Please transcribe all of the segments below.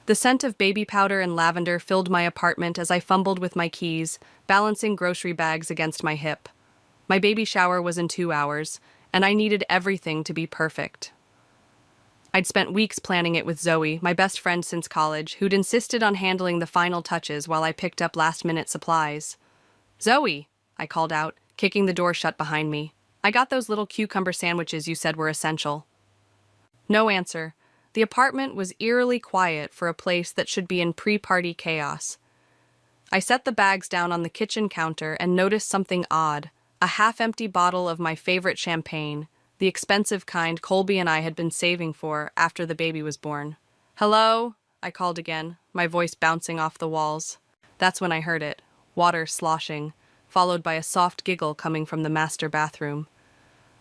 The scent of baby powder and lavender filled my apartment as I fumbled with my keys, balancing grocery bags against my hip. My baby shower was in 2 hours, and I needed everything to be perfect. I'd spent weeks planning it with Zoe, my best friend since college, who'd insisted on handling the final touches while I picked up last-minute supplies. "Zoe," I called out, kicking the door shut behind me. "I got those little cucumber sandwiches you said were essential." No answer. The apartment was eerily quiet for a place that should be in pre-party chaos. I set the bags down on the kitchen counter and noticed something odd, a half-empty bottle of my favorite champagne, the expensive kind Colby and I had been saving for after the baby was born. "Hello?" I called again, my voice bouncing off the walls. That's when I heard it, water sloshing, followed by a soft giggle coming from the master bathroom.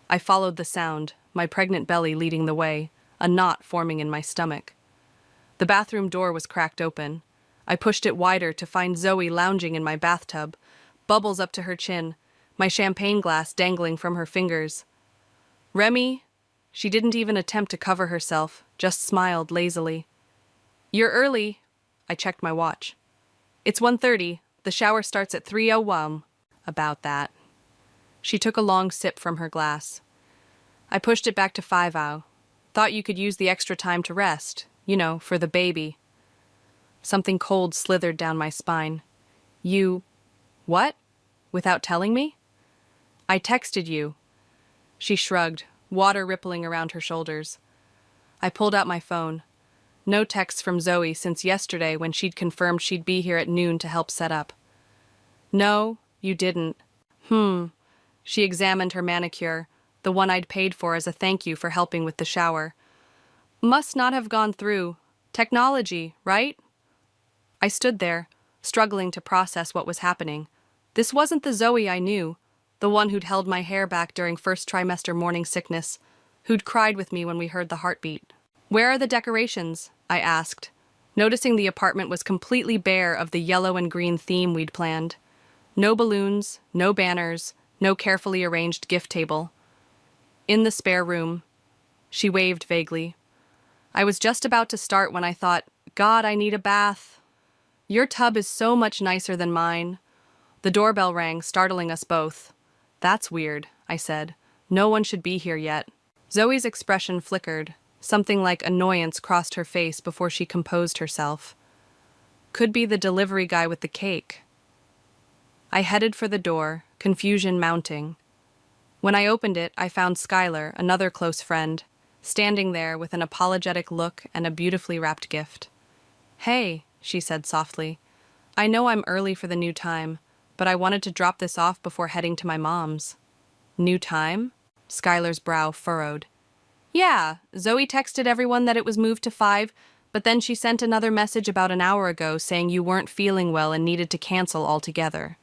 I followed the sound, my pregnant belly leading the way, a knot forming in my stomach. The bathroom door was cracked open. I pushed it wider to find Zoe lounging in my bathtub, bubbles up to her chin, my champagne glass dangling from her fingers. "Remy?" She didn't even attempt to cover herself, just smiled lazily. "You're early." I checked my watch. "It's 1:30. The shower starts at 3:01. "About that." She took a long sip from her glass. I pushed it back to 5:00. "Thought you could use the extra time to rest, for the baby." Something cold slithered down my spine. "You... what? Without telling me?" "I texted you." She shrugged, water rippling around her shoulders. I pulled out my phone. No texts from Zoe since yesterday when she'd confirmed she'd be here at noon to help set up. "No, you didn't." She examined her manicure, the one I'd paid for as a thank you for helping with the shower. "Must not have gone through. Technology, right?" I stood there, struggling to process what was happening. This wasn't the Zoe I knew, the one who'd held my hair back during first trimester morning sickness, who'd cried with me when we heard the heartbeat. "Where are the decorations?" I asked, noticing the apartment was completely bare of the yellow and green theme we'd planned. No balloons, no banners, no carefully arranged gift table. "In the spare room." She waved vaguely. I was just about to start when I thought, God, I need a bath. "Your tub is so much nicer than mine." The doorbell rang, startling us both. "That's weird," I said. "No one should be here yet." Zoe's expression flickered. Something like annoyance crossed her face before she composed herself. Could be the delivery guy with the cake. I headed for the door, confusion mounting. When I opened it, I found Skylar, another close friend, standing there with an apologetic look and a beautifully wrapped gift. "Hey," she said softly. "I know I'm early for the new time, but I wanted to drop this off before heading to my mom's." "New time?" Skylar's brow furrowed. "Yeah, Zoe texted everyone that it was moved to 5, but then she sent another message about an hour ago saying you weren't feeling well and needed to cancel altogether."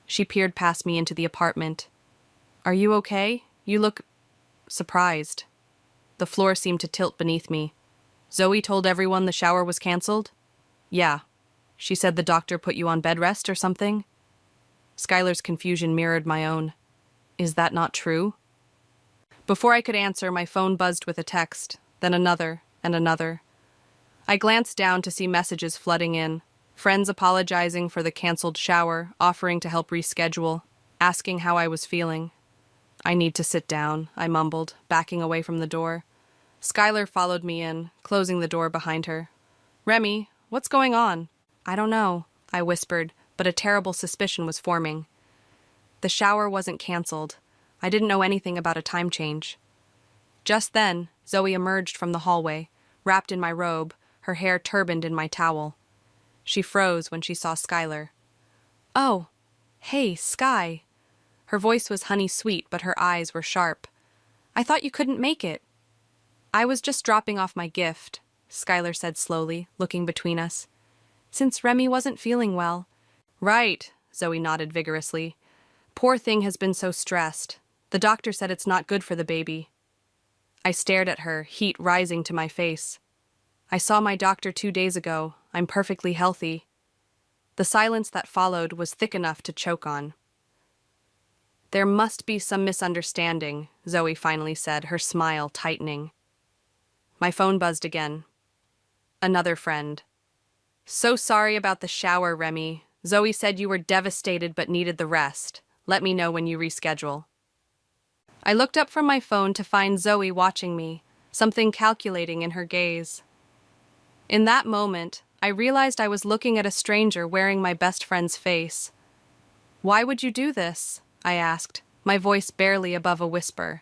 She peered past me into the apartment. "Are you okay? You look... surprised." The floor seemed to tilt beneath me. "Zoe told everyone the shower was canceled?" "Yeah. She said the doctor put you on bed rest or something?" Skylar's confusion mirrored my own. "Is that not true?" Before I could answer, my phone buzzed with a text, then another and another. I glanced down to see messages flooding in. Friends apologizing for the canceled shower, offering to help reschedule, asking how I was feeling. "I need to sit down," I mumbled, backing away from the door. Skylar followed me in, closing the door behind her. "Remy, what's going on?" "I don't know," I whispered, but a terrible suspicion was forming. The shower wasn't canceled. I didn't know anything about a time change. Just then, Zoe emerged from the hallway, wrapped in my robe, her hair turbaned in my towel. She froze when she saw Skylar. "Oh, hey, Sky." Her voice was honey-sweet, but her eyes were sharp. "I thought you couldn't make it." "I was just dropping off my gift," Skylar said slowly, looking between us. "Since Remy wasn't feeling well." "Right," Zoe nodded vigorously. "Poor thing has been so stressed. The doctor said it's not good for the baby." I stared at her, heat rising to my face. "I saw my doctor 2 days ago. I'm perfectly healthy." The silence that followed was thick enough to choke on. "There must be some misunderstanding," Zoe finally said, her smile tightening. My phone buzzed again. Another friend. So sorry about the shower, Remy. Zoe said you were devastated but needed the rest. Let me know when you reschedule. I looked up from my phone to find Zoe watching me, something calculating in her gaze. In that moment, I realized I was looking at a stranger wearing my best friend's face. "Why would you do this?" I asked, my voice barely above a whisper.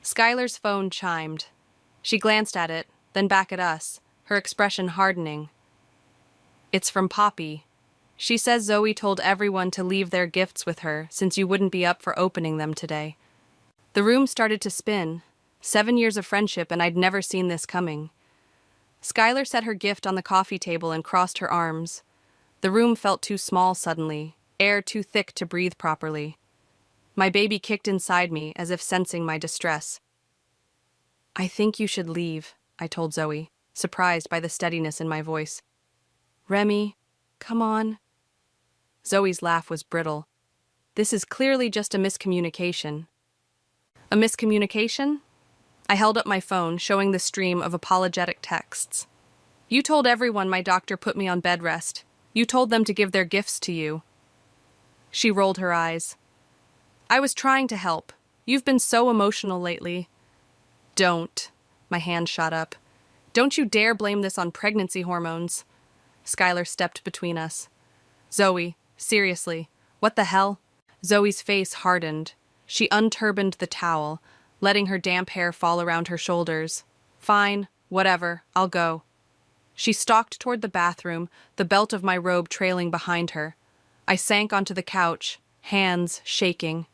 Skylar's phone chimed. She glanced at it, then back at us, her expression hardening. "It's from Poppy. She says Zoe told everyone to leave their gifts with her since you wouldn't be up for opening them today." The room started to spin. 7 years of friendship, and I'd never seen this coming. Skylar set her gift on the coffee table and crossed her arms. The room felt too small suddenly, air too thick to breathe properly. My baby kicked inside me as if sensing my distress. "I think you should leave," I told Zoe, surprised by the steadiness in my voice. "Remy, come on." Zoe's laugh was brittle. "This is clearly just a miscommunication." A miscommunication? I held up my phone, showing the stream of apologetic texts. "You told everyone my doctor put me on bed rest. You told them to give their gifts to you." She rolled her eyes. "I was trying to help. You've been so emotional lately." "Don't." My hand shot up. "Don't you dare blame this on pregnancy hormones." Skylar stepped between us. "Zoe, seriously, what the hell?" Zoe's face hardened. She unturbaned the towel, letting her damp hair fall around her shoulders. "Fine, whatever, I'll go." She stalked toward the bathroom, the belt of my robe trailing behind her. I sank onto the couch, hands shaking.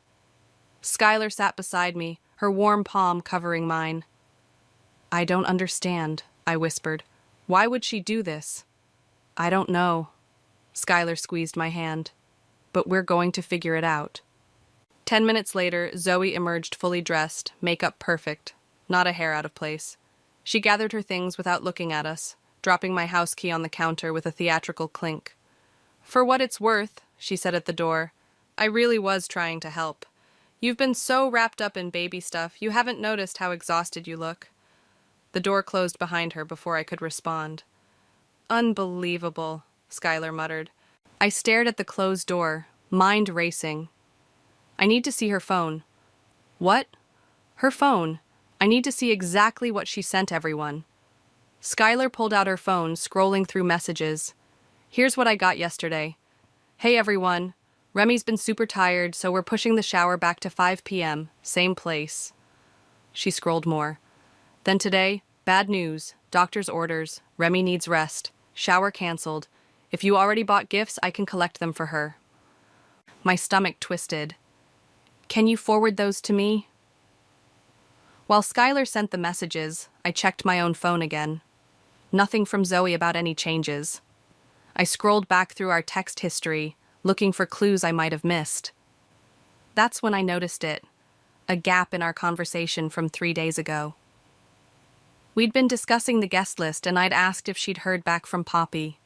Skylar sat beside me, her warm palm covering mine. "I don't understand," I whispered. "Why would she do this?" "I don't know." Skylar squeezed my hand. "But we're going to figure it out." 10 minutes later, Zoe emerged fully dressed, makeup perfect, not a hair out of place. She gathered her things without looking at us, dropping my house key on the counter with a theatrical clink. "For what it's worth," she said at the door, "I really was trying to help. You've been so wrapped up in baby stuff, you haven't noticed how exhausted you look." The door closed behind her before I could respond. "Unbelievable," Skylar muttered. I stared at the closed door, mind racing. "I need to see her phone." "What?" "Her phone. I need to see exactly what she sent everyone." Skylar pulled out her phone, scrolling through messages. "Here's what I got yesterday. Hey everyone. Remy's been super tired, so we're pushing the shower back to 5 p.m., same place." She scrolled more. Then today, bad news, doctor's orders, Remy needs rest, shower canceled. If you already bought gifts, I can collect them for her. My stomach twisted. "Can you forward those to me?" While Skylar sent the messages, I checked my own phone again. Nothing from Zoe about any changes. I scrolled back through our text history, looking for clues I might have missed. That's when I noticed it, a gap in our conversation from 3 days ago. We'd been discussing the guest list, and I'd asked if she'd heard back from Poppy.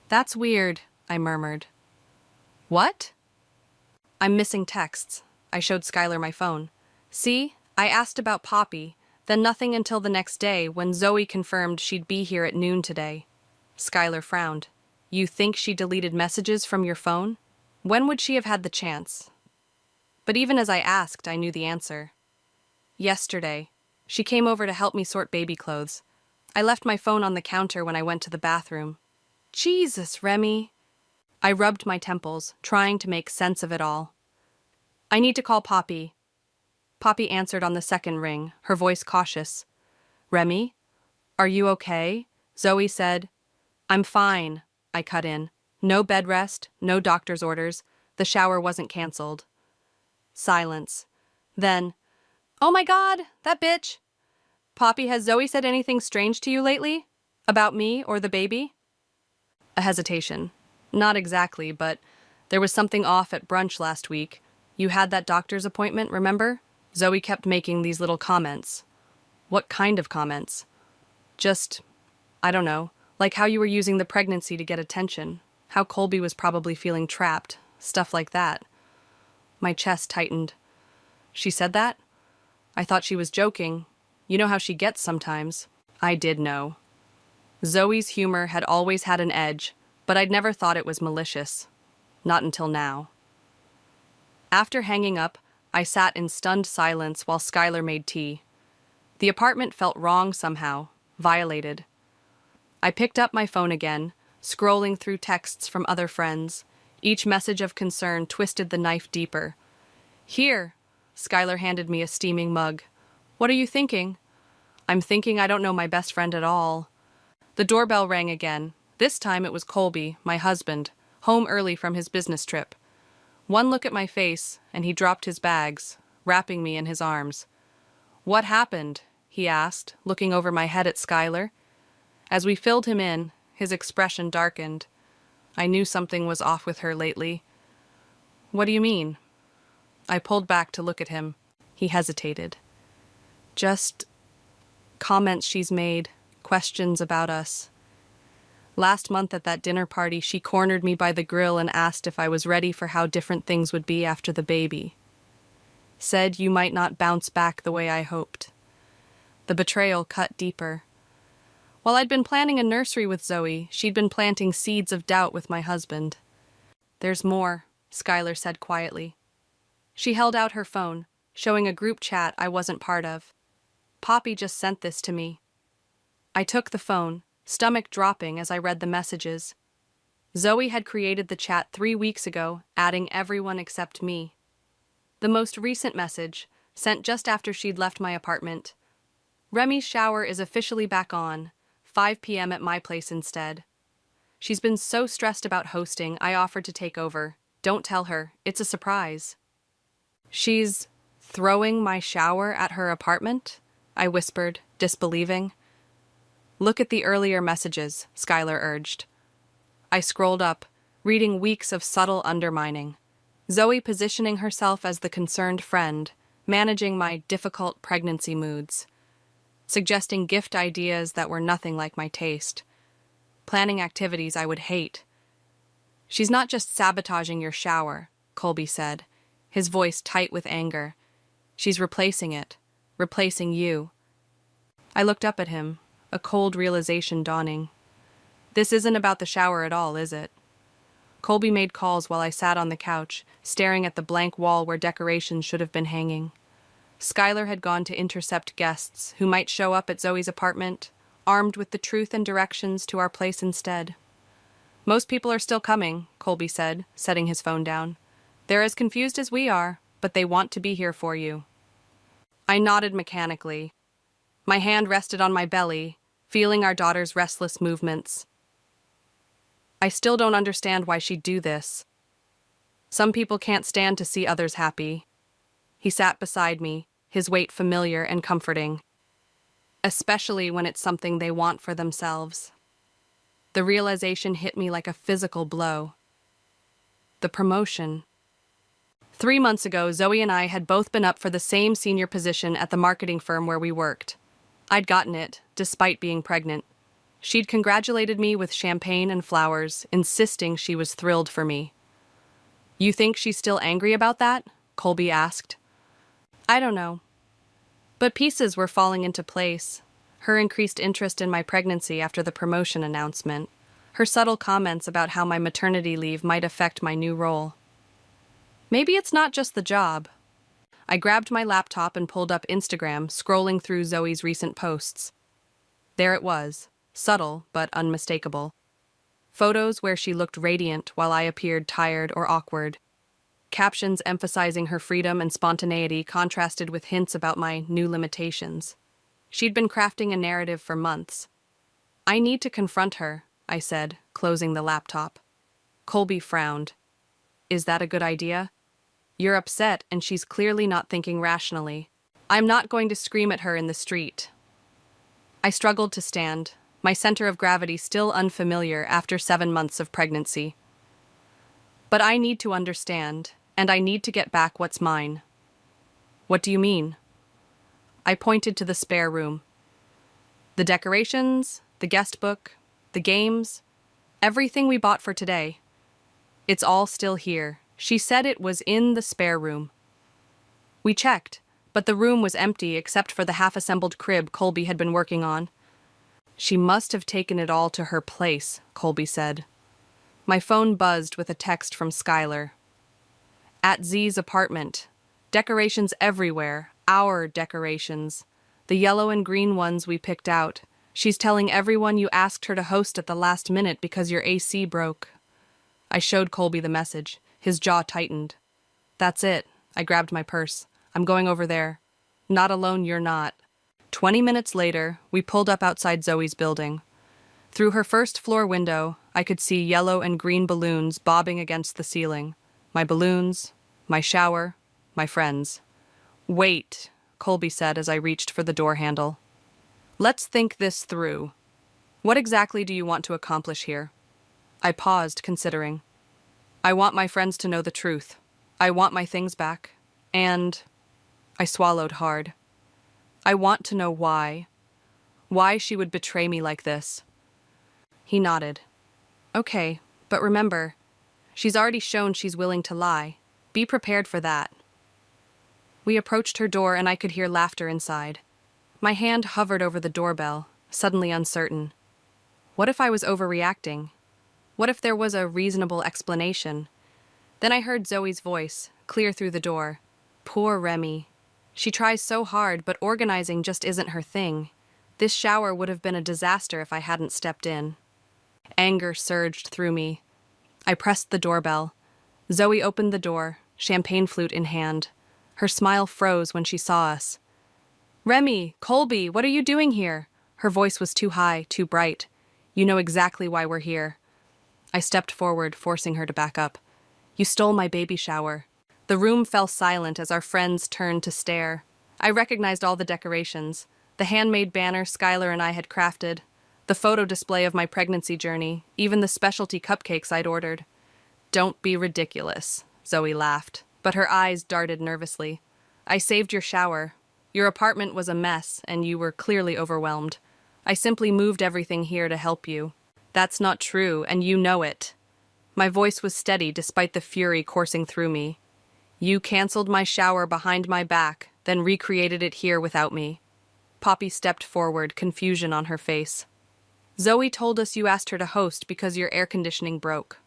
"That's weird," I murmured. "What?" "I'm missing texts." I showed Skylar my phone. "See, I asked about Poppy, then nothing until the next day when Zoe confirmed she'd be here at noon today." Skylar frowned. "You think she deleted messages from your phone? When would she have had the chance?" But even as I asked, I knew the answer. "Yesterday. She came over to help me sort baby clothes. I left my phone on the counter when I went to the bathroom." "Jesus, Remy." I rubbed my temples, trying to make sense of it all. "I need to call Poppy." Poppy answered on the second ring, her voice cautious. "Remy? Are you okay?" Zoe said. "I'm fine," I cut in. "No bed rest, no doctor's orders. The shower wasn't canceled." Silence. Then, "Oh my God, that bitch!" "Poppy, has Zoe said anything strange to you lately? About me or the baby?" A hesitation. "Not exactly, but there was something off at brunch last week. You had that doctor's appointment, remember? Zoe kept making these little comments." "What kind of comments?" "Just, I don't know, like how you were using the pregnancy to get attention, how Colby was probably feeling trapped, stuff like that." My chest tightened. "She said that?" I thought she was joking. You know how she gets sometimes. I did know. Zoe's humor had always had an edge, but I'd never thought it was malicious. Not until now. After hanging up, I sat in stunned silence while Skylar made tea. The apartment felt wrong somehow, violated. I picked up my phone again, scrolling through texts from other friends. Each message of concern twisted the knife deeper. "Here," Skylar handed me a steaming mug. "What are you thinking?" "I'm thinking I don't know my best friend at all." The doorbell rang again. This time it was Colby, my husband, home early from his business trip. One look at my face, and he dropped his bags, wrapping me in his arms. "What happened?" he asked, looking over my head at Skylar. As we filled him in, his expression darkened. I knew something was off with her lately. "What do you mean?" I pulled back to look at him. He hesitated. "Just comments she's made, questions about us. Last month at that dinner party, she cornered me by the grill and asked if I was ready for how different things would be after the baby. Said you might not bounce back the way I hoped." The betrayal cut deeper. While I'd been planning a nursery with Zoe, she'd been planting seeds of doubt with my husband. "There's more," Skylar said quietly. She held out her phone, showing a group chat I wasn't part of. "Poppy just sent this to me." I took the phone, stomach dropping as I read the messages. Zoe had created the chat 3 weeks ago, adding everyone except me. The most recent message, sent just after she'd left my apartment. "Remy's shower is officially back on, 5 p.m. at my place instead. She's been so stressed about hosting, I offered to take over. Don't tell her, it's a surprise." "She's throwing my shower at her apartment?" I whispered, disbelieving. "Look at the earlier messages," Skylar urged. I scrolled up, reading weeks of subtle undermining. Zoe positioning herself as the concerned friend, managing my difficult pregnancy moods. Suggesting gift ideas that were nothing like my taste. Planning activities I would hate. "She's not just sabotaging your shower," Colby said, his voice tight with anger. "She's replacing it, replacing you." I looked up at him, a cold realization dawning. This isn't about the shower at all, is it? Colby made calls while I sat on the couch, staring at the blank wall where decorations should have been hanging. Skylar had gone to intercept guests who might show up at Zoe's apartment, armed with the truth and directions to our place instead. "Most people are still coming," Colby said, setting his phone down. "They're as confused as we are, but they want to be here for you." I nodded mechanically. My hand rested on my belly, feeling our daughter's restless movements. "I still don't understand why she'd do this. Some people can't stand to see others happy." He sat beside me, his weight familiar and comforting. "Especially when it's something they want for themselves." The realization hit me like a physical blow. The promotion. 3 months ago, Zoe and I had both been up for the same senior position at the marketing firm where we worked. I'd gotten it, despite being pregnant. She'd congratulated me with champagne and flowers, insisting she was thrilled for me. "You think she's still angry about that?" Colby asked. "I don't know." But pieces were falling into place. Her increased interest in my pregnancy after the promotion announcement. Her subtle comments about how my maternity leave might affect my new role. Maybe it's not just the job. I grabbed my laptop and pulled up Instagram, scrolling through Zoe's recent posts. There it was, subtle but unmistakable. Photos where she looked radiant while I appeared tired or awkward. Captions emphasizing her freedom and spontaneity contrasted with hints about my new limitations. She'd been crafting a narrative for months. "I need to confront her," I said, closing the laptop. Colby frowned. "Is that a good idea? You're upset and she's clearly not thinking rationally. I'm not going to scream at her in the street." I struggled to stand, my center of gravity still unfamiliar after 7 months of pregnancy. "But I need to understand, and I need to get back what's mine." "What do you mean?" I pointed to the spare room. "The decorations, the guest book, the games, everything we bought for today. It's all still here. She said it was in the spare room." We checked, but the room was empty except for the half-assembled crib Colby had been working on. She must have taken it all to her place, Colby said. My phone buzzed with a text from Skylar. At Z's apartment. Decorations everywhere. Our decorations. The yellow and green ones we picked out. She's telling everyone you asked her to host at the last minute because your AC broke. I showed Colby the message. His jaw tightened. That's it. I grabbed my purse. I'm going over there. Not alone, you're not. 20 minutes later, we pulled up outside Zoe's building. Through her first-floor window, I could see yellow and green balloons bobbing against the ceiling. My balloons, my shower, my friends. Wait, Colby said as I reached for the door handle. Let's think this through. What exactly do you want to accomplish here? I paused, considering. I want my friends to know the truth. I want my things back. And I swallowed hard. I want to know why. Why she would betray me like this. He nodded. Okay, but remember, she's already shown she's willing to lie. Be prepared for that. We approached her door and I could hear laughter inside. My hand hovered over the doorbell, suddenly uncertain. What if I was overreacting? What if there was a reasonable explanation? Then I heard Zoe's voice, clear through the door. Poor Remy. She tries so hard, but organizing just isn't her thing. This shower would have been a disaster if I hadn't stepped in. Anger surged through me. I pressed the doorbell. Zoe opened the door, champagne flute in hand. Her smile froze when she saw us. Remy, Colby, what are you doing here? Her voice was too high, too bright. You know exactly why we're here. I stepped forward, forcing her to back up. You stole my baby shower. The room fell silent as our friends turned to stare. I recognized all the decorations. The handmade banner Skylar and I had crafted. The photo display of my pregnancy journey. Even the specialty cupcakes I'd ordered. Don't be ridiculous, Zoe laughed, but her eyes darted nervously. I saved your shower. Your apartment was a mess, and you were clearly overwhelmed. I simply moved everything here to help you. That's not true, and you know it. My voice was steady despite the fury coursing through me. You canceled my shower behind my back, then recreated it here without me. Poppy stepped forward, confusion on her face. Zoe told us you asked her to host because your air conditioning broke.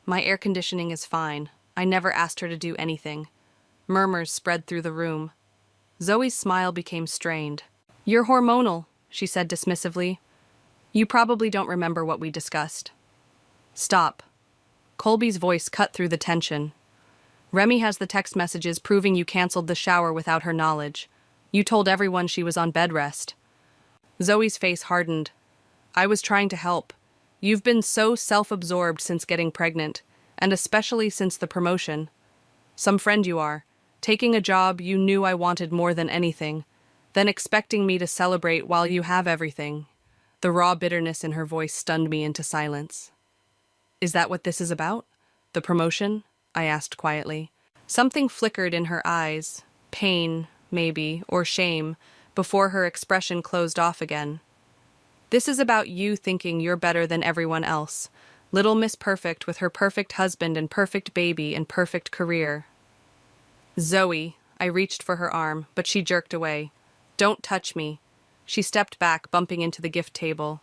My air conditioning is fine. I never asked her to do anything. Murmurs spread through the room. Zoe's smile became strained. You're hormonal, she said dismissively. You probably don't remember what we discussed. Stop. Colby's voice cut through the tension. Remy has the text messages proving you canceled the shower without her knowledge. You told everyone she was on bed rest. Zoe's face hardened. I was trying to help. You've been so self-absorbed since getting pregnant, and especially since the promotion. Some friend you are, taking a job you knew I wanted more than anything, then expecting me to celebrate while you have everything. The raw bitterness in her voice stunned me into silence. Is that what this is about? The promotion? I asked quietly. Something flickered in her eyes, pain, maybe, or shame, before her expression closed off again. This is about you thinking you're better than everyone else. Little Miss Perfect with her perfect husband and perfect baby and perfect career. Zoe, I reached for her arm, but she jerked away. Don't touch me. She stepped back, bumping into the gift table.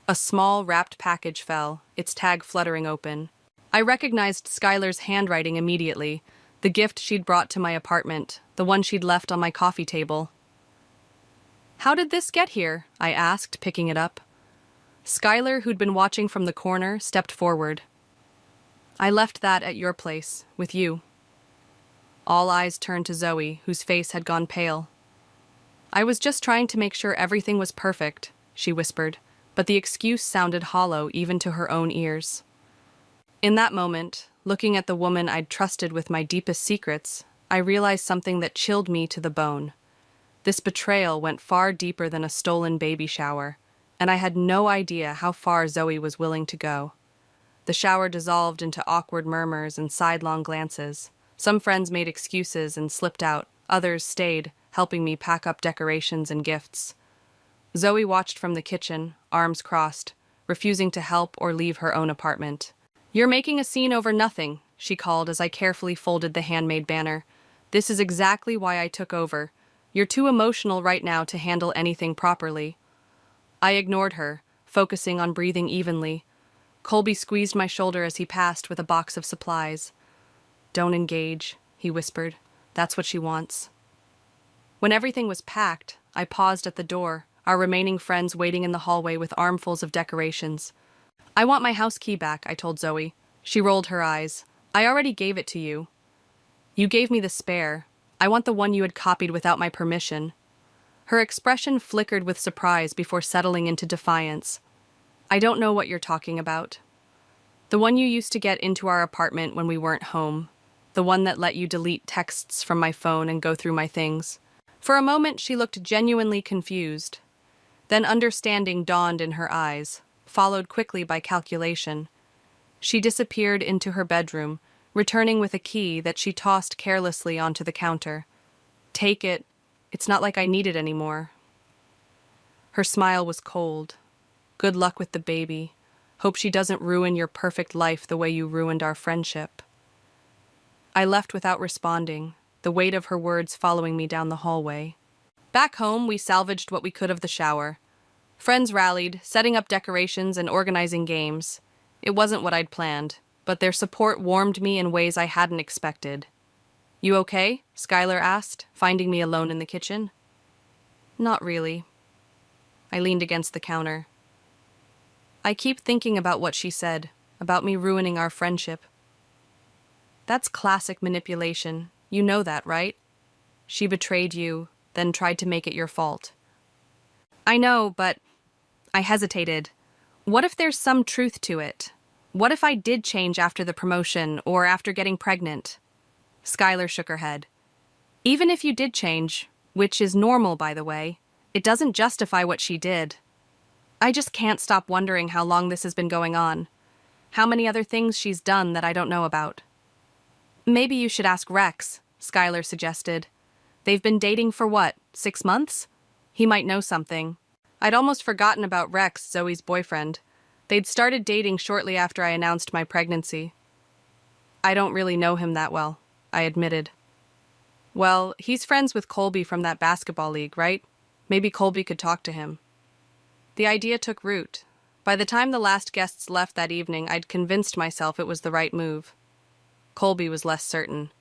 A small, wrapped package fell, its tag fluttering open. I recognized Skylar's handwriting immediately, the gift she'd brought to my apartment, the one she'd left on my coffee table. How did this get here? I asked, picking it up. Skylar, who'd been watching from the corner, stepped forward. I left that at your place, with you. All eyes turned to Zoe, whose face had gone pale. I was just trying to make sure everything was perfect, she whispered, but the excuse sounded hollow even to her own ears. In that moment, looking at the woman I'd trusted with my deepest secrets, I realized something that chilled me to the bone. This betrayal went far deeper than a stolen baby shower, and I had no idea how far Zoe was willing to go. The shower dissolved into awkward murmurs and sidelong glances. Some friends made excuses and slipped out, others stayed, helping me pack up decorations and gifts. Zoe watched from the kitchen, arms crossed, refusing to help or leave her own apartment. You're making a scene over nothing, she called as I carefully folded the handmade banner. This is exactly why I took over. You're too emotional right now to handle anything properly. I ignored her, focusing on breathing evenly. Colby squeezed my shoulder as he passed with a box of supplies. "Don't engage," he whispered. "That's what she wants." When everything was packed, I paused at the door, our remaining friends waiting in the hallway with armfuls of decorations. "I want my house key back," I told Zoe. She rolled her eyes. "I already gave it to you." "You gave me the spare. I want the one you had copied without my permission." Her expression flickered with surprise before settling into defiance. "I don't know what you're talking about." "The one you used to get into our apartment when we weren't home. The one that let you delete texts from my phone and go through my things." For a moment, she looked genuinely confused. Then understanding dawned in her eyes, followed quickly by calculation. She disappeared into her bedroom, returning with a key that she tossed carelessly onto the counter. "Take it. It's not like I need it anymore." Her smile was cold. "Good luck with the baby. Hope she doesn't ruin your perfect life the way you ruined our friendship." I left without responding, the weight of her words following me down the hallway. Back home, we salvaged what we could of the shower. Friends rallied, setting up decorations and organizing games. It wasn't what I'd planned, but their support warmed me in ways I hadn't expected. "You okay?" Skylar asked, finding me alone in the kitchen. "Not really." I leaned against the counter. "I keep thinking about what she said, about me ruining our friendship." "That's classic manipulation. You know that, right? She betrayed you, then tried to make it your fault." "I know, but..." I hesitated. "What if there's some truth to it? What if I did change after the promotion or after getting pregnant?" Skylar shook her head. "Even if you did change, which is normal, by the way, it doesn't justify what she did. I just can't stop wondering how long this has been going on. How many other things she's done that I don't know about." "Maybe you should ask Rex," Skylar suggested. "They've been dating for what, 6 months? He might know something." I'd almost forgotten about Rex, Zoe's boyfriend. They'd started dating shortly after I announced my pregnancy. "I don't really know him that well," I admitted. "Well, he's friends with Colby from that basketball league, right? Maybe Colby could talk to him." The idea took root. By the time the last guests left that evening, I'd convinced myself it was the right move. Colby was less certain.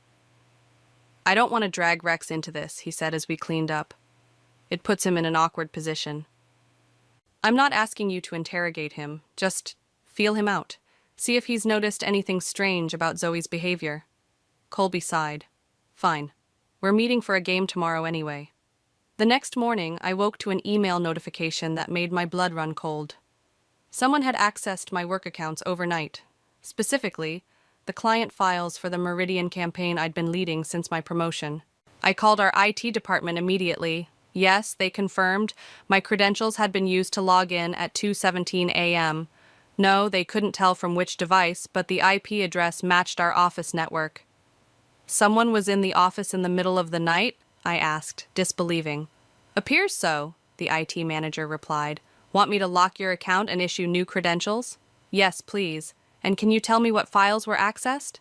"I don't want to drag Rex into this," he said as we cleaned up. "It puts him in an awkward position." "I'm not asking you to interrogate him, just feel him out. See if he's noticed anything strange about Zoe's behavior." Colby sighed. "Fine. We're meeting for a game tomorrow anyway." The next morning, I woke to an email notification that made my blood run cold. Someone had accessed my work accounts overnight. Specifically, the client files for the Meridian campaign I'd been leading since my promotion. I called our IT department immediately. Yes, they confirmed, my credentials had been used to log in at 2:17 a.m. No, they couldn't tell from which device, but the IP address matched our office network. "Someone was in the office in the middle of the night?" I asked, disbelieving. "Appears so," the IT manager replied. "Want me to lock your account and issue new credentials?" "Yes, please. And can you tell me what files were accessed?"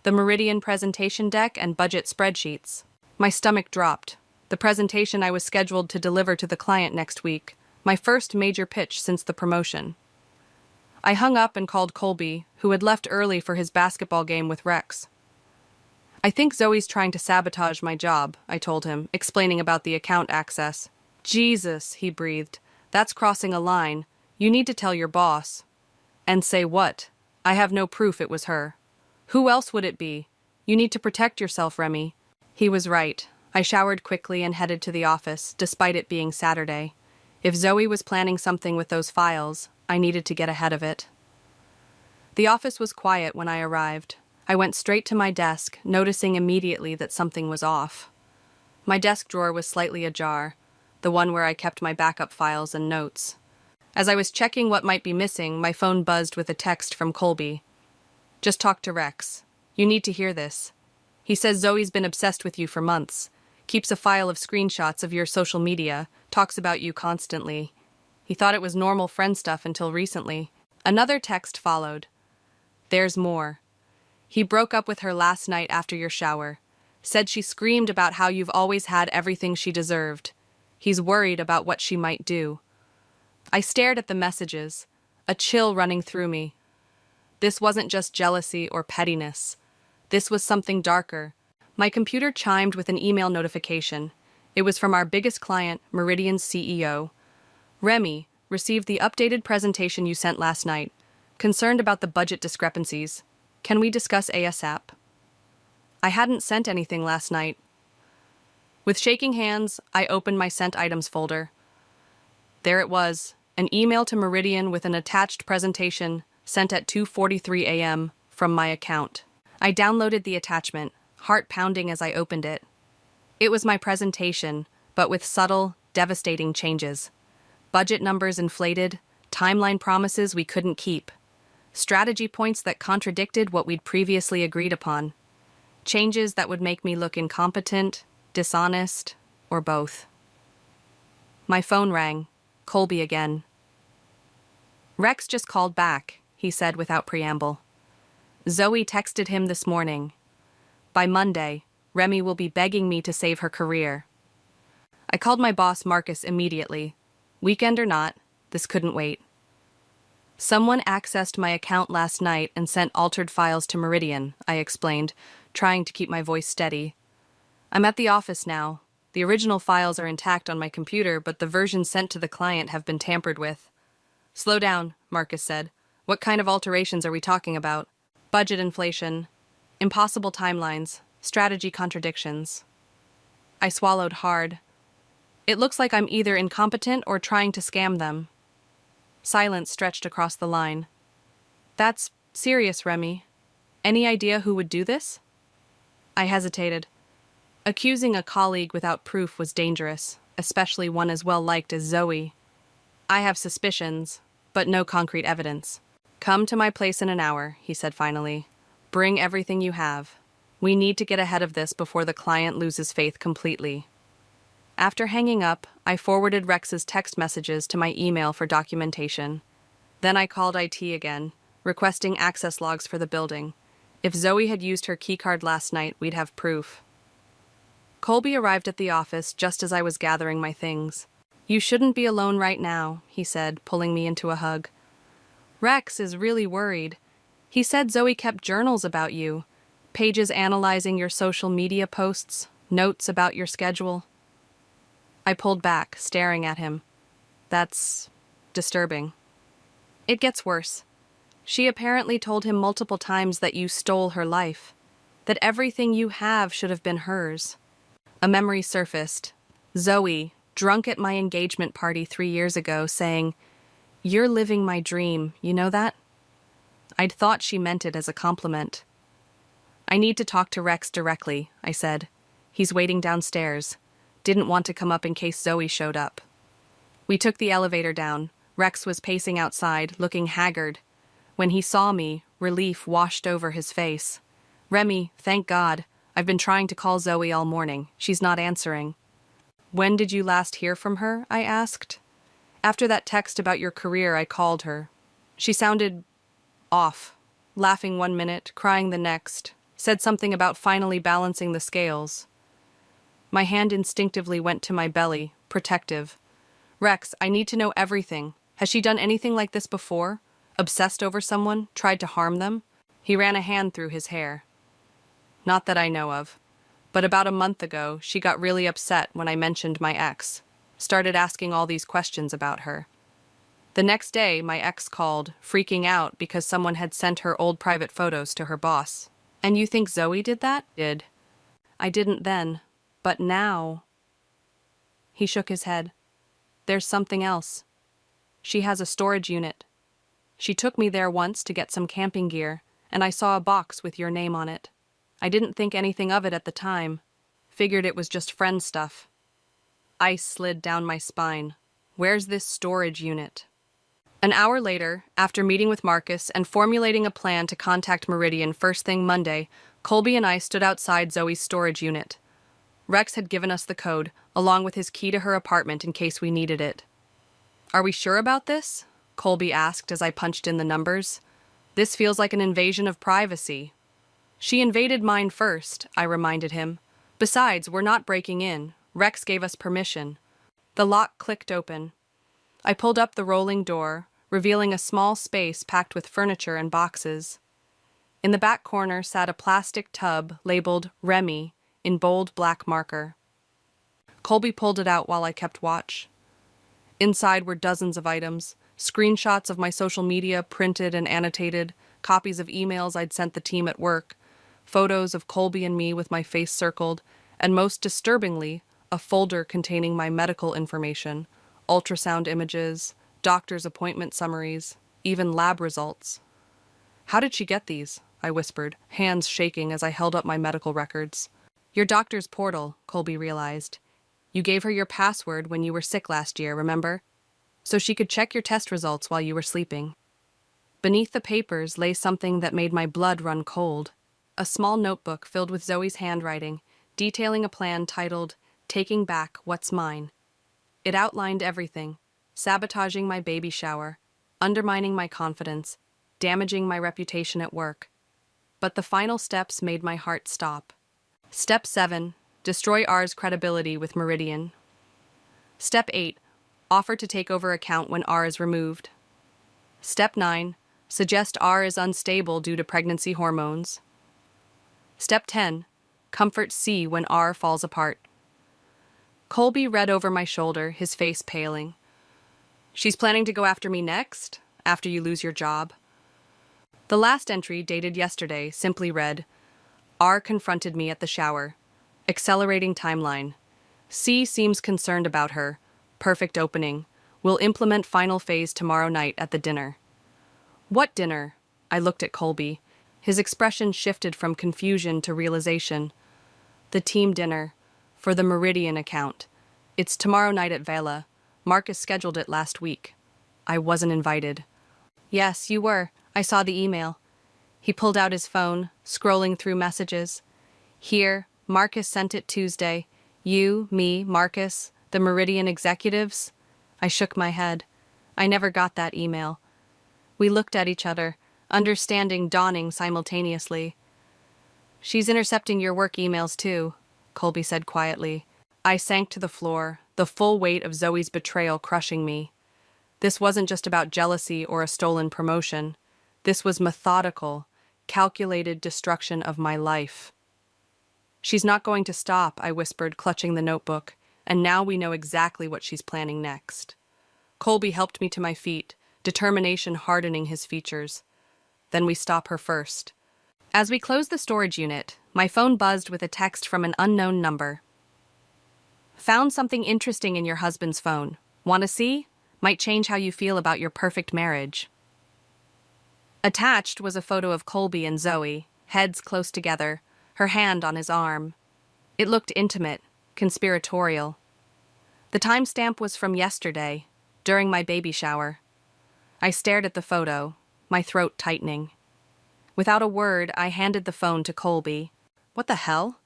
"The Meridian presentation deck and budget spreadsheets." My stomach dropped. The presentation I was scheduled to deliver to the client next week, my first major pitch since the promotion. I hung up and called Colby, who had left early for his basketball game with Rex. "I think Zoe's trying to sabotage my job," I told him, explaining about the account access. "Jesus," he breathed. "That's crossing a line. You need to tell your boss." "And say what? I have no proof it was her." "Who else would it be? You need to protect yourself, Remy." He was right. I showered quickly and headed to the office, despite it being Saturday. If Zoe was planning something with those files, I needed to get ahead of it. The office was quiet when I arrived. I went straight to my desk, noticing immediately that something was off. My desk drawer was slightly ajar, the one where I kept my backup files and notes. As I was checking what might be missing, my phone buzzed with a text from Colby. "Just talked to Rex. You need to hear this. He says Zoe's been obsessed with you for months. Keeps a file of screenshots of your social media, talks about you constantly. He thought it was normal friend stuff until recently." Another text followed. "There's more. He broke up with her last night after your shower. Said she screamed about how you've always had everything she deserved. He's worried about what she might do." I stared at the messages, a chill running through me. This wasn't just jealousy or pettiness. This was something darker. My computer chimed with an email notification. It was from our biggest client, Meridian's CEO. Remy, received the updated presentation you sent last night. Concerned about the budget discrepancies. Can we discuss ASAP? I hadn't sent anything last night. With shaking hands, I opened my sent items folder. There it was, an email to Meridian with an attached presentation sent at 2:43 a.m. from my account. I downloaded the attachment, heart pounding as I opened it. It was my presentation, but with subtle, devastating changes. Budget numbers inflated, timeline promises we couldn't keep, strategy points that contradicted what we'd previously agreed upon, changes that would make me look incompetent, dishonest, or both. My phone rang. Colby again. Rex just called back, he said without preamble. Zoe texted him this morning. By Monday, Remy will be begging me to save her career. I called my boss Marcus immediately. Weekend or not, this couldn't wait. Someone accessed my account last night and sent altered files to Meridian, I explained, trying to keep my voice steady. I'm at the office now. The original files are intact on my computer, but the versions sent to the client have been tampered with. Slow down, Marcus said. What kind of alterations are we talking about? Budget inflation, impossible timelines, strategy contradictions. I swallowed hard. It looks like I'm either incompetent or trying to scam them. Silence stretched across the line. That's serious, Remy. Any idea who would do this? I hesitated. Accusing a colleague without proof was dangerous, especially one as well-liked as Zoe. I have suspicions, but no concrete evidence. Come to my place in an hour, he said finally. Bring everything you have. We need to get ahead of this before the client loses faith completely. After hanging up, I forwarded Rex's text messages to my email for documentation. Then I called IT again, requesting access logs for the building. If Zoe had used her keycard last night, we'd have proof. Colby arrived at the office just as I was gathering my things. You shouldn't be alone right now, he said, pulling me into a hug. Rex is really worried. He said Zoe kept journals about you, pages analyzing your social media posts, notes about your schedule. I pulled back, staring at him. That's disturbing. It gets worse. She apparently told him multiple times that you stole her life, that everything you have should have been hers. A memory surfaced. Zoe, drunk at my engagement party 3 years ago, saying, "You're living my dream, you know that?" I'd thought she meant it as a compliment. I need to talk to Rex directly, I said. He's waiting downstairs. Didn't want to come up in case Zoe showed up. We took the elevator down. Rex was pacing outside, looking haggard. When he saw me, relief washed over his face. Remy, thank God. I've been trying to call Zoe all morning. She's not answering. When did you last hear from her? I asked. After that text about your career, I called her. She sounded off, laughing 1 minute, crying the next, said something about finally balancing the scales. My hand instinctively went to my belly, protective. Rex, I need to know everything. Has she done anything like this before? Obsessed over someone? Tried to harm them? He ran a hand through his hair. Not that I know of. But about a month ago, she got really upset when I mentioned my ex. Started asking all these questions about her. The next day, my ex called, freaking out because someone had sent her old private photos to her boss. And you think Zoe did that? Did. I didn't then. But now... He shook his head. There's something else. She has a storage unit. She took me there once to get some camping gear, and I saw a box with your name on it. I didn't think anything of it at the time. Figured it was just friend stuff. Ice slid down my spine. Where's this storage unit? An hour later, after meeting with Marcus and formulating a plan to contact Meridian first thing Monday, Colby and I stood outside Zoe's storage unit. Rex had given us the code, along with his key to her apartment in case we needed it. Are we sure about this? Colby asked as I punched in the numbers. This feels like an invasion of privacy. She invaded mine first, I reminded him. Besides, we're not breaking in. Rex gave us permission. The lock clicked open. I pulled up the rolling door, revealing a small space packed with furniture and boxes. In the back corner sat a plastic tub labeled Remy in bold black marker. Colby pulled it out while I kept watch. Inside were dozens of items, screenshots of my social media printed and annotated, copies of emails I'd sent the team at work, photos of Colby and me with my face circled, and most disturbingly, a folder containing my medical information, ultrasound images, doctor's appointment summaries, even lab results. "How did she get these?" I whispered, hands shaking as I held up my medical records. "Your doctor's portal," Colby realized. "You gave her your password when you were sick last year, remember? So she could check your test results while you were sleeping." Beneath the papers lay something that made my blood run cold. A small notebook filled with Zoe's handwriting, detailing a plan titled, "Taking Back What's Mine." It outlined everything: sabotaging my baby shower, undermining my confidence, damaging my reputation at work. But the final steps made my heart stop. Step 7. Destroy R's credibility with Meridian. Step 8. Offer to take over account when R is removed. Step 9. Suggest R is unstable due to pregnancy hormones. Step 10. Comfort C when R falls apart. Colby read over my shoulder, his face paling. "She's planning to go after me next, after you lose your job." The last entry, dated yesterday, simply read, "R confronted me at the shower. Accelerating timeline. C seems concerned about her. Perfect opening. We'll implement final phase tomorrow night at the dinner." "What dinner?" I looked at Colby. His expression shifted from confusion to realization. "The team dinner. For the Meridian account. It's tomorrow night at Vela. Marcus scheduled it last week." I wasn't invited. "Yes, you were. I saw the email." He pulled out his phone, scrolling through messages. "Here, Marcus sent it Tuesday. You, me, Marcus, the Meridian executives?" I shook my head. I never got that email. We looked at each other, understanding dawning simultaneously. "She's intercepting your work emails too," Colby said quietly. I sank to the floor, the full weight of Zoe's betrayal crushing me. This wasn't just about jealousy or a stolen promotion. This was methodical, calculated destruction of my life. "She's not going to stop," I whispered, clutching the notebook, "and now we know exactly what she's planning next." Colby helped me to my feet, determination hardening his features. "Then we stop her first." As we closed the storage unit, my phone buzzed with a text from an unknown number. "Found something interesting in your husband's phone. Want to see? Might change how you feel about your perfect marriage." Attached was a photo of Colby and Zoe, heads close together, her hand on his arm. It looked intimate, conspiratorial. The timestamp was from yesterday, during my baby shower. I stared at the photo, my throat tightening. Without a word, I handed the phone to Colby. "What the hell?"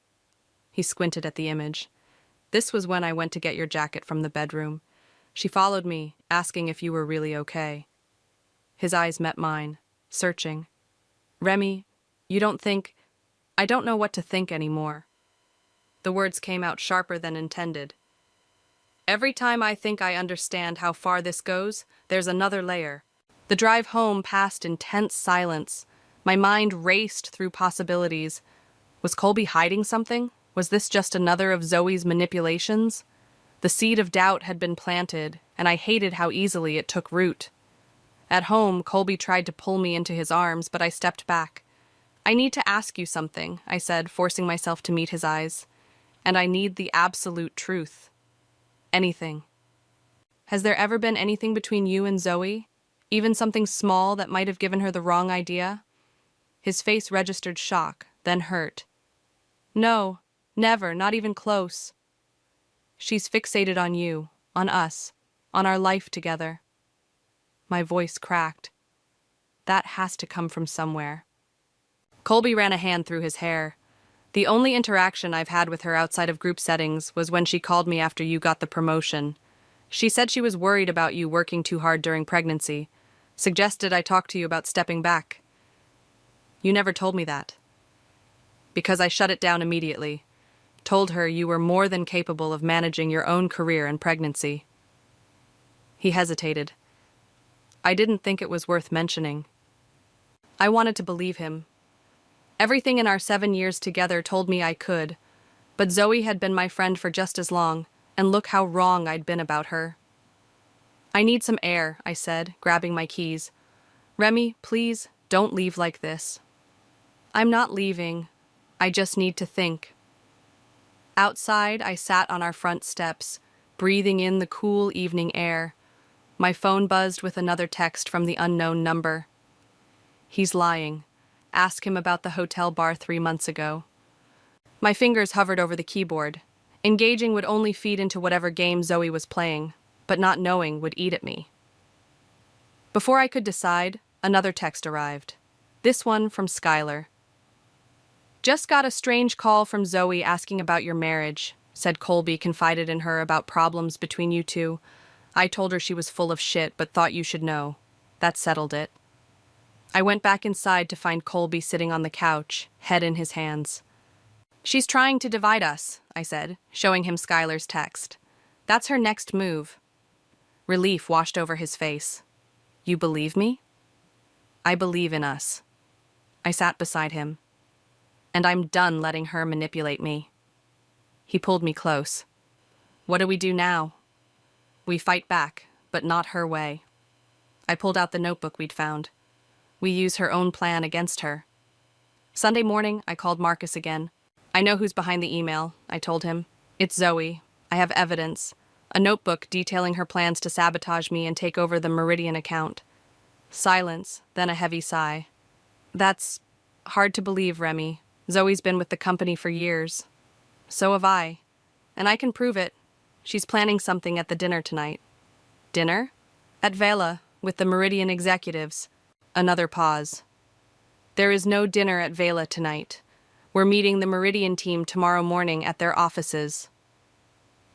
He squinted at the image. "This was when I went to get your jacket from the bedroom. She followed me, asking if you were really okay." His eyes met mine, searching. "Remy, you don't think—" "I don't know what to think anymore." The words came out sharper than intended. "Every time I think I understand how far this goes, there's another layer." The drive home passed in tense silence. My mind raced through possibilities. Was Colby hiding something? Was this just another of Zoe's manipulations? The seed of doubt had been planted, and I hated how easily it took root. At home, Colby tried to pull me into his arms, but I stepped back. "I need to ask you something," I said, forcing myself to meet his eyes. "And I need the absolute truth. Anything. Has there ever been anything between you and Zoe? Even something small that might have given her the wrong idea?" His face registered shock, then hurt. "No, never, not even close. She's fixated on you, on us, on our life together." My voice cracked. That has to come from somewhere. Colby ran a hand through his hair. "The only interaction I've had with her outside of group settings was when she called me after you got the promotion. She said she was worried about you working too hard during pregnancy. Suggested I talk to you about stepping back. You never told me that." "Because I shut it down immediately. Told her you were more than capable of managing your own career and pregnancy." He hesitated. I didn't think it was worth mentioning. I wanted to believe him. Everything in our 7 years together told me I could, but Zoe had been my friend for just as long, and look how wrong I'd been about her. I need some air, I said, grabbing my keys. Remy, please, don't leave like this. I'm not leaving. I just need to think. Outside, I sat on our front steps, breathing in the cool evening air. My phone buzzed with another text from the unknown number. He's lying. Ask him about the hotel bar 3 months ago. My fingers hovered over the keyboard. Engaging would only feed into whatever game Zoe was playing, but not knowing would eat at me. Before I could decide, another text arrived. This one from Skylar. Just got a strange call from Zoe asking about your marriage, said Colby, confided in her about problems between you two. I told her she was full of shit, but thought you should know. That settled it. I went back inside to find Colby sitting on the couch, head in his hands. She's trying to divide us, I said, showing him Skylar's text. That's her next move. Relief washed over his face. You believe me? I believe in us. I sat beside him. And I'm done letting her manipulate me. He pulled me close. What do we do now? We fight back, but not her way. I pulled out the notebook we'd found. We use her own plan against her. Sunday morning, I called Marcus again. I know who's behind the email, I told him. It's Zoe. I have evidence. A notebook detailing her plans to sabotage me and take over the Meridian account. Silence, then a heavy sigh. That's hard to believe, Remy. Zoe's been with the company for years. So have I. And I can prove it. She's planning something at the dinner tonight. Dinner? At Vela, with the Meridian executives. Another pause. There is no dinner at Vela tonight. We're meeting the Meridian team tomorrow morning at their offices.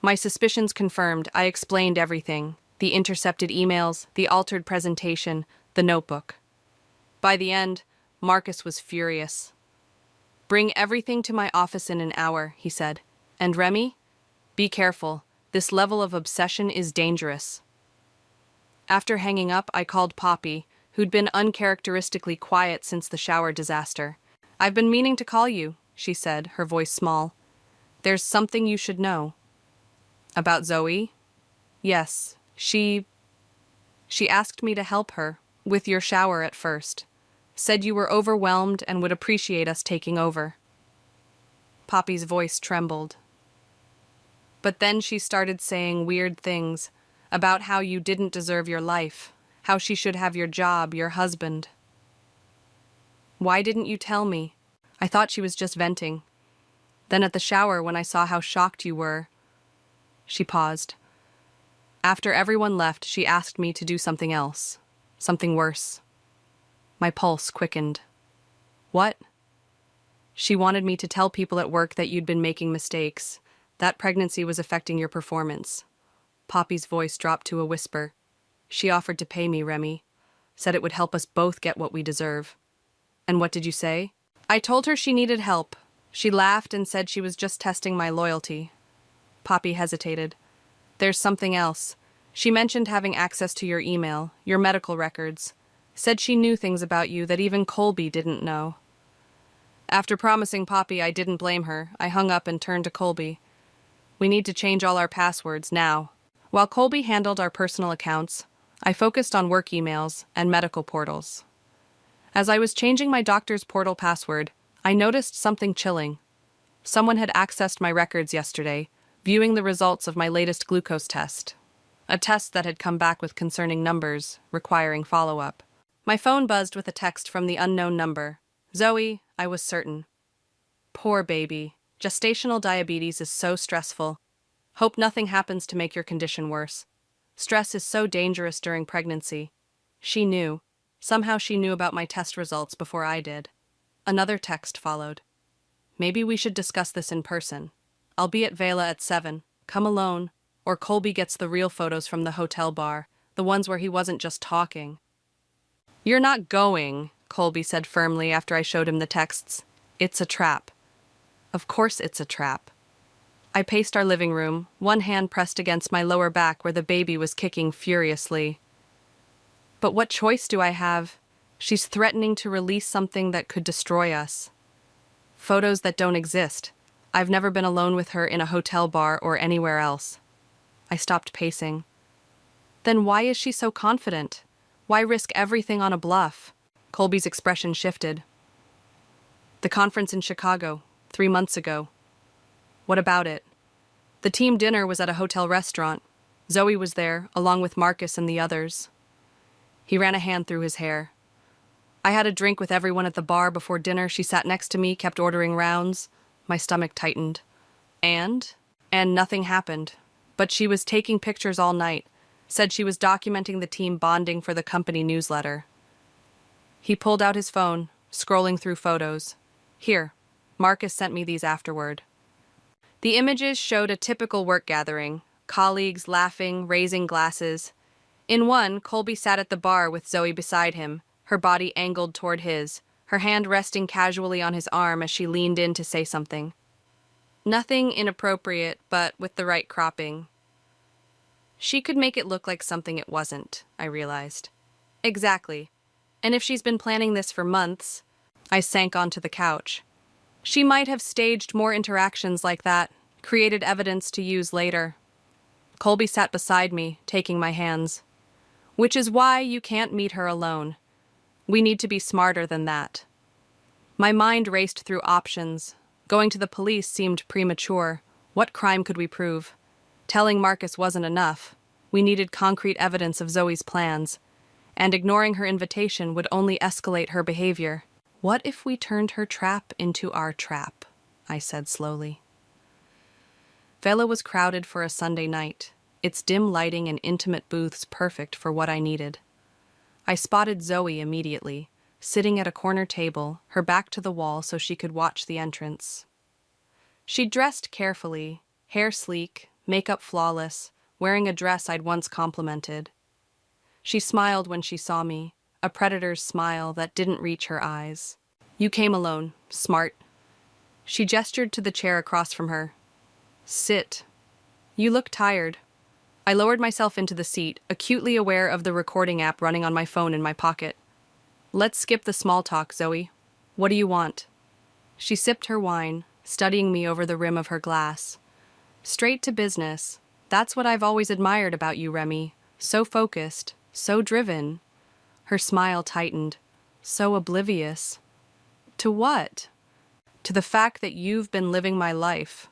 My suspicions confirmed. I explained everything. The intercepted emails, the altered presentation, the notebook. By the end, Marcus was furious. Bring everything to my office in an hour, he said. And Remy? Be careful. This level of obsession is dangerous. After hanging up, I called Poppy, who'd been uncharacteristically quiet since the shower disaster. I've been meaning to call you, she said, her voice small. There's something you should know. About Zoe? Yes, she asked me to help her, with your shower at first. Said you were overwhelmed and would appreciate us taking over. Poppy's voice trembled. But then she started saying weird things about how you didn't deserve your life, how she should have your job, your husband. Why didn't you tell me? I thought she was just venting. Then at the shower, when I saw how shocked you were... She paused. After everyone left, she asked me to do something else. Something worse. My pulse quickened. What? She wanted me to tell people at work that you'd been making mistakes. That pregnancy was affecting your performance. Poppy's voice dropped to a whisper. She offered to pay me, Remy. Said it would help us both get what we deserve. And what did you say? I told her she needed help. She laughed and said she was just testing my loyalty. Poppy hesitated. There's something else. She mentioned having access to your email, your medical records. Said she knew things about you that even Colby didn't know. After promising Poppy I didn't blame her, I hung up and turned to Colby. We need to change all our passwords now. While Colby handled our personal accounts, I focused on work emails and medical portals. As I was changing my doctor's portal password, I noticed something chilling. Someone had accessed my records yesterday, viewing the results of my latest glucose test. A test that had come back with concerning numbers, requiring follow-up. My phone buzzed with a text from the unknown number. Zoe, I was certain. Poor baby. Gestational diabetes is so stressful. Hope nothing happens to make your condition worse. Stress is so dangerous during pregnancy. She knew. Somehow she knew about my test results before I did. Another text followed. Maybe we should discuss this in person. I'll be at Vela at 7. Come alone. Or Colby gets the real photos from the hotel bar, the ones where he wasn't just talking. You're not going, Colby said firmly after I showed him the texts. It's a trap. Of course it's a trap. I paced our living room, one hand pressed against my lower back where the baby was kicking furiously. But what choice do I have? She's threatening to release something that could destroy us. Photos that don't exist. I've never been alone with her in a hotel bar or anywhere else. I stopped pacing. Then why is she so confident? Why risk everything on a bluff? Colby's expression shifted. The conference in Chicago, 3 months ago. What about it? The team dinner was at a hotel restaurant. Zoe was there, along with Marcus and the others. He ran a hand through his hair. I had a drink with everyone at the bar before dinner. She sat next to me, kept ordering rounds. My stomach tightened. And nothing happened. But she was taking pictures all night. Said she was documenting the team bonding for the company newsletter. He pulled out his phone, scrolling through photos. Here, Marcus sent me these afterward. The images showed a typical work gathering, colleagues laughing, raising glasses. In one, Colby sat at the bar with Zoe beside him, her body angled toward his, her hand resting casually on his arm as she leaned in to say something. Nothing inappropriate, but with the right cropping. She could make it look like something it wasn't, I realized. Exactly. And if she's been planning this for months, I sank onto the couch. She might have staged more interactions like that, created evidence to use later. Colby sat beside me, taking my hands. Which is why you can't meet her alone. We need to be smarter than that. My mind raced through options. Going to the police seemed premature. What crime could we prove? Telling Marcus wasn't enough. We needed concrete evidence of Zoe's plans. And ignoring her invitation would only escalate her behavior. What if we turned her trap into our trap? I said slowly. Vela was crowded for a Sunday night, its dim lighting and intimate booths perfect for what I needed. I spotted Zoe immediately, sitting at a corner table, her back to the wall so she could watch the entrance. She dressed carefully, hair sleek, makeup flawless, wearing a dress I'd once complimented. She smiled when she saw me, a predator's smile that didn't reach her eyes. You came alone, smart. She gestured to the chair across from her. Sit. You look tired. I lowered myself into the seat, acutely aware of the recording app running on my phone in my pocket. Let's skip the small talk, Zoe. What do you want? She sipped her wine, studying me over the rim of her glass. Straight to business. That's what I've always admired about you, Remy. So focused, so driven. Her smile tightened. So oblivious. To what? To the fact that you've been living my life.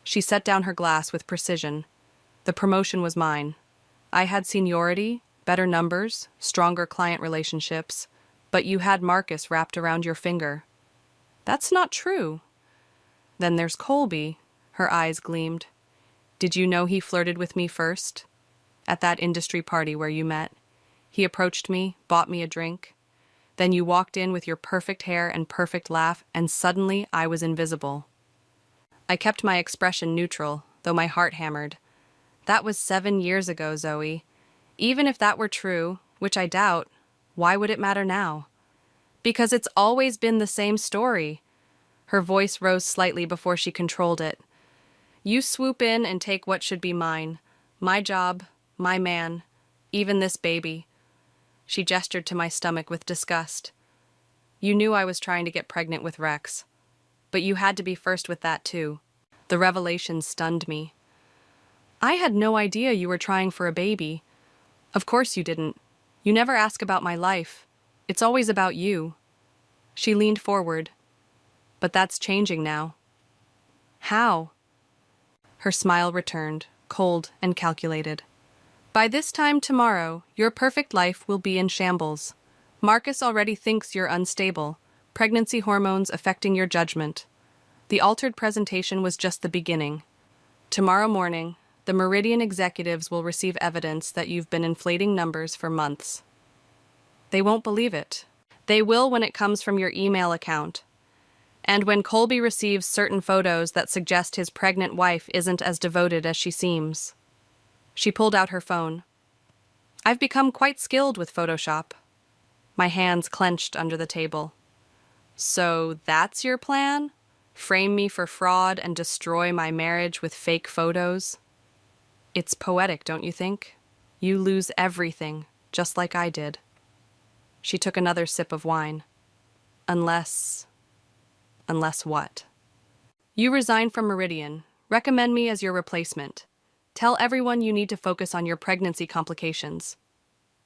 She set down her glass with precision. The promotion was mine. I had seniority, better numbers, stronger client relationships, but you had Marcus wrapped around your finger. That's not true. Then there's Colby. Her eyes gleamed. Did you know he flirted with me first? At that industry party where you met. He approached me, bought me a drink. Then you walked in with your perfect hair and perfect laugh, and suddenly I was invisible. I kept my expression neutral, though my heart hammered. That was 7 years ago, Zoe. Even if that were true, which I doubt, why would it matter now? Because it's always been the same story. Her voice rose slightly before she controlled it. You swoop in and take what should be mine. My job, my man, even this baby. She gestured to my stomach with disgust. You knew I was trying to get pregnant with Rex. But you had to be first with that too. The revelation stunned me. I had no idea you were trying for a baby. Of course you didn't. You never ask about my life. It's always about you. She leaned forward. But that's changing now. How? Her smile returned, cold and calculated. By this time tomorrow, your perfect life will be in shambles. Marcus already thinks you're unstable, pregnancy hormones affecting your judgment. The altered presentation was just the beginning. Tomorrow morning, the Meridian executives will receive evidence that you've been inflating numbers for months. They won't believe it. They will when it comes from your email account. And when Colby receives certain photos that suggest his pregnant wife isn't as devoted as she seems. She pulled out her phone. I've become quite skilled with Photoshop. My hands clenched under the table. So that's your plan? Frame me for fraud and destroy my marriage with fake photos? It's poetic, don't you think? You lose everything, just like I did. She took another sip of wine. Unless what? You resign from Meridian. Recommend me as your replacement. Tell everyone you need to focus on your pregnancy complications.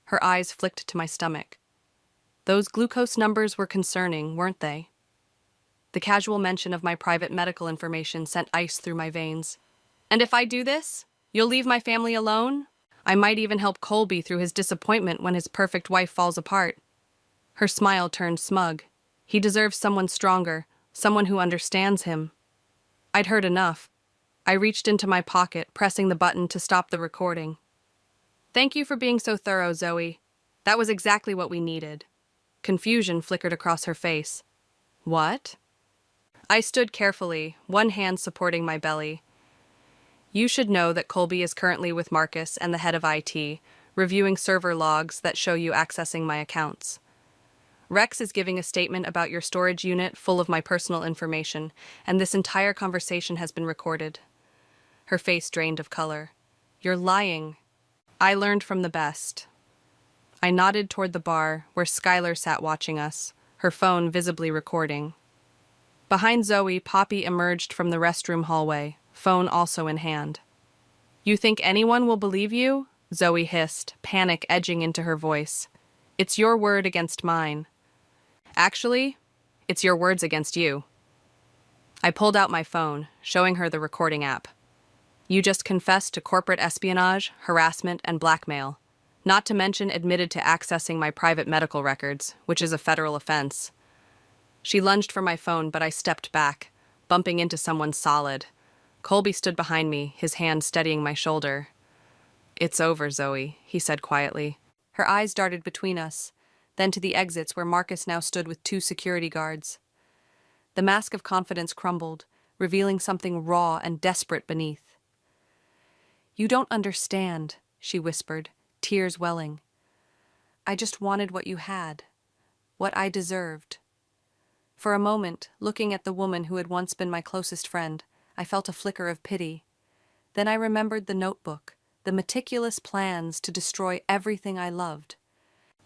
Her eyes flicked to my stomach. Those glucose numbers were concerning, weren't they? The casual mention of my private medical information sent ice through my veins. And if I do this, you'll leave my family alone? I might even help Colby through his disappointment when his perfect wife falls apart. Her smile turned smug. He deserves someone stronger, someone who understands him. I'd heard enough. I reached into my pocket, pressing the button to stop the recording. Thank you for being so thorough, Zoe. That was exactly what we needed. Confusion flickered across her face. What? I stood carefully, one hand supporting my belly. You should know that Colby is currently with Marcus and the head of IT, reviewing server logs that show you accessing my accounts. Rex is giving a statement about your storage unit full of my personal information, and this entire conversation has been recorded. Her face drained of color. You're lying. I learned from the best. I nodded toward the bar, where Skylar sat watching us, her phone visibly recording. Behind Zoe, Poppy emerged from the restroom hallway, phone also in hand. You think anyone will believe you? Zoe hissed, panic edging into her voice. It's your word against mine. Actually, it's your words against you. I pulled out my phone, showing her the recording app. You just confessed to corporate espionage, harassment, and blackmail, not to mention admitted to accessing my private medical records, which is a federal offense. She lunged for my phone, but I stepped back, bumping into someone solid. Colby stood behind me, his hand steadying my shoulder. It's over, Zoe, he said quietly. Her eyes darted between us, then to the exits where Marcus now stood with 2 security guards. The mask of confidence crumbled, revealing something raw and desperate beneath. You don't understand, she whispered, tears welling. I just wanted what you had, what I deserved. For a moment, looking at the woman who had once been my closest friend, I felt a flicker of pity. Then I remembered the notebook, the meticulous plans to destroy everything I loved.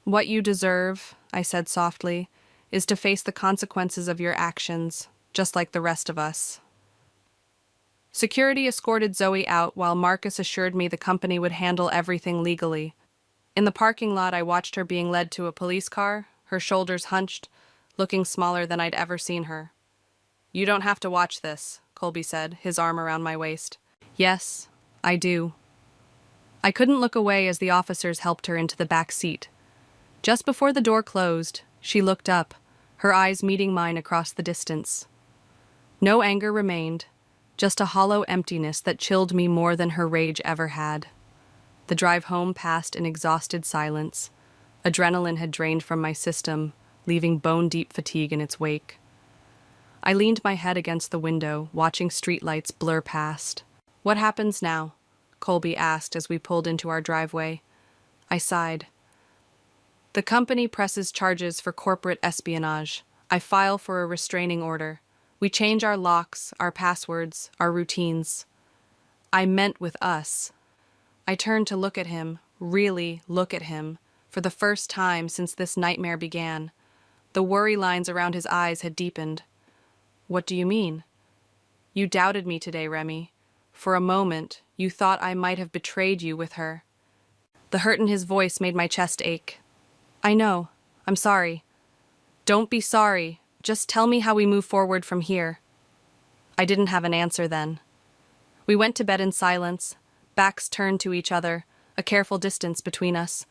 What you deserve, I said softly, is to face the consequences of your actions, just like the rest of us. Security escorted Zoe out while Marcus assured me the company would handle everything legally. In the parking lot, I watched her being led to a police car, her shoulders hunched, looking smaller than I'd ever seen her. You don't have to watch this, Colby said, his arm around my waist. Yes, I do. I couldn't look away as the officers helped her into the back seat. Just before the door closed, she looked up, her eyes meeting mine across the distance. No anger remained, just a hollow emptiness that chilled me more than her rage ever had. The drive home passed in exhausted silence. Adrenaline had drained from my system, leaving bone-deep fatigue in its wake. I leaned my head against the window, watching streetlights blur past. What happens now? Colby asked as we pulled into our driveway. I sighed. The company presses charges for corporate espionage. I file for a restraining order. We change our locks, our passwords, our routines. I meant with us. I turned to look at him, really look at him, for the first time since this nightmare began. The worry lines around his eyes had deepened. What do you mean? You doubted me today, Remy. For a moment, you thought I might have betrayed you with her. The hurt in his voice made my chest ache. I know. I'm sorry. Don't be sorry. Just tell me how we move forward from here. I didn't have an answer then. We went to bed in silence, backs turned to each other, a careful distance between us.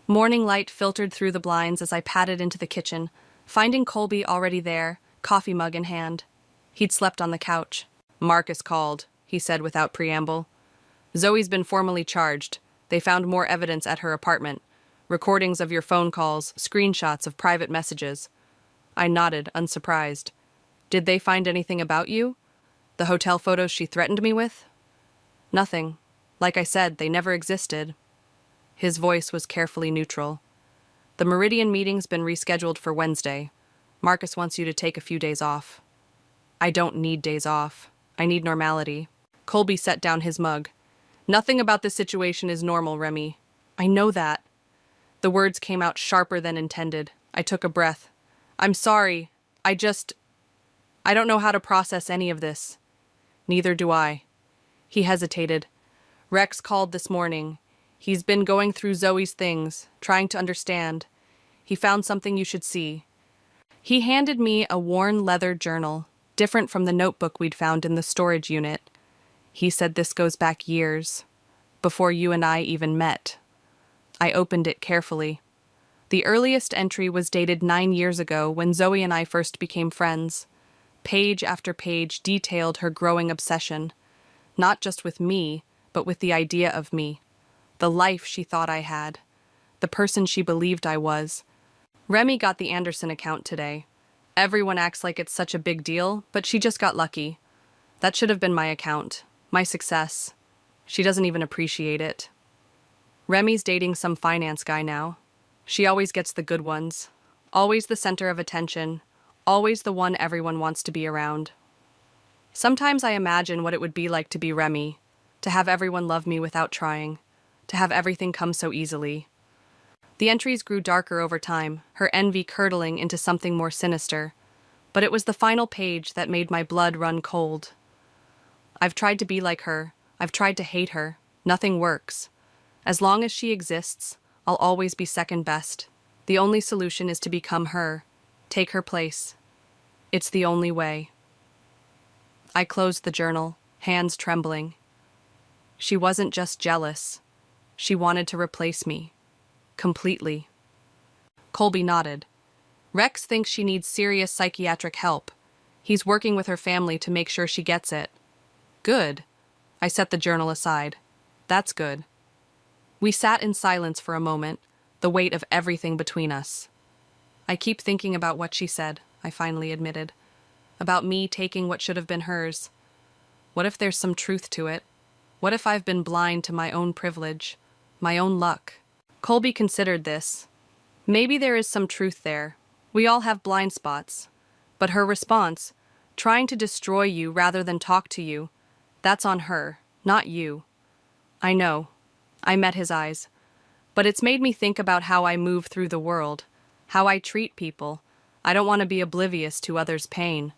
Morning light filtered through the blinds as I padded into the kitchen, finding Colby already there, coffee mug in hand. He'd slept on the couch. Marcus called, he said without preamble. Zoe's been formally charged. They found more evidence at her apartment. Recordings of your phone calls, screenshots of private messages. I nodded, unsurprised. Did they find anything about you? The hotel photos she threatened me with? Nothing. Like I said, they never existed. His voice was carefully neutral. The Meridian meeting's been rescheduled for Wednesday. Marcus wants you to take a few days off. I don't need days off. I need normality. Colby set down his mug. Nothing about this situation is normal, Remy. I know that. The words came out sharper than intended. I took a breath. I'm sorry. I don't know how to process any of this. Neither do I. He hesitated. Rex called this morning. He's been going through Zoe's things, trying to understand. He found something you should see. He handed me a worn leather journal, different from the notebook we'd found in the storage unit. He said this goes back years, before you and I even met. I opened it carefully. The earliest entry was dated 9 years ago when Zoe and I first became friends. Page after page detailed her growing obsession, not just with me, but with the idea of me, the life she thought I had, the person she believed I was. Remy got the Anderson account today. Everyone acts like it's such a big deal, but she just got lucky. That should have been my account, my success. She doesn't even appreciate it. Remy's dating some finance guy now. She always gets the good ones, always the center of attention, always the one everyone wants to be around. Sometimes I imagine what it would be like to be Remy, to have everyone love me without trying, to have everything come so easily. The entries grew darker over time, her envy curdling into something more sinister, but it was the final page that made my blood run cold. I've tried to be like her. I've tried to hate her. Nothing works. As long as she exists, I'll always be second best. The only solution is to become her, take her place. It's the only way. I closed the journal, hands trembling. She wasn't just jealous. She wanted to replace me. Completely. Colby nodded. Rex thinks she needs serious psychiatric help. He's working with her family to make sure she gets it. Good. I set the journal aside. That's good. We sat in silence for a moment, the weight of everything between us. I keep thinking about what she said, I finally admitted. About me taking what should have been hers. What if there's some truth to it? What if I've been blind to my own privilege, my own luck? Colby considered this. Maybe there is some truth there. We all have blind spots. But her response, trying to destroy you rather than talk to you, that's on her, not you. I know. I met his eyes. But it's made me think about how I move through the world, how I treat people. I don't want to be oblivious to others' pain.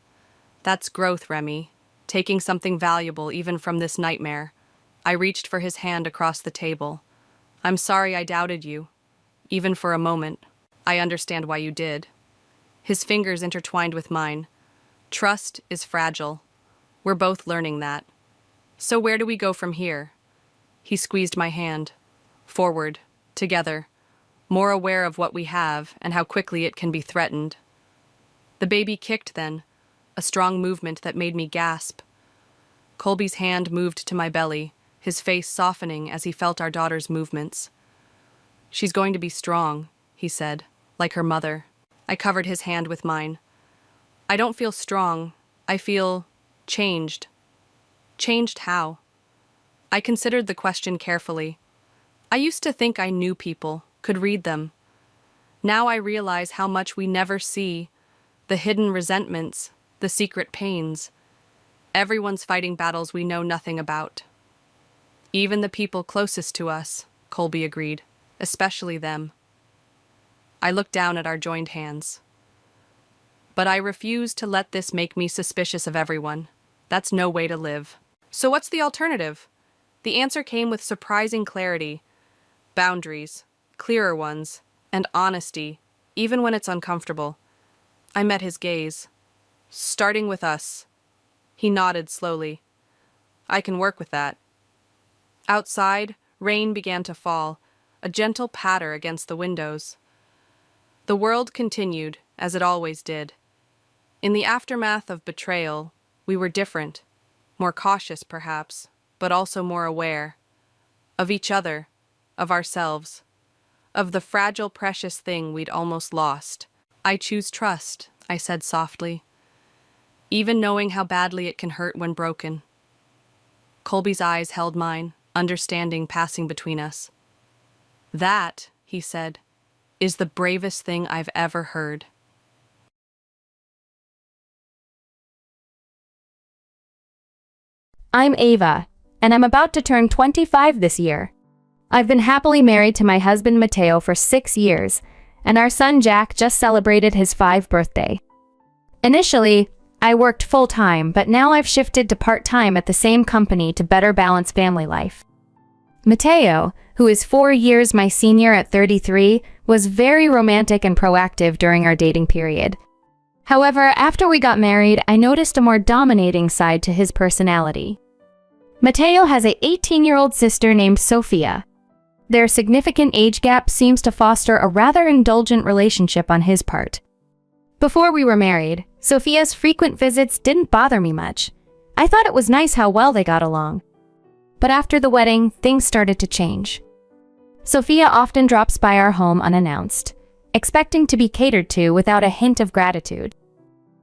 That's growth, Remy. Taking something valuable even from this nightmare. I reached for his hand across the table. I'm sorry I doubted you. Even for a moment. I understand why you did. His fingers intertwined with mine. Trust is fragile. We're both learning that. So where do we go from here? He squeezed my hand. Forward. Together. More aware of what we have and how quickly it can be threatened. The baby kicked then, a strong movement that made me gasp. Colby's hand moved to my belly, his face softening as he felt our daughter's movements. She's going to be strong, he said, like her mother. I covered his hand with mine. I don't feel strong. I feel changed. Changed how? I considered the question carefully. I used to think I knew people, could read them. Now I realize how much we never see, the hidden resentments, the secret pains. Everyone's fighting battles we know nothing about. Even the people closest to us, Colby agreed, especially them. I looked down at our joined hands. But I refuse to let this make me suspicious of everyone. That's no way to live. So what's the alternative? The answer came with surprising clarity. Boundaries, clearer ones, and honesty, even when it's uncomfortable. I met his gaze. Starting with us. He nodded slowly. I can work with that. Outside, rain began to fall, a gentle patter against the windows. The world continued, as it always did. In the aftermath of betrayal, we were different, more cautious perhaps, but also more aware. Of each other, of ourselves, of the fragile, precious thing we'd almost lost. I choose trust, I said softly, even knowing how badly it can hurt when broken. Colby's eyes held mine, understanding passing between us. That, he said, is the bravest thing I've ever heard. I'm Ava, and I'm about to turn 25 this year. I've been happily married to my husband Mateo for 6 years, and our son Jack just celebrated his 5th birthday. Initially, I worked full-time, but now I've shifted to part-time at the same company to better balance family life. Mateo, who is 4 years my senior at 33, was very romantic and proactive during our dating period. However, after we got married, I noticed a more dominating side to his personality. Mateo has an 18-year-old sister named Sophia. Their significant age gap seems to foster a rather indulgent relationship on his part. Before we were married, Sophia's frequent visits didn't bother me much. I thought it was nice how well they got along. But after the wedding, things started to change. Sophia often drops by our home unannounced, expecting to be catered to without a hint of gratitude.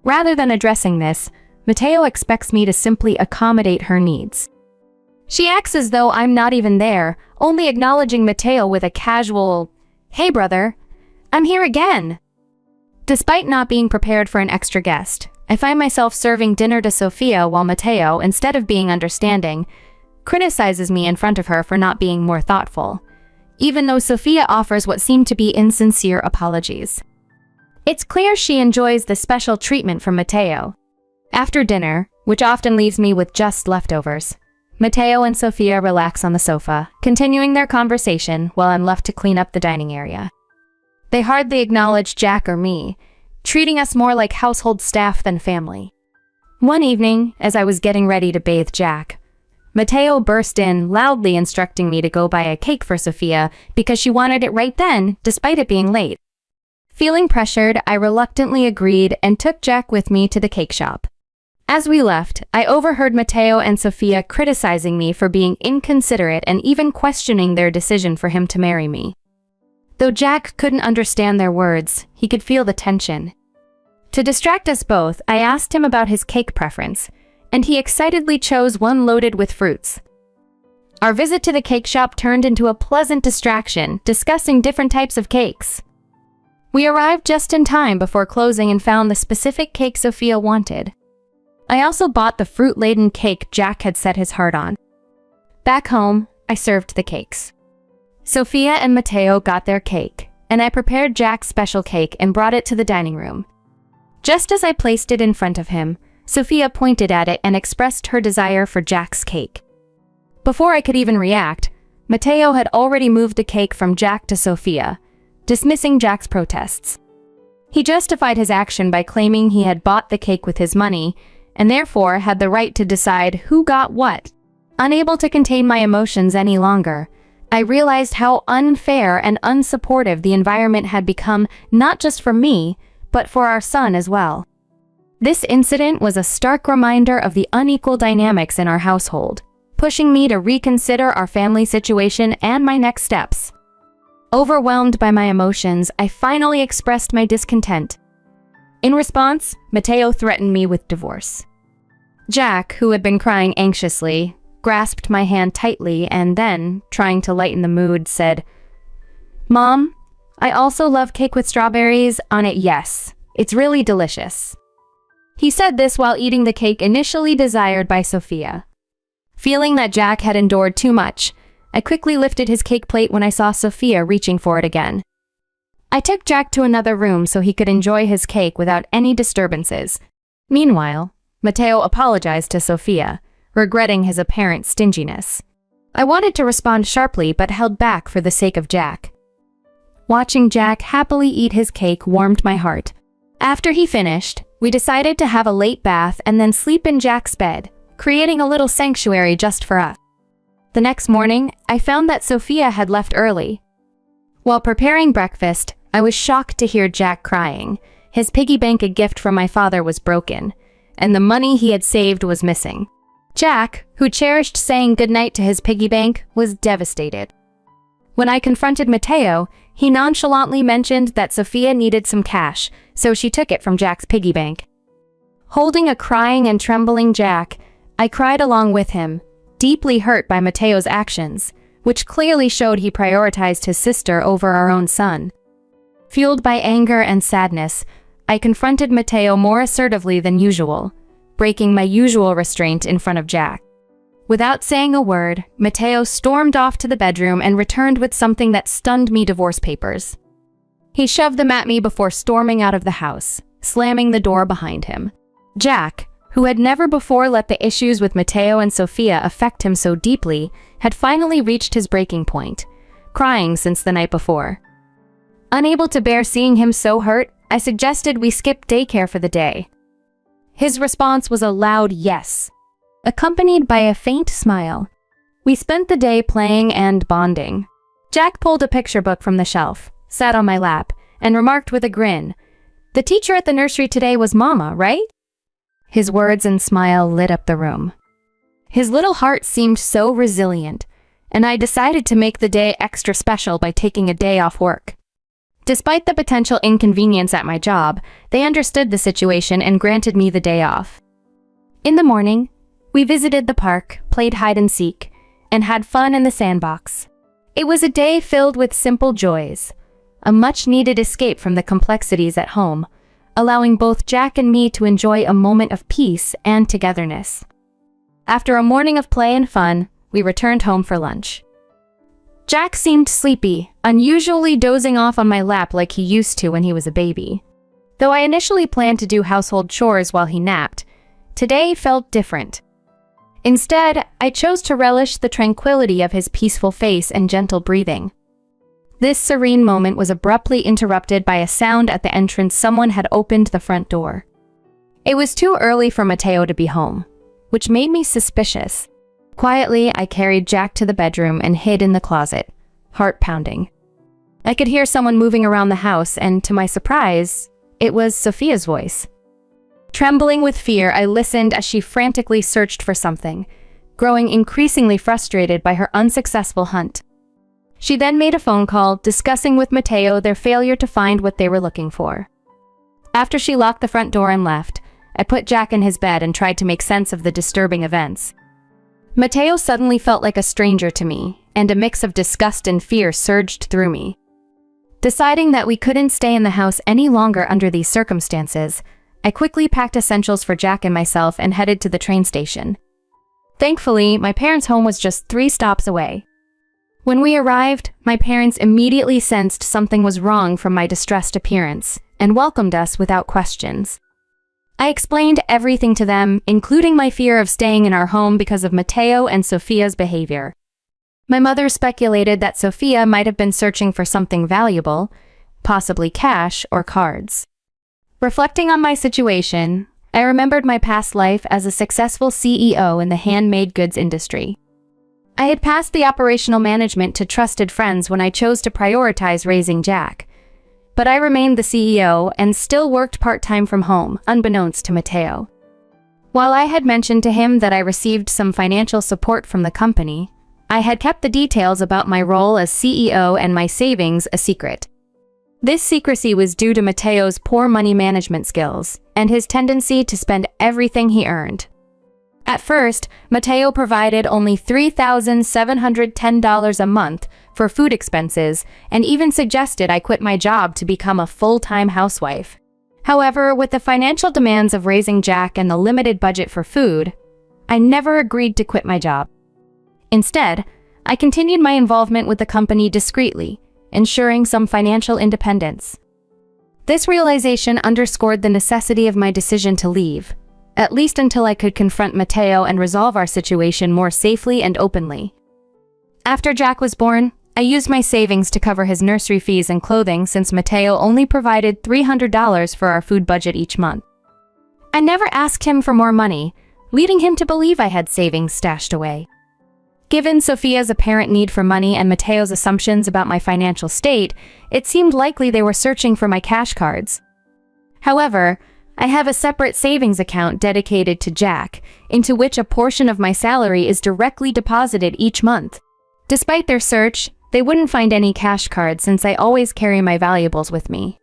Rather than addressing this, Mateo expects me to simply accommodate her needs. She acts as though I'm not even there, only acknowledging Mateo with a casual, "Hey brother, I'm here again." Despite not being prepared for an extra guest, I find myself serving dinner to Sophia while Mateo, instead of being understanding, criticizes me in front of her for not being more thoughtful, even though Sophia offers what seem to be insincere apologies. It's clear she enjoys the special treatment from Mateo. After dinner, which often leaves me with just leftovers, Mateo and Sophia relax on the sofa, continuing their conversation while I'm left to clean up the dining area. They hardly acknowledge Jack or me, treating us more like household staff than family. One evening, as I was getting ready to bathe Jack, Mateo burst in, loudly instructing me to go buy a cake for Sophia because she wanted it right then, despite it being late. Feeling pressured, I reluctantly agreed and took Jack with me to the cake shop. As we left, I overheard Mateo and Sophia criticizing me for being inconsiderate and even questioning their decision for him to marry me. Though Jack couldn't understand their words, he could feel the tension. To distract us both, I asked him about his cake preference, and he excitedly chose one loaded with fruits. Our visit to the cake shop turned into a pleasant distraction, discussing different types of cakes. We arrived just in time before closing and found the specific cake Sophia wanted. I also bought the fruit-laden cake Jack had set his heart on. Back home, I served the cakes. Sophia and Mateo got their cake, and I prepared Jack's special cake and brought it to the dining room. Just as I placed it in front of him, Sophia pointed at it and expressed her desire for Jack's cake. Before I could even react, Mateo had already moved the cake from Jack to Sophia, dismissing Jack's protests. He justified his action by claiming he had bought the cake with his money, and therefore had the right to decide who got what. Unable to contain my emotions any longer, I realized how unfair and unsupportive the environment had become, not just for me, but for our son as well. This incident was a stark reminder of the unequal dynamics in our household, pushing me to reconsider our family situation and my next steps. Overwhelmed by my emotions, I finally expressed my discontent. In response, Mateo threatened me with divorce. Jack, who had been crying anxiously, grasped my hand tightly and then, trying to lighten the mood, said, "Mom, I also love cake with strawberries on it, yes. It's really delicious." He said this while eating the cake initially desired by Sophia. Feeling that Jack had endured too much, I quickly lifted his cake plate when I saw Sophia reaching for it again. I took Jack to another room so he could enjoy his cake without any disturbances. Meanwhile, Mateo apologized to Sophia, regretting his apparent stinginess. I wanted to respond sharply but held back for the sake of Jack. Watching Jack happily eat his cake warmed my heart. After he finished, we decided to have a late bath and then sleep in Jack's bed, creating a little sanctuary just for us. The next morning, I found that Sophia had left early. While preparing breakfast, I was shocked to hear Jack crying. His piggy bank, a gift from my father, was broken, and the money he had saved was missing. Jack, who cherished saying goodnight to his piggy bank, was devastated. When I confronted Mateo, he nonchalantly mentioned that Sophia needed some cash, so she took it from Jack's piggy bank. Holding a crying and trembling Jack, I cried along with him, deeply hurt by Mateo's actions, which clearly showed he prioritized his sister over our own son. Fueled by anger and sadness, I confronted Mateo more assertively than usual, breaking my usual restraint in front of Jack. Without saying a word, Mateo stormed off to the bedroom and returned with something that stunned me: divorce papers. He shoved them at me before storming out of the house, slamming the door behind him. Jack, who had never before let the issues with Mateo and Sophia affect him so deeply, had finally reached his breaking point, crying since the night before. Unable to bear seeing him so hurt, I suggested we skip daycare for the day. His response was a loud yes, accompanied by a faint smile. We spent the day playing and bonding. Jack pulled a picture book from the shelf, sat on my lap, and remarked with a grin, "The teacher at the nursery today was Mama, right?" His words and smile lit up the room. His little heart seemed so resilient, and I decided to make the day extra special by taking a day off work. Despite the potential inconvenience at my job, they understood the situation and granted me the day off. In the morning, we visited the park, played hide and seek, and had fun in the sandbox. It was a day filled with simple joys, a much-needed escape from the complexities at home, allowing both Jack and me to enjoy a moment of peace and togetherness. After a morning of play and fun, we returned home for lunch. Jack seemed sleepy, unusually dozing off on my lap like he used to when he was a baby. Though I initially planned to do household chores while he napped, today felt different. Instead, I chose to relish the tranquility of his peaceful face and gentle breathing. This serene moment was abruptly interrupted by a sound at the entrance. Someone had opened the front door. It was too early for Mateo to be home, which made me suspicious. Quietly, I carried Jack to the bedroom and hid in the closet, heart pounding. I could hear someone moving around the house, and to my surprise, it was Sophia's voice. Trembling with fear, I listened as she frantically searched for something, growing increasingly frustrated by her unsuccessful hunt. She then made a phone call, discussing with Mateo their failure to find what they were looking for. After she locked the front door and left, I put Jack in his bed and tried to make sense of the disturbing events. Mateo suddenly felt like a stranger to me, and a mix of disgust and fear surged through me. Deciding that we couldn't stay in the house any longer under these circumstances, I quickly packed essentials for Jack and myself and headed to the train station. Thankfully, my parents' home was just 3 stops away. When we arrived, my parents immediately sensed something was wrong from my distressed appearance and welcomed us without questions. I explained everything to them, including my fear of staying in our home because of Mateo and Sophia's behavior. My mother speculated that Sophia might have been searching for something valuable, possibly cash or cards. Reflecting on my situation, I remembered my past life as a successful CEO in the handmade goods industry. I had passed the operational management to trusted friends when I chose to prioritize raising Jack. But I remained the CEO and still worked part-time from home, unbeknownst to Mateo. While I had mentioned to him that I received some financial support from the company, I had kept the details about my role as CEO and my savings a secret. This secrecy was due to Mateo's poor money management skills and his tendency to spend everything he earned. At first, Mateo provided only $3,710 a month for food expenses and even suggested I quit my job to become a full-time housewife. However, with the financial demands of raising Jack and the limited budget for food, I never agreed to quit my job. Instead, I continued my involvement with the company discreetly, ensuring some financial independence. This realization underscored the necessity of my decision to leave, at least until I could confront Mateo and resolve our situation more safely and openly. After Jack was born, I used my savings to cover his nursery fees and clothing since Mateo only provided $300 for our food budget each month. I never asked him for more money, leading him to believe I had savings stashed away. Given Sophia's apparent need for money and Mateo's assumptions about my financial state, it seemed likely they were searching for my cash cards. However, I have a separate savings account dedicated to Jack, into which a portion of my salary is directly deposited each month. Despite their search, they wouldn't find any cash cards since I always carry my valuables with me.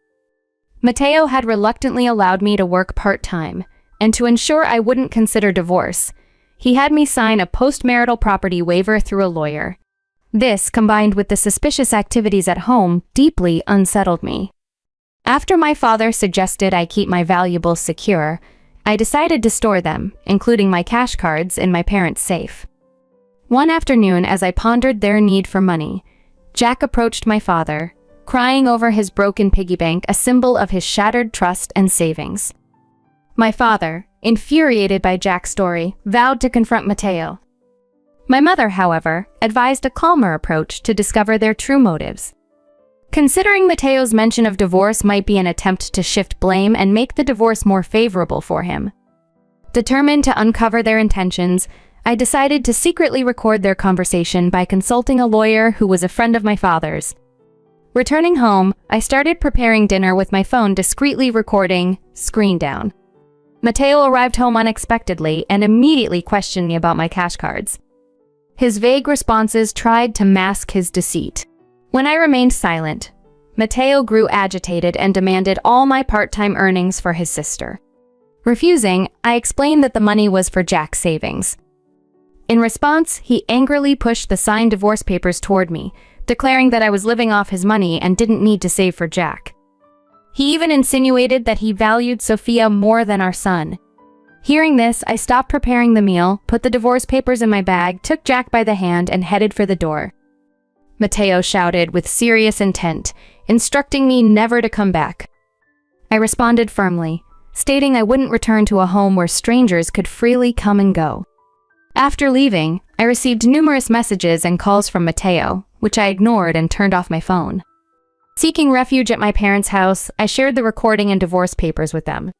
Mateo had reluctantly allowed me to work part-time, and to ensure I wouldn't consider divorce, he had me sign a post-marital property waiver through a lawyer. This, combined with the suspicious activities at home, deeply unsettled me. After my father suggested I keep my valuables secure, I decided to store them, including my cash cards, in my parents' safe. One afternoon, as I pondered their need for money, Jack approached my father, crying over his broken piggy bank, a symbol of his shattered trust and savings. My father, infuriated by Jack's story, vowed to confront Mateo. My mother, however, advised a calmer approach to discover their true motives. Considering Mateo's mention of divorce might be an attempt to shift blame and make the divorce more favorable for him. Determined to uncover their intentions, I decided to secretly record their conversation by consulting a lawyer who was a friend of my father's. Returning home, I started preparing dinner with my phone discreetly recording, screen down. Mateo arrived home unexpectedly and immediately questioned me about my cash cards. His vague responses tried to mask his deceit. When I remained silent, Mateo grew agitated and demanded all my part-time earnings for his sister. Refusing, I explained that the money was for Jack's savings. In response, he angrily pushed the signed divorce papers toward me, declaring that I was living off his money and didn't need to save for Jack. He even insinuated that he valued Sophia more than our son. Hearing this, I stopped preparing the meal, put the divorce papers in my bag, took Jack by the hand, and headed for the door. Mateo shouted with serious intent, instructing me never to come back. I responded firmly, stating I wouldn't return to a home where strangers could freely come and go. After leaving, I received numerous messages and calls from Mateo, which I ignored and turned off my phone. Seeking refuge at my parents' house, I shared the recording and divorce papers with them.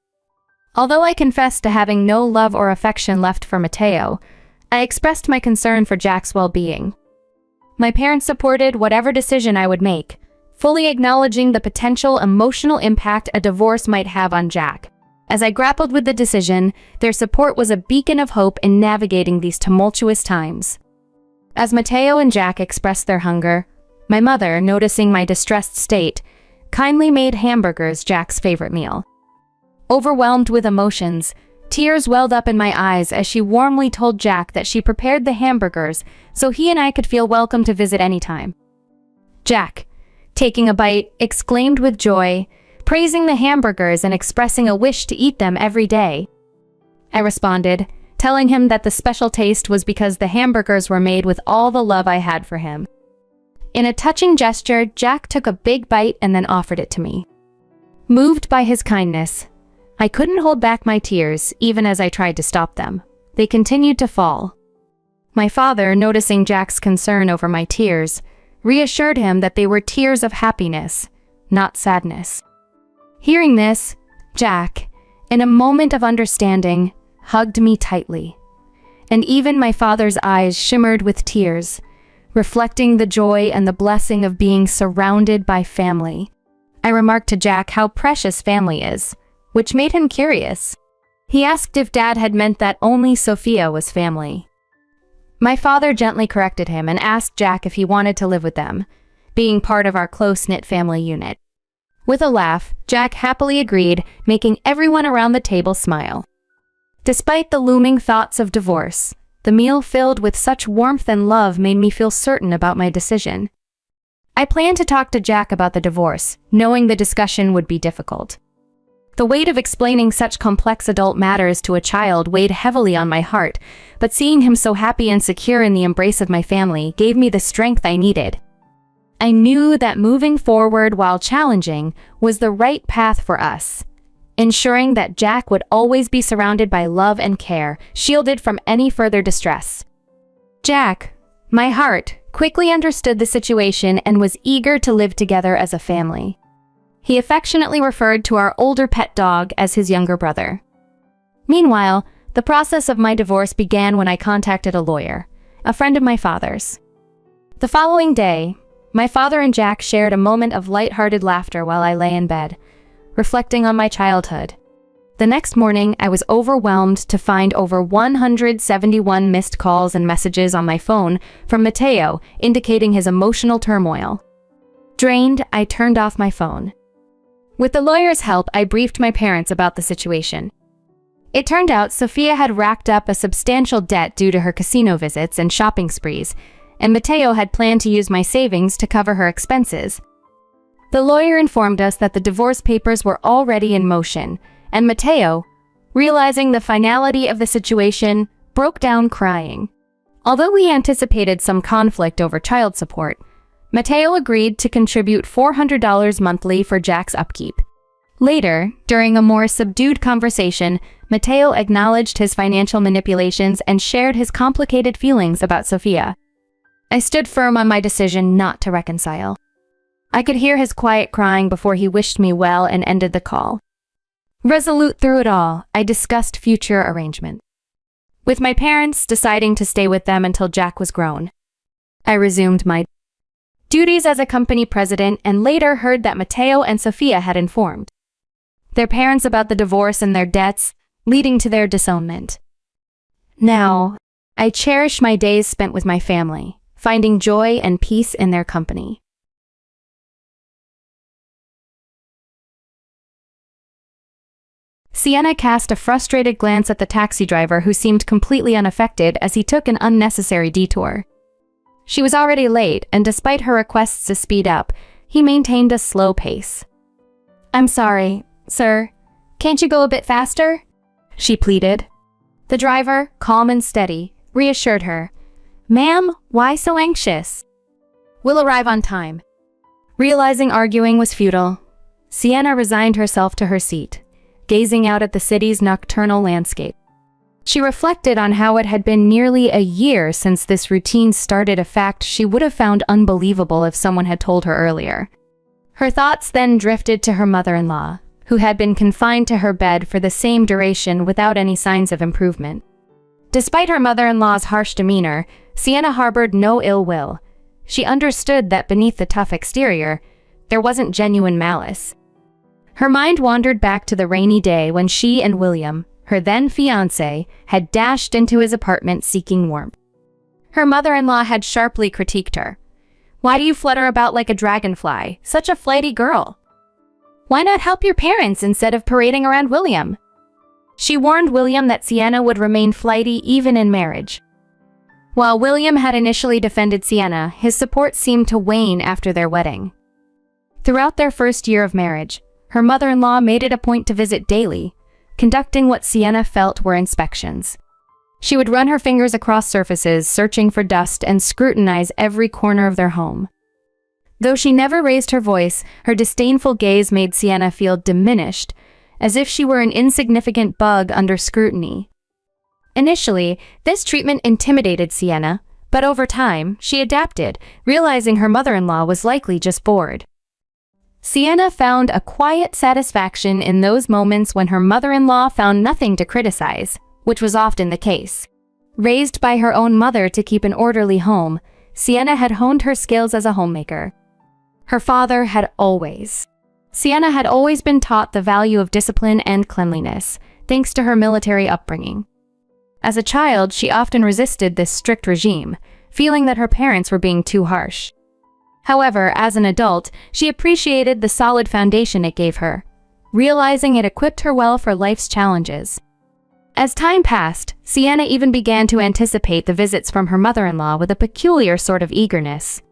Although I confessed to having no love or affection left for Mateo, I expressed my concern for Jack's well-being. My parents supported whatever decision I would make, fully acknowledging the potential emotional impact a divorce might have on Jack. As I grappled with the decision, their support was a beacon of hope in navigating these tumultuous times. As Mateo and Jack expressed their hunger, my mother, noticing my distressed state, kindly made hamburgers Jack's favorite meal. Overwhelmed with emotions, tears welled up in my eyes as she warmly told Jack that she prepared the hamburgers so he and I could feel welcome to visit anytime. Jack, taking a bite, exclaimed with joy, praising the hamburgers and expressing a wish to eat them every day. I responded, telling him that the special taste was because the hamburgers were made with all the love I had for him. In a touching gesture, Jack took a big bite and then offered it to me. Moved by his kindness, I couldn't hold back my tears, even as I tried to stop them. They continued to fall. My father, noticing Jack's concern over my tears, reassured him that they were tears of happiness, not sadness. Hearing this, Jack, in a moment of understanding, hugged me tightly. And even my father's eyes shimmered with tears, reflecting the joy and the blessing of being surrounded by family. I remarked to Jack how precious family is, which made him curious. He asked if Dad had meant that only Sophia was family. My father gently corrected him and asked Jack if he wanted to live with them, being part of our close-knit family unit. With a laugh, Jack happily agreed, making everyone around the table smile. Despite the looming thoughts of divorce, the meal filled with such warmth and love made me feel certain about my decision. I planned to talk to Jack about the divorce, knowing the discussion would be difficult. The weight of explaining such complex adult matters to a child weighed heavily on my heart, but seeing him so happy and secure in the embrace of my family gave me the strength I needed. I knew that moving forward while challenging was the right path for us, ensuring that Jack would always be surrounded by love and care, shielded from any further distress. Jack, my heart, quickly understood the situation and was eager to live together as a family. He affectionately referred to our older pet dog as his younger brother. Meanwhile, the process of my divorce began when I contacted a lawyer, a friend of my father's. The following day, my father and Jack shared a moment of light-hearted laughter while I lay in bed, reflecting on my childhood. The next morning, I was overwhelmed to find over 171 missed calls and messages on my phone from Mateo, indicating his emotional turmoil. Drained, I turned off my phone. With the lawyer's help, I briefed my parents about the situation. It turned out Sophia had racked up a substantial debt due to her casino visits and shopping sprees, and Mateo had planned to use my savings to cover her expenses. The lawyer informed us that the divorce papers were already in motion, and Mateo, realizing the finality of the situation, broke down crying. Although we anticipated some conflict over child support, Mateo agreed to contribute $400 monthly for Jack's upkeep. Later, during a more subdued conversation, Mateo acknowledged his financial manipulations and shared his complicated feelings about Sofia. I stood firm on my decision not to reconcile. I could hear his quiet crying before he wished me well and ended the call. Resolute through it all, I discussed future arrangement, with my parents deciding to stay with them until Jack was grown. I resumed my duties as a company president and later heard that Mateo and Sofia had informed their parents about the divorce and their debts, leading to their disownment. Now, I cherish my days spent with my family, finding joy and peace in their company. Sienna cast a frustrated glance at the taxi driver who seemed completely unaffected as he took an unnecessary detour. She was already late, and despite her requests to speed up, he maintained a slow pace. "I'm sorry, sir. Can't you go a bit faster?" she pleaded. The driver, calm and steady, reassured her. "Ma'am, why so anxious? We'll arrive on time." Realizing arguing was futile, Sienna resigned herself to her seat, gazing out at the city's nocturnal landscape. She reflected on how it had been nearly a year since this routine started, a fact she would have found unbelievable if someone had told her earlier. Her thoughts then drifted to her mother-in-law, who had been confined to her bed for the same duration without any signs of improvement. Despite her mother-in-law's harsh demeanor, Sienna harbored no ill will. She understood that beneath the tough exterior, there wasn't genuine malice. Her mind wandered back to the rainy day when she and William, her then-fiancé, had dashed into his apartment seeking warmth. Her mother-in-law had sharply critiqued her. "Why do you flutter about like a dragonfly? Such a flighty girl. Why not help your parents instead of parading around William?" She warned William that Sienna would remain flighty even in marriage. While William had initially defended Sienna, his support seemed to wane after their wedding. Throughout their first year of marriage, her mother-in-law made it a point to visit daily, conducting what Sienna felt were inspections. She would run her fingers across surfaces, searching for dust, and scrutinize every corner of their home. Though she never raised her voice, her disdainful gaze made Sienna feel diminished, as if she were an insignificant bug under scrutiny. Initially, this treatment intimidated Sienna, but over time, she adapted, realizing her mother-in-law was likely just bored. Sienna found a quiet satisfaction in those moments when her mother-in-law found nothing to criticize, which was often the case. Raised by her own mother to keep an orderly home, Sienna had honed her skills as a homemaker. Sienna had always been taught the value of discipline and cleanliness, thanks to her military upbringing. As a child, she often resisted this strict regime, feeling that her parents were being too harsh. However, as an adult, she appreciated the solid foundation it gave her, realizing it equipped her well for life's challenges. As time passed, Sienna even began to anticipate the visits from her mother-in-law with a peculiar sort of eagerness.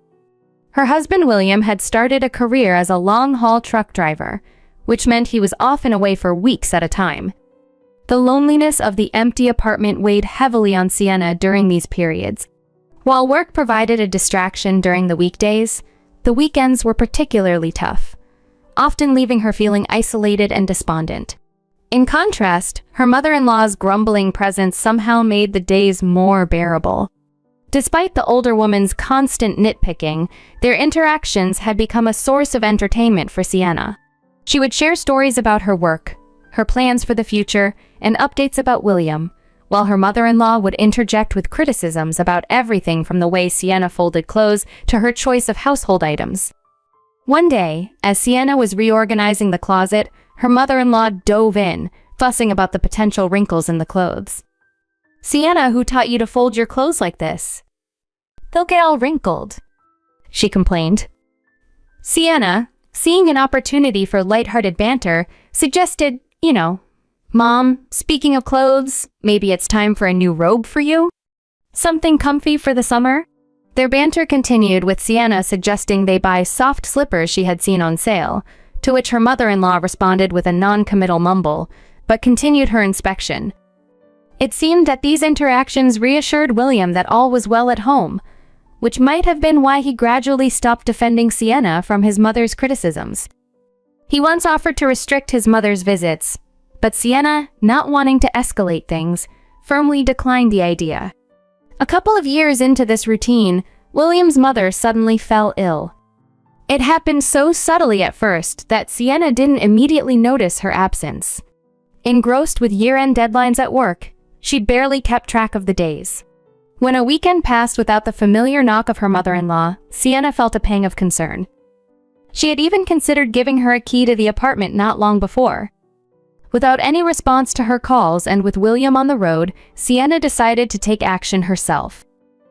Her husband William had started a career as a long-haul truck driver, which meant he was often away for weeks at a time. The loneliness of the empty apartment weighed heavily on Sienna during these periods. While work provided a distraction during the weekdays, the weekends were particularly tough, often leaving her feeling isolated and despondent. In contrast, her mother-in-law's grumbling presence somehow made the days more bearable. Despite the older woman's constant nitpicking, their interactions had become a source of entertainment for Sienna. She would share stories about her work, her plans for the future, and updates about William, while her mother-in-law would interject with criticisms about everything from the way Sienna folded clothes to her choice of household items. One day, as Sienna was reorganizing the closet, her mother-in-law dove in, fussing about the potential wrinkles in the clothes. "Sienna, who taught you to fold your clothes like this? They'll get all wrinkled," she complained. Sienna, seeing an opportunity for lighthearted banter, suggested, "Mom, speaking of clothes, maybe it's time for a new robe for you? Something comfy for the summer?" Their banter continued with Sienna suggesting they buy soft slippers she had seen on sale, to which her mother-in-law responded with a non-committal mumble, but continued her inspection. It seemed that these interactions reassured William that all was well at home, which might have been why he gradually stopped defending Sienna from his mother's criticisms. He once offered to restrict his mother's visits, but Sienna, not wanting to escalate things, firmly declined the idea. A couple of years into this routine, William's mother suddenly fell ill. It happened so subtly at first that Sienna didn't immediately notice her absence. Engrossed with year-end deadlines at work, she barely kept track of the days. When a weekend passed without the familiar knock of her mother-in-law, Sienna felt a pang of concern. She had even considered giving her a key to the apartment not long before. Without any response to her calls and with William on the road, Sienna decided to take action herself.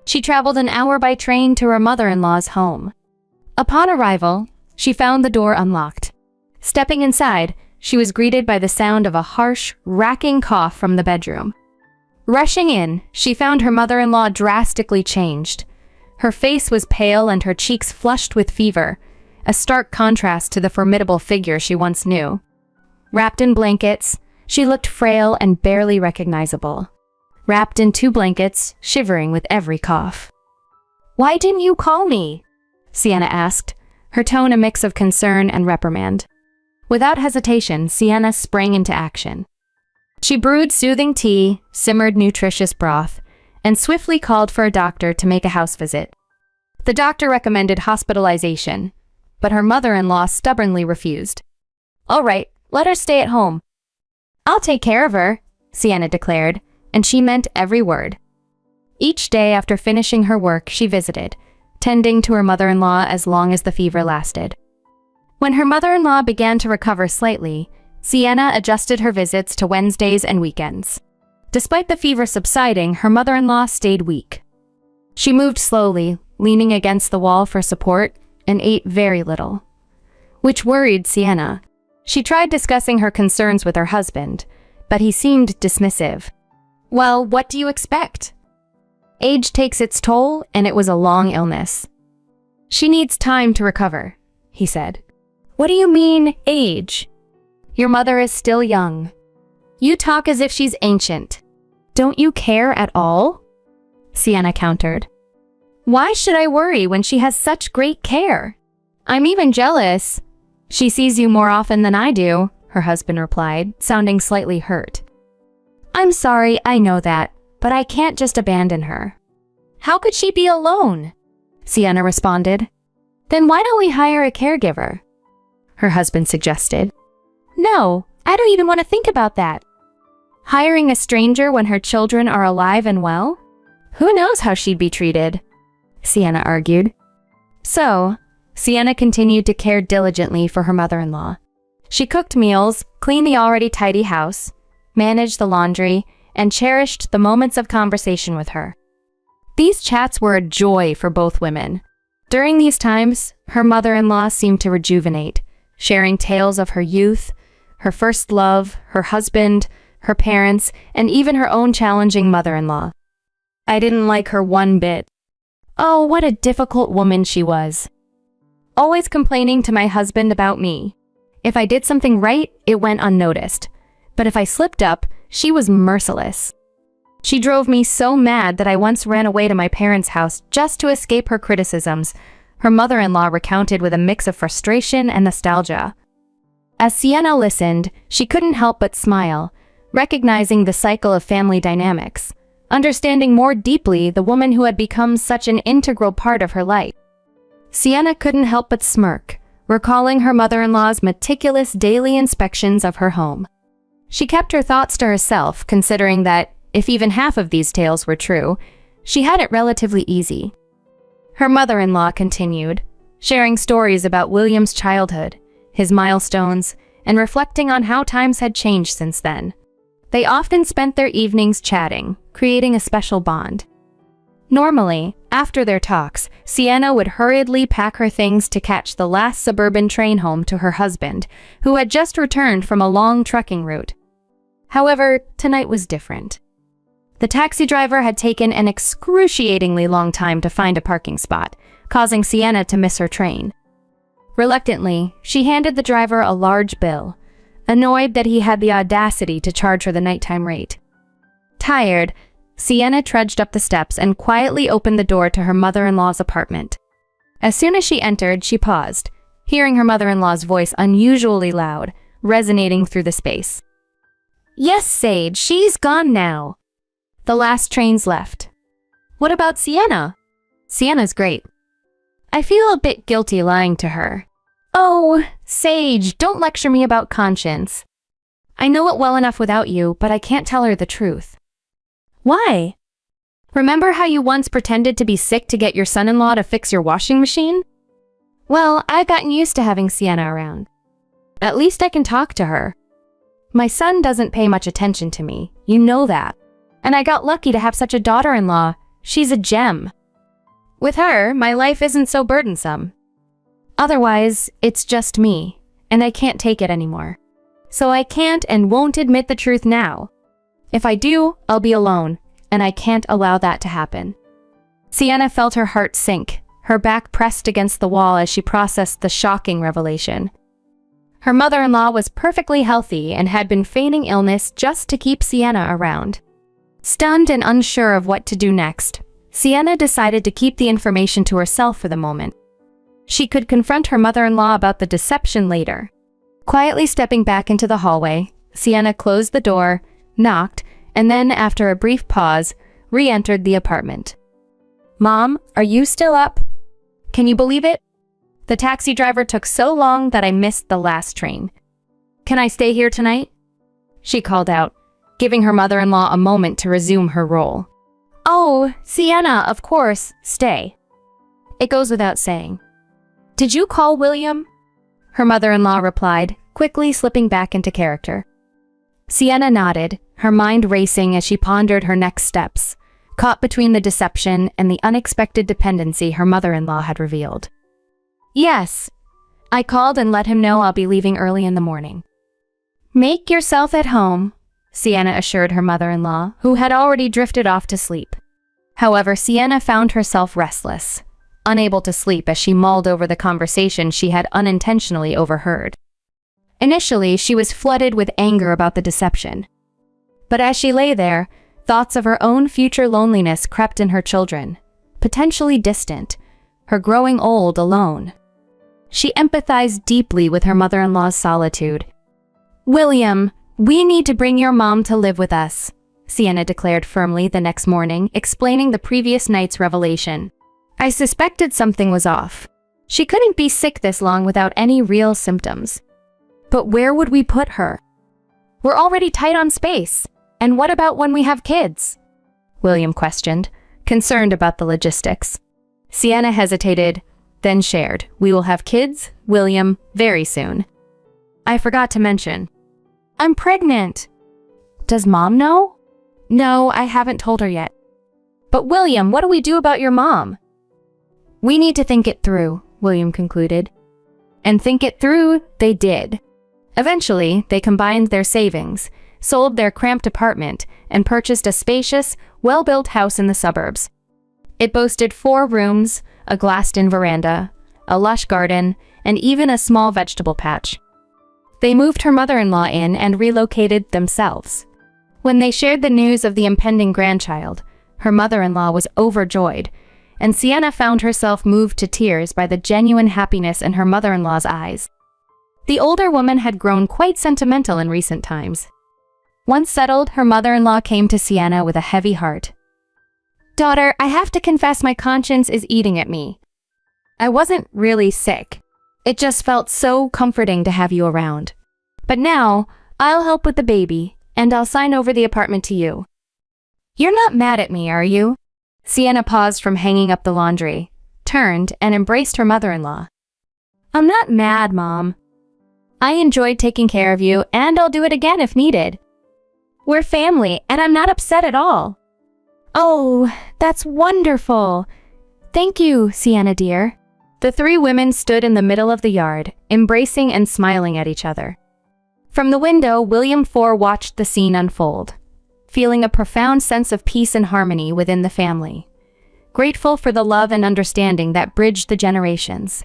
She traveled an hour by train to her mother-in-law's home. Upon arrival, she found the door unlocked. Stepping inside, she was greeted by the sound of a harsh, racking cough from the bedroom. Rushing in, she found her mother-in-law drastically changed. Her face was pale and her cheeks flushed with fever, a stark contrast to the formidable figure she once knew. Wrapped in blankets, she looked frail and barely recognizable. Wrapped in 2 blankets, shivering with every cough. "Why didn't you call me?" Sienna asked, her tone a mix of concern and reprimand. Without hesitation, Sienna sprang into action. She brewed soothing tea, simmered nutritious broth, and swiftly called for a doctor to make a house visit. The doctor recommended hospitalization, but her mother-in-law stubbornly refused. "All right, let her stay at home." "I'll take care of her," Sienna declared, and she meant every word. Each day after finishing her work, she visited, tending to her mother-in-law as long as the fever lasted. When her mother-in-law began to recover slightly, Sienna adjusted her visits to Wednesdays and weekends. Despite the fever subsiding, her mother-in-law stayed weak. She moved slowly, leaning against the wall for support, and ate very little, which worried Sienna. She tried discussing her concerns with her husband, but he seemed dismissive. "Well, what do you expect? Age takes its toll, and it was a long illness. She needs time to recover," he said. "What do you mean, age? Your mother is still young. You talk as if she's ancient. Don't you care at all?" Sienna countered. "Why should I worry when she has such great care? I'm even jealous. She sees you more often than I do," her husband replied, sounding slightly hurt. "I'm sorry, I know that, but I can't just abandon her." "How could she be alone?" Sienna responded. "Then why don't we hire a caregiver?" her husband suggested. "No, I don't even want to think about that. Hiring a stranger when her children are alive and well? Who knows how she'd be treated?" Sienna argued. So, Sienna continued to care diligently for her mother-in-law. She cooked meals, cleaned the already tidy house, managed the laundry, and cherished the moments of conversation with her. These chats were a joy for both women. During these times, her mother-in-law seemed to rejuvenate, sharing tales of her youth, her first love, her husband, her parents, and even her own challenging mother-in-law. I didn't like her one bit. Oh, what a difficult woman she was. Always complaining to my husband about me. If I did something right, it went unnoticed. But if I slipped up, she was merciless. She drove me so mad that I once ran away to my parents' house just to escape her criticisms, her mother-in-law recounted with a mix of frustration and nostalgia. As Sienna listened, she couldn't help but smile, recognizing the cycle of family dynamics, understanding more deeply the woman who had become such an integral part of her life. Sienna couldn't help but smirk, recalling her mother-in-law's meticulous daily inspections of her home. She kept her thoughts to herself, considering that, if even half of these tales were true, she had it relatively easy. Her mother-in-law continued, sharing stories about William's childhood, his milestones, and reflecting on how times had changed since then. They often spent their evenings chatting, creating a special bond. Normally, after their talks, Sienna would hurriedly pack her things to catch the last suburban train home to her husband, who had just returned from a long trucking route. However, tonight was different. The taxi driver had taken an excruciatingly long time to find a parking spot, causing Sienna to miss her train. Reluctantly, she handed the driver a large bill, annoyed that he had the audacity to charge her the nighttime rate. Tired, Sienna trudged up the steps and quietly opened the door to her mother-in-law's apartment. As soon as she entered, she paused, hearing her mother-in-law's voice unusually loud, resonating through the space. "Yes, Sage, she's gone now. The last train's left. What about Sienna?" "Sienna's great. I feel a bit guilty lying to her." "Oh, Sage, don't lecture me about conscience. I know it well enough without you, but I can't tell her the truth." "Why? Remember how you once pretended to be sick to get your son-in-law to fix your washing machine?" "Well, I've gotten used to having Sienna around. At least I can talk to her. My son doesn't pay much attention to me, you know that. And I got lucky to have such a daughter-in-law. She's a gem. With her, my life isn't so burdensome. Otherwise, it's just me, and I can't take it anymore. So I can't and won't admit the truth now. If I do, I'll be alone, and I can't allow that to happen." Sienna felt her heart sink, her back pressed against the wall as she processed the shocking revelation. Her mother-in-law was perfectly healthy and had been feigning illness just to keep Sienna around. Stunned and unsure of what to do next, Sienna decided to keep the information to herself for the moment. She could confront her mother-in-law about the deception later. Quietly stepping back into the hallway, Sienna closed the door, knocked, and then, after a brief pause, re-entered the apartment. "Mom, are you still up? Can you believe it? The taxi driver took so long that I missed the last train. Can I stay here tonight?" she called out, giving her mother-in-law a moment to resume her role. "Oh, Sienna, of course, stay. It goes without saying." "Did you call William?" her mother-in-law replied, quickly slipping back into character. Sienna nodded, her mind racing as she pondered her next steps, caught between the deception and the unexpected dependency her mother-in-law had revealed. "Yes, I called and let him know I'll be leaving early in the morning." "Make yourself at home," Sienna assured her mother-in-law, who had already drifted off to sleep. However, Sienna found herself restless, unable to sleep as she mulled over the conversation she had unintentionally overheard. Initially, she was flooded with anger about the deception. But as she lay there, thoughts of her own future loneliness crept in her children, potentially distant, her growing old alone. She empathized deeply with her mother-in-law's solitude. "William, we need to bring your mom to live with us," Sienna declared firmly the next morning, explaining the previous night's revelation. "I suspected something was off. She couldn't be sick this long without any real symptoms. But where would we put her? We're already tight on space. And what about when we have kids?" William questioned, concerned about the logistics. Sienna hesitated, then shared, "We will have kids, William, very soon. I forgot to mention, I'm pregnant." "Does Mom know?" "No, I haven't told her yet." "But William, what do we do about your mom?" "We need to think it through," William concluded. And think it through they did. Eventually, they combined their savings, sold their cramped apartment, and purchased a spacious, well-built house in the suburbs. It boasted 4 rooms, a glassed-in veranda, a lush garden, and even a small vegetable patch. They moved her mother-in-law in and relocated themselves. When they shared the news of the impending grandchild, her mother-in-law was overjoyed, and Sienna found herself moved to tears by the genuine happiness in her mother-in-law's eyes. The older woman had grown quite sentimental in recent times. Once settled, her mother-in-law came to Sienna with a heavy heart. "Daughter, I have to confess my conscience is eating at me. I wasn't really sick. It just felt so comforting to have you around. But now, I'll help with the baby, and I'll sign over the apartment to you. You're not mad at me, are you?" Sienna paused from hanging up the laundry, turned, and embraced her mother-in-law. "I'm not mad, Mom. I enjoyed taking care of you, and I'll do it again if needed. We're family, and I'm not upset at all." "Oh, that's wonderful. Thank you, Sienna dear." The 3 women stood in the middle of the yard, embracing and smiling at each other. From the window, William IV watched the scene unfold, feeling a profound sense of peace and harmony within the family, grateful for the love and understanding that bridged the generations.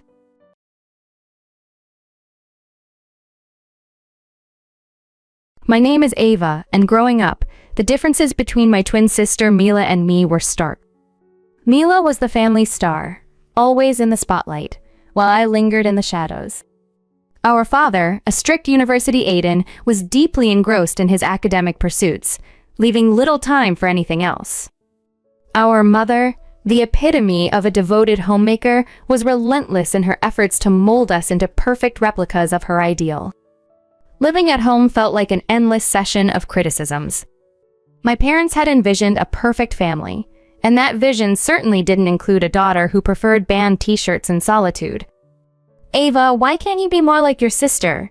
"My name is Ava, and growing up, The differences between my twin sister Mila and me were stark. Mila was the family star, always in the spotlight, while I lingered in the shadows. Our father, a strict university Aiden, was deeply engrossed in his academic pursuits, leaving little time for anything else. Our mother, the epitome of a devoted homemaker, was relentless in her efforts to mold us into perfect replicas of her ideal. Living at home felt like an endless session of criticisms. My parents had envisioned a perfect family, and that vision certainly didn't include a daughter who preferred band t-shirts and solitude. "Ava, why can't you be more like your sister?"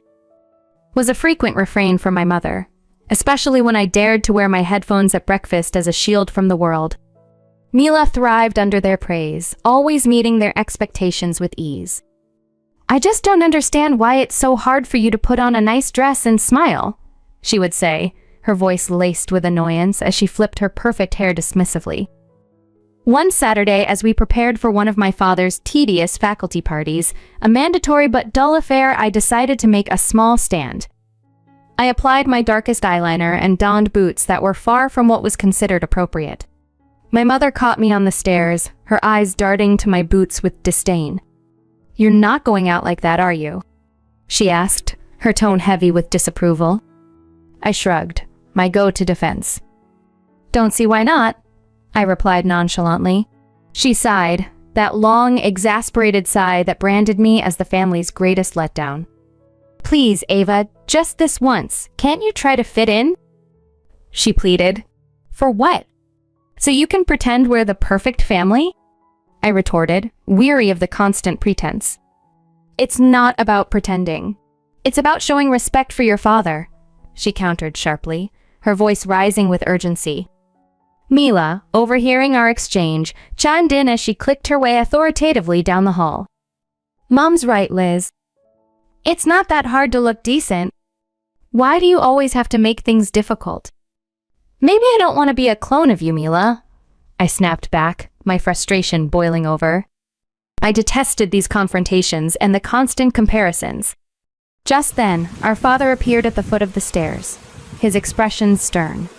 was a frequent refrain from my mother, especially when I dared to wear my headphones at breakfast as a shield from the world. Mila thrived under their praise, always meeting their expectations with ease. "I just don't understand why it's so hard for you to put on a nice dress and smile," she would say, her voice laced with annoyance as she flipped her perfect hair dismissively. One Saturday, as we prepared for one of my father's tedious faculty parties, a mandatory but dull affair, I decided to make a small stand. I applied my darkest eyeliner and donned boots that were far from what was considered appropriate. My mother caught me on the stairs, her eyes darting to my boots with disdain. "You're not going out like that, are you?" she asked, her tone heavy with disapproval. I shrugged, my go-to defense. "Don't see why not," I replied nonchalantly. She sighed, that long, exasperated sigh that branded me as the family's greatest letdown. "Please, Ava, just this once, can't you try to fit in?" she pleaded. "For what? So you can pretend we're the perfect family?" I retorted, weary of the constant pretense. "It's not about pretending. It's about showing respect for your father," she countered sharply, her voice rising with urgency. Mila, overhearing our exchange, chimed in as she clicked her way authoritatively down the hall. "Mom's right, Liz. It's not that hard to look decent. Why do you always have to make things difficult?" "Maybe I don't want to be a clone of you, Mila," I snapped back, my frustration boiling over. I detested these confrontations and the constant comparisons. Just then, our father appeared at the foot of the stairs, his expression stern.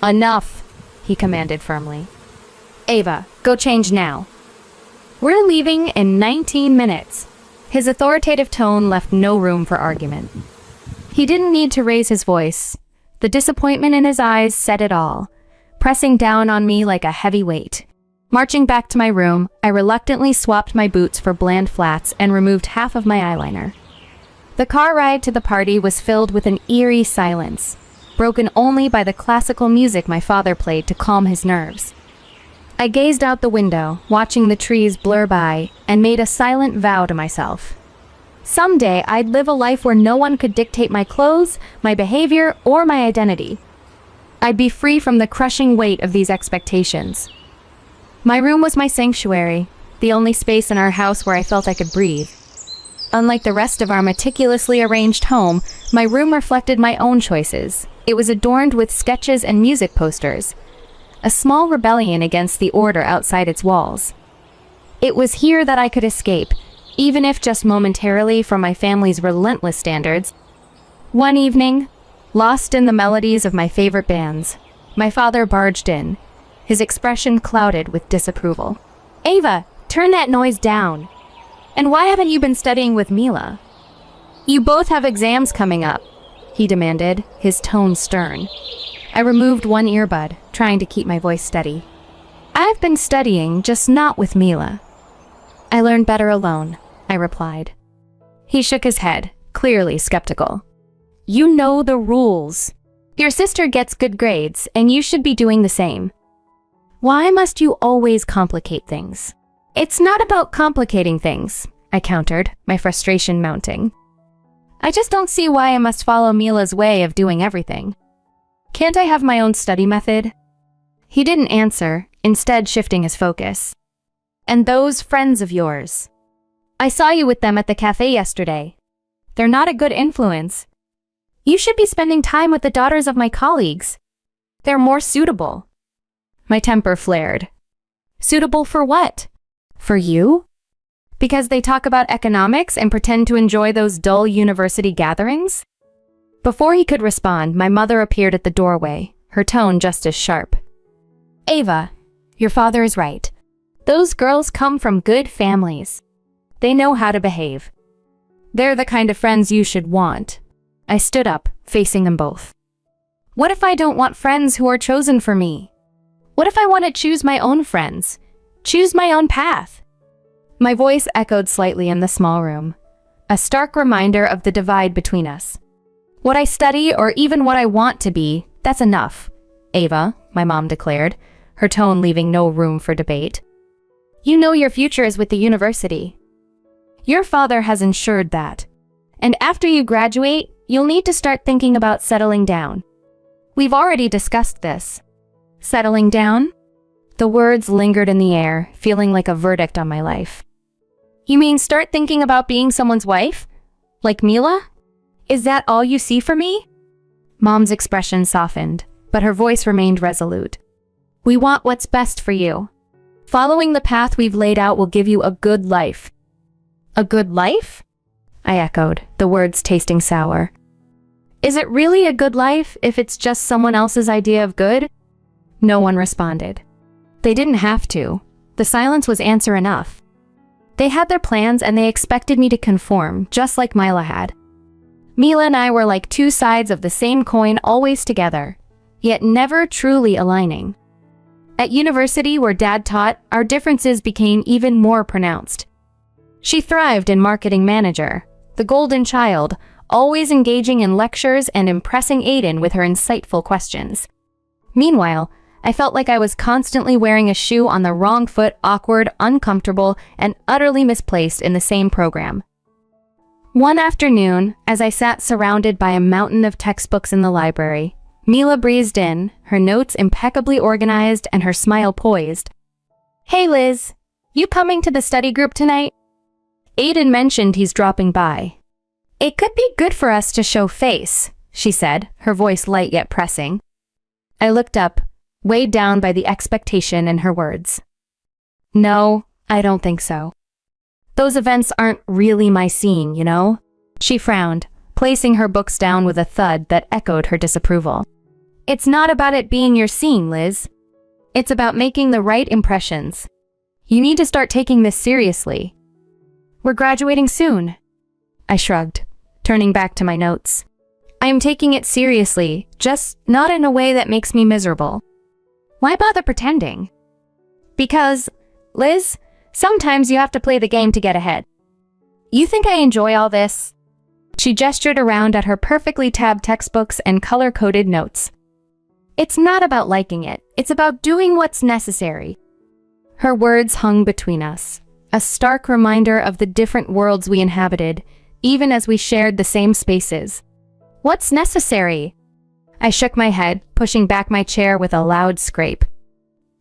"Enough," he commanded firmly. "Ava, go change now. We're leaving in 19 minutes. His authoritative tone left no room for argument. He didn't need to raise his voice. The disappointment in his eyes said it all, pressing down on me like a heavy weight. Marching back to my room, I reluctantly swapped my boots for bland flats and removed half of my eyeliner. The car ride to the party was filled with an eerie silence, broken only by the classical music my father played to calm his nerves. I gazed out the window, watching the trees blur by, and made a silent vow to myself. Someday, I'd live a life where no one could dictate my clothes, my behavior, or my identity. I'd be free from the crushing weight of these expectations. My room was my sanctuary, the only space in our house where I felt I could breathe. Unlike the rest of our meticulously arranged home, my room reflected my own choices. It was adorned with sketches and music posters, a small rebellion against the order outside its walls. It was here that I could escape, even if just momentarily, from my family's relentless standards. One evening, lost in the melodies of my favorite bands, my father barged in, his expression clouded with disapproval. "Ava, turn that noise down. And why haven't you been studying with Mila? You both have exams coming up," he demanded, his tone stern. I removed one earbud, trying to keep my voice steady. "I've been studying, just not with Mila." "I learned better alone," I replied. He shook his head, clearly skeptical. "You know the rules. Your sister gets good grades, and you should be doing the same. Why must you always complicate things?" "It's not about complicating things," I countered, my frustration mounting. "I just don't see why I must follow Mila's way of doing everything. Can't I have my own study method?" He didn't answer, instead shifting his focus. "And those friends of yours? I saw you with them at the cafe yesterday. They're not a good influence. You should be spending time with the daughters of my colleagues. They're more suitable." My temper flared. "Suitable for what? For you? Because they talk about economics and pretend to enjoy those dull university gatherings?" Before he could respond, my mother appeared at the doorway, her tone just as sharp. Ava, your father is right. Those girls come from good families. They know how to behave. They're the kind of friends you should want. I stood up, facing them both. What if I don't want friends who are chosen for me? What if I want to choose my own friends? Choose my own path? My voice echoed slightly in the small room, a stark reminder of the divide between us. What I study or even what I want to be, that's enough, Ava, my mom declared, her tone leaving no room for debate. You know your future is with the university. Your father has ensured that. And after you graduate, you'll need to start thinking about settling down. We've already discussed this. Settling down? The words lingered in the air, feeling like a verdict on my life. You mean start thinking about being someone's wife? Like Mila? Is that all you see for me? Mom's expression softened, but her voice remained resolute. We want what's best for you. Following the path we've laid out will give you a good life. A good life? I echoed, the words tasting sour. Is it really a good life if it's just someone else's idea of good? No one responded. They didn't have to. The silence was answer enough. They had their plans and they expected me to conform, just like Mila had. Mila and I were like two sides of the same coin, always together, yet never truly aligning. At university, where Dad taught, our differences became even more pronounced. She thrived in marketing manager, the golden child, always engaging in lectures and impressing Aiden with her insightful questions. Meanwhile, I felt like I was constantly wearing a shoe on the wrong foot, awkward, uncomfortable, and utterly misplaced in the same program. One afternoon, as I sat surrounded by a mountain of textbooks in the library, Mila breezed in, her notes impeccably organized and her smile poised. Hey Liz, you coming to the study group tonight? Aiden mentioned he's dropping by. It could be good for us to show face, she said, her voice light yet pressing. I looked up, weighed down by the expectation in her words. No, I don't think so. Those events aren't really my scene, you know? She frowned, placing her books down with a thud that echoed her disapproval. It's not about it being your scene, Liz. It's about making the right impressions. You need to start taking this seriously. We're graduating soon. I shrugged, turning back to my notes. I am taking it seriously, just not in a way that makes me miserable. Why bother pretending? Because, Liz, sometimes you have to play the game to get ahead. You think I enjoy all this? She gestured around at her perfectly tabbed textbooks and color-coded notes. It's not about liking it, it's about doing what's necessary. Her words hung between us, a stark reminder of the different worlds we inhabited, even as we shared the same spaces. What's necessary? I shook my head, pushing back my chair with a loud scrape.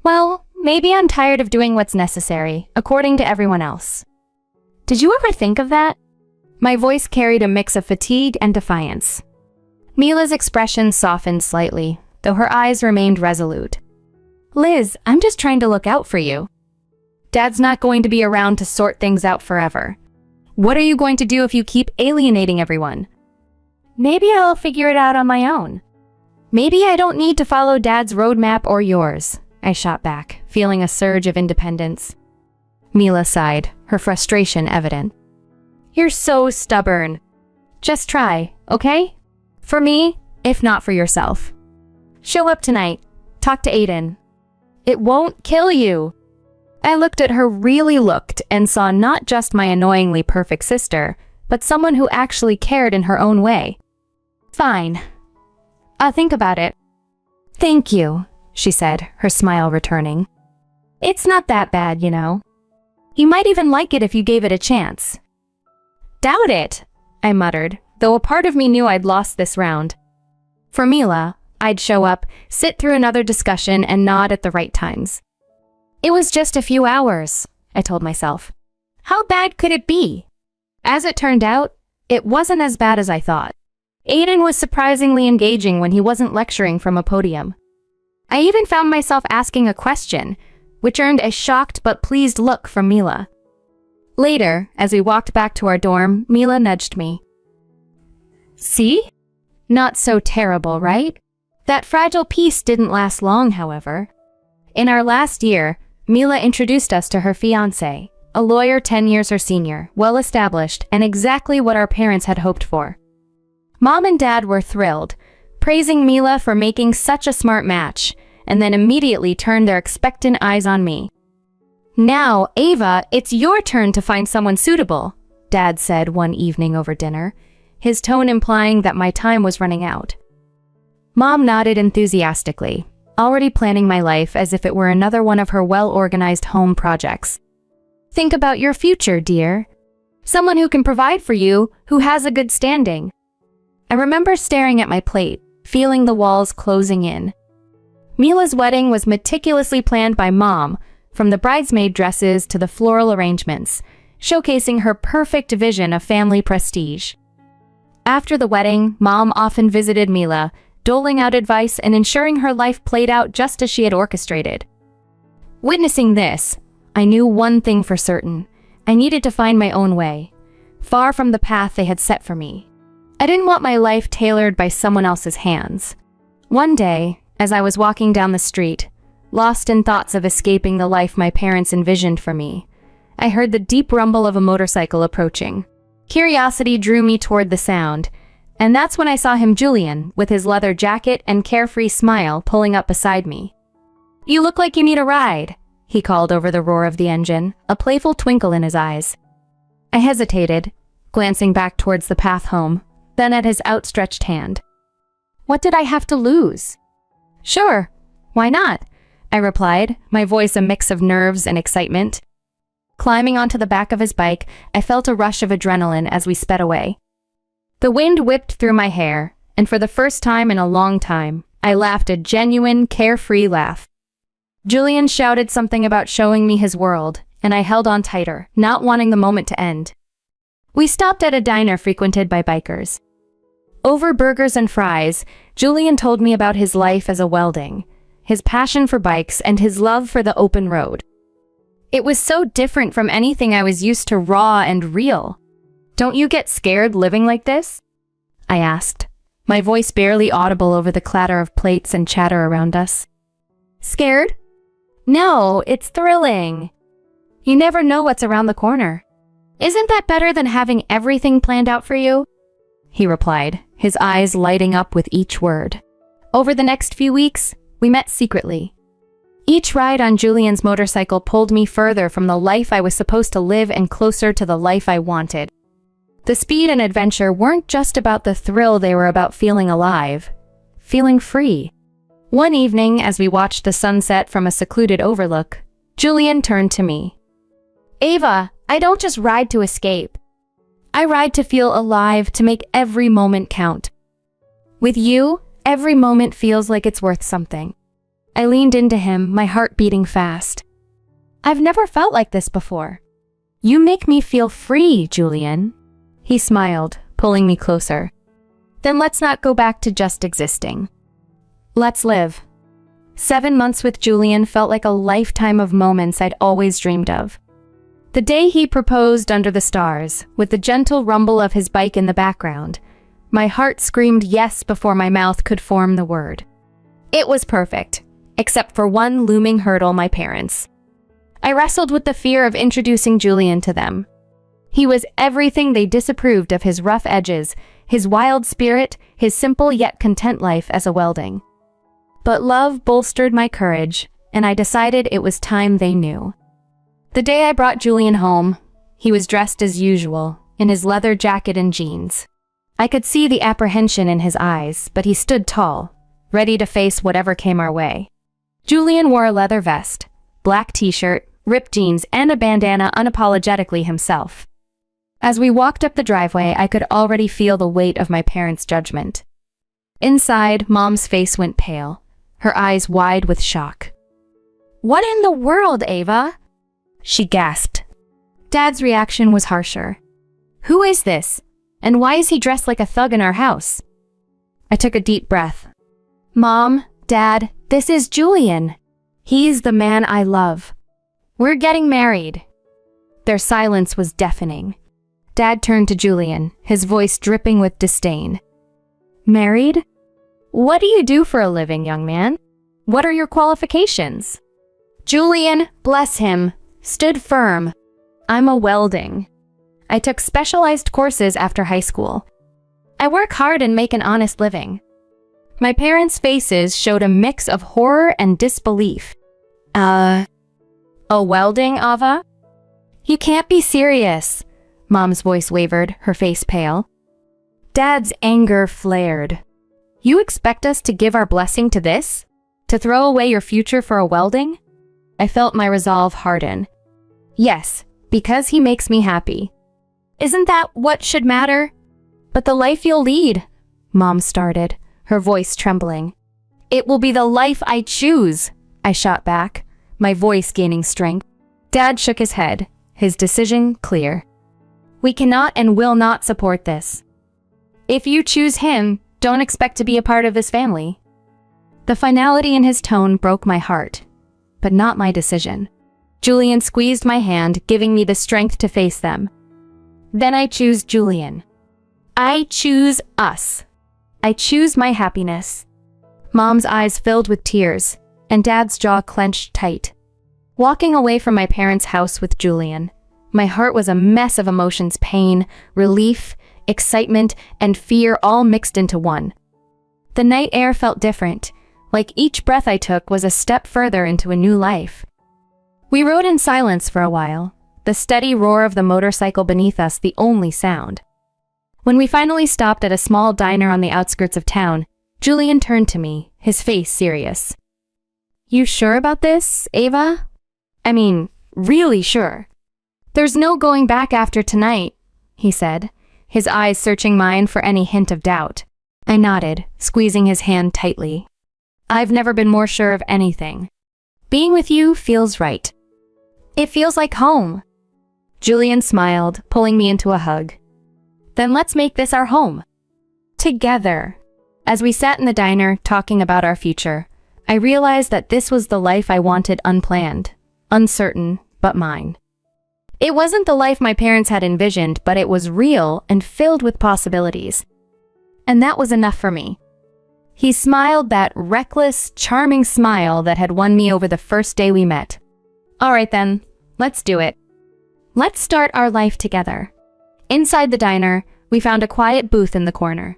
Well, maybe I'm tired of doing what's necessary, according to everyone else. Did you ever think of that? My voice carried a mix of fatigue and defiance. Mila's expression softened slightly, though her eyes remained resolute. Liz, I'm just trying to look out for you. Dad's not going to be around to sort things out forever. What are you going to do if you keep alienating everyone? Maybe I'll figure it out on my own. Maybe I don't need to follow Dad's roadmap or yours, I shot back, feeling a surge of independence. Mila sighed, her frustration evident. You're so stubborn. Just try, okay? For me, if not for yourself. Show up tonight. Talk to Aiden. It won't kill you. I looked at her, really looked, and saw not just my annoyingly perfect sister, but someone who actually cared in her own way. Fine. I'll think about it. Thank you, she said, her smile returning. It's not that bad, you know. You might even like it if you gave it a chance. Doubt it, I muttered, though a part of me knew I'd lost this round. For Mila, I'd show up, sit through another discussion, and nod at the right times. It was just a few hours, I told myself. How bad could it be? As it turned out, it wasn't as bad as I thought. Aiden was surprisingly engaging when he wasn't lecturing from a podium. I even found myself asking a question, which earned a shocked but pleased look from Mila. Later, as we walked back to our dorm, Mila nudged me. See? Not so terrible, right? That fragile peace didn't last long, however. In our last year, Mila introduced us to her fiancé, a lawyer 10 years her senior, well-established, and exactly what our parents had hoped for. Mom and Dad were thrilled, praising Mila for making such a smart match, and then immediately turned their expectant eyes on me. "Now, Ava, it's your turn to find someone suitable," Dad said one evening over dinner, his tone implying that my time was running out. Mom nodded enthusiastically, already planning my life as if it were another one of her well-organized home projects. "Think about your future, dear. Someone who can provide for you, who has a good standing." I remember staring at my plate, feeling the walls closing in. Mila's wedding was meticulously planned by Mom, from the bridesmaid dresses to the floral arrangements, showcasing her perfect vision of family prestige. After the wedding, Mom often visited Mila, doling out advice and ensuring her life played out just as she had orchestrated. Witnessing this, I knew one thing for certain. I needed to find my own way, far from the path they had set for me. I didn't want my life tailored by someone else's hands. One day, as I was walking down the street, lost in thoughts of escaping the life my parents envisioned for me, I heard the deep rumble of a motorcycle approaching. Curiosity drew me toward the sound, and that's when I saw him, Julian, with his leather jacket and carefree smile, pulling up beside me. "You look like you need a ride," he called over the roar of the engine, a playful twinkle in his eyes. I hesitated, glancing back towards the path home, then at his outstretched hand. What did I have to lose? "Sure, why not?" I replied, my voice a mix of nerves and excitement. Climbing onto the back of his bike, I felt a rush of adrenaline as we sped away. The wind whipped through my hair, and for the first time in a long time, I laughed a genuine, carefree laugh. Julian shouted something about showing me his world, and I held on tighter, not wanting the moment to end. We stopped at a diner frequented by bikers. Over burgers and fries, Julian told me about his life as a welding, his passion for bikes, and his love for the open road. It was so different from anything I was used to, raw and real. "Don't you get scared living like this?" I asked, my voice barely audible over the clatter of plates and chatter around us. "Scared? No, it's thrilling. You never know what's around the corner. Isn't that better than having everything planned out for you?" he replied, his eyes lighting up with each word. Over the next few weeks, we met secretly. Each ride on Julian's motorcycle pulled me further from the life I was supposed to live and closer to the life I wanted. The speed and adventure weren't just about the thrill, they were about feeling alive, feeling free. One evening, as we watched the sunset from a secluded overlook, Julian turned to me. "Ava, I don't just ride to escape. I ride to feel alive, to make every moment count. With you, every moment feels like it's worth something." I leaned into him, my heart beating fast. "I've never felt like this before. You make me feel free, Julian." He smiled, pulling me closer. "Then let's not go back to just existing. Let's live." 7 months with Julian felt like a lifetime of moments I'd always dreamed of. The day he proposed under the stars, with the gentle rumble of his bike in the background, my heart screamed yes before my mouth could form the word. It was perfect, except for one looming hurdle: my parents. I wrestled with the fear of introducing Julian to them. He was everything they disapproved of: his rough edges, his wild spirit, his simple yet content life as a welding. But love bolstered my courage, and I decided it was time they knew. The day I brought Julian home, he was dressed as usual, in his leather jacket and jeans. I could see the apprehension in his eyes, but he stood tall, ready to face whatever came our way. Julian wore a leather vest, black t-shirt, ripped jeans, and a bandana, unapologetically himself. As we walked up the driveway, I could already feel the weight of my parents' judgment. Inside, Mom's face went pale, her eyes wide with shock. "What in the world, Ava?" she gasped. Dad's reaction was harsher. "Who is this? And why is he dressed like a thug in our house?" I took a deep breath. "Mom, Dad, this is Julian. He's the man I love. We're getting married." Their silence was deafening. Dad turned to Julian, his voice dripping with disdain. "Married? What do you do for a living, young man? What are your qualifications? Julian, bless him, stood firm. I'm a welding. I took specialized courses after high school. I work hard and make an honest living. My parents' faces showed a mix of horror and disbelief. A welding, Ava? You can't be serious. Mom's voice wavered, her face pale. Dad's anger flared. You expect us to give our blessing to this? To throw away your future for a welding? I felt my resolve harden. Yes, because he makes me happy. Isn't that what should matter? But the life you'll lead, Mom started, her voice trembling. It will be the life I choose, I shot back, my voice gaining strength. Dad shook his head, his decision clear. We cannot and will not support this. If you choose him, don't expect to be a part of this family. The finality in his tone broke my heart, but not my decision. Julian squeezed my hand, giving me the strength to face them. Then I choose Julian. I choose us. I choose my happiness. Mom's eyes filled with tears, and Dad's jaw clenched tight. Walking away from my parents' house with Julian, my heart was a mess of emotions: pain, relief, excitement, and fear all mixed into one. The night air felt different, like each breath I took was a step further into a new life. We rode in silence for a while, the steady roar of the motorcycle beneath us the only sound. When we finally stopped at a small diner on the outskirts of town, Julian turned to me, his face serious. You sure about this, Ava? I mean, really sure. There's no going back after tonight, he said, his eyes searching mine for any hint of doubt. I nodded, squeezing his hand tightly. I've never been more sure of anything. Being with you feels right. It feels like home. Julian smiled, pulling me into a hug. Then let's make this our home. Together. As we sat in the diner, talking about our future, I realized that this was the life I wanted, unplanned, uncertain, but mine. It wasn't the life my parents had envisioned, but it was real and filled with possibilities. And that was enough for me. He smiled that reckless, charming smile that had won me over the first day we met. All right then, let's do it. Let's start our life together. Inside the diner, we found a quiet booth in the corner.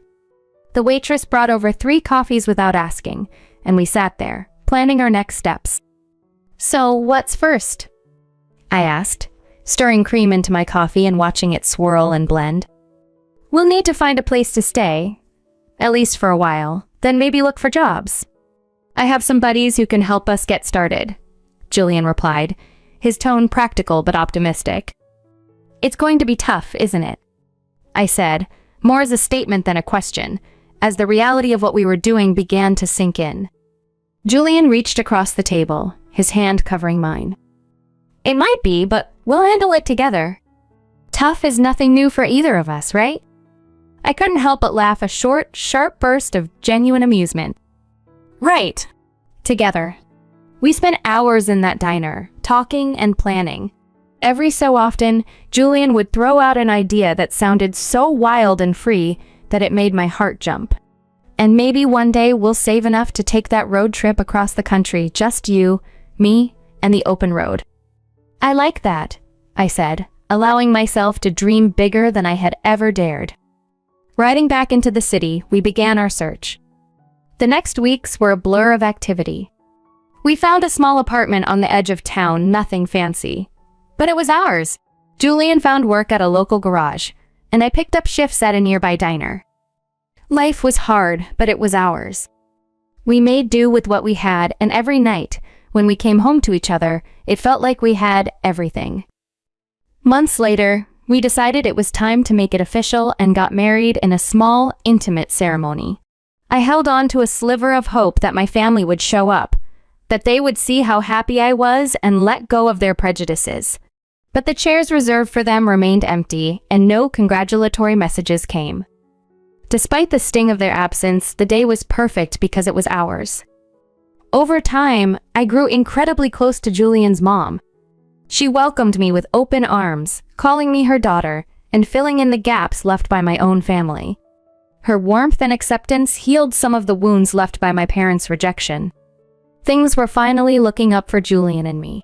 The waitress brought over 3 coffees without asking, and we sat there, planning our next steps. So, what's first? I asked, stirring cream into my coffee and watching it swirl and blend. We'll need to find a place to stay, at least for a while, then maybe look for jobs. I have some buddies who can help us get started, Julian replied, his tone practical but optimistic. It's going to be tough, isn't it? I said, more as a statement than a question, as the reality of what we were doing began to sink in. Julian reached across the table, his hand covering mine. It might be, but we'll handle it together. Tough is nothing new for either of us, right? I couldn't help but laugh, a short, sharp burst of genuine amusement. Right. Together. We spent hours in that diner, talking and planning. Every so often, Julian would throw out an idea that sounded so wild and free that it made my heart jump. And maybe one day we'll save enough to take that road trip across the country, just you, me, and the open road. I like that, I said, allowing myself to dream bigger than I had ever dared. Riding back into the city, we began our search. The next weeks were a blur of activity. We found a small apartment on the edge of town, nothing fancy. But it was ours. Julian found work at a local garage, and I picked up shifts at a nearby diner. Life was hard, but it was ours. We made do with what we had, and every night, when we came home to each other, it felt like we had everything. Months later, we decided it was time to make it official and got married in a small, intimate ceremony. I held on to a sliver of hope that my family would show up, that they would see how happy I was and let go of their prejudices. But the chairs reserved for them remained empty, and no congratulatory messages came. Despite the sting of their absence, the day was perfect because it was ours. Over time, I grew incredibly close to Julian's mom. She welcomed me with open arms, calling me her daughter, and filling in the gaps left by my own family. Her warmth and acceptance healed some of the wounds left by my parents' rejection. Things were finally looking up for Julian and me.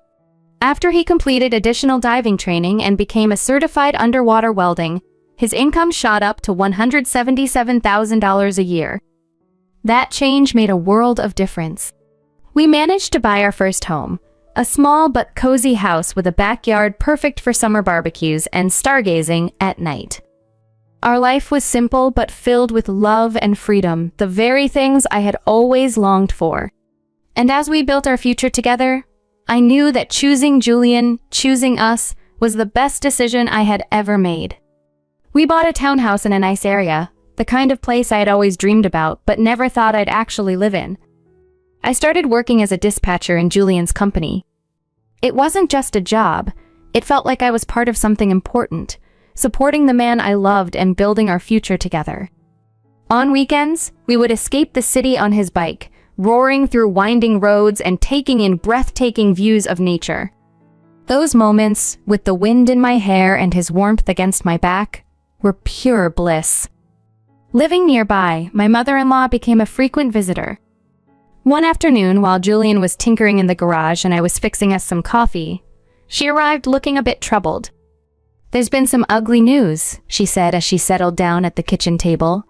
After he completed additional diving training and became a certified underwater welding, his income shot up to $177,000 a year. That change made a world of difference. We managed to buy our first home, a small but cozy house with a backyard perfect for summer barbecues and stargazing at night. Our life was simple but filled with love and freedom, the very things I had always longed for. And as we built our future together, I knew that choosing Julian, choosing us, was the best decision I had ever made. We bought a townhouse in a nice area, the kind of place I had always dreamed about but never thought I'd actually live in. I started working as a dispatcher in Julian's company. It wasn't just a job, it felt like I was part of something important, supporting the man I loved and building our future together. On weekends, we would escape the city on his bike, roaring through winding roads and taking in breathtaking views of nature. Those moments, with the wind in my hair and his warmth against my back, were pure bliss. Living nearby, my mother-in-law became a frequent visitor. One afternoon, while Julian was tinkering in the garage and I was fixing us some coffee, she arrived looking a bit troubled. "There's been some ugly news," she said as she settled down at the kitchen table.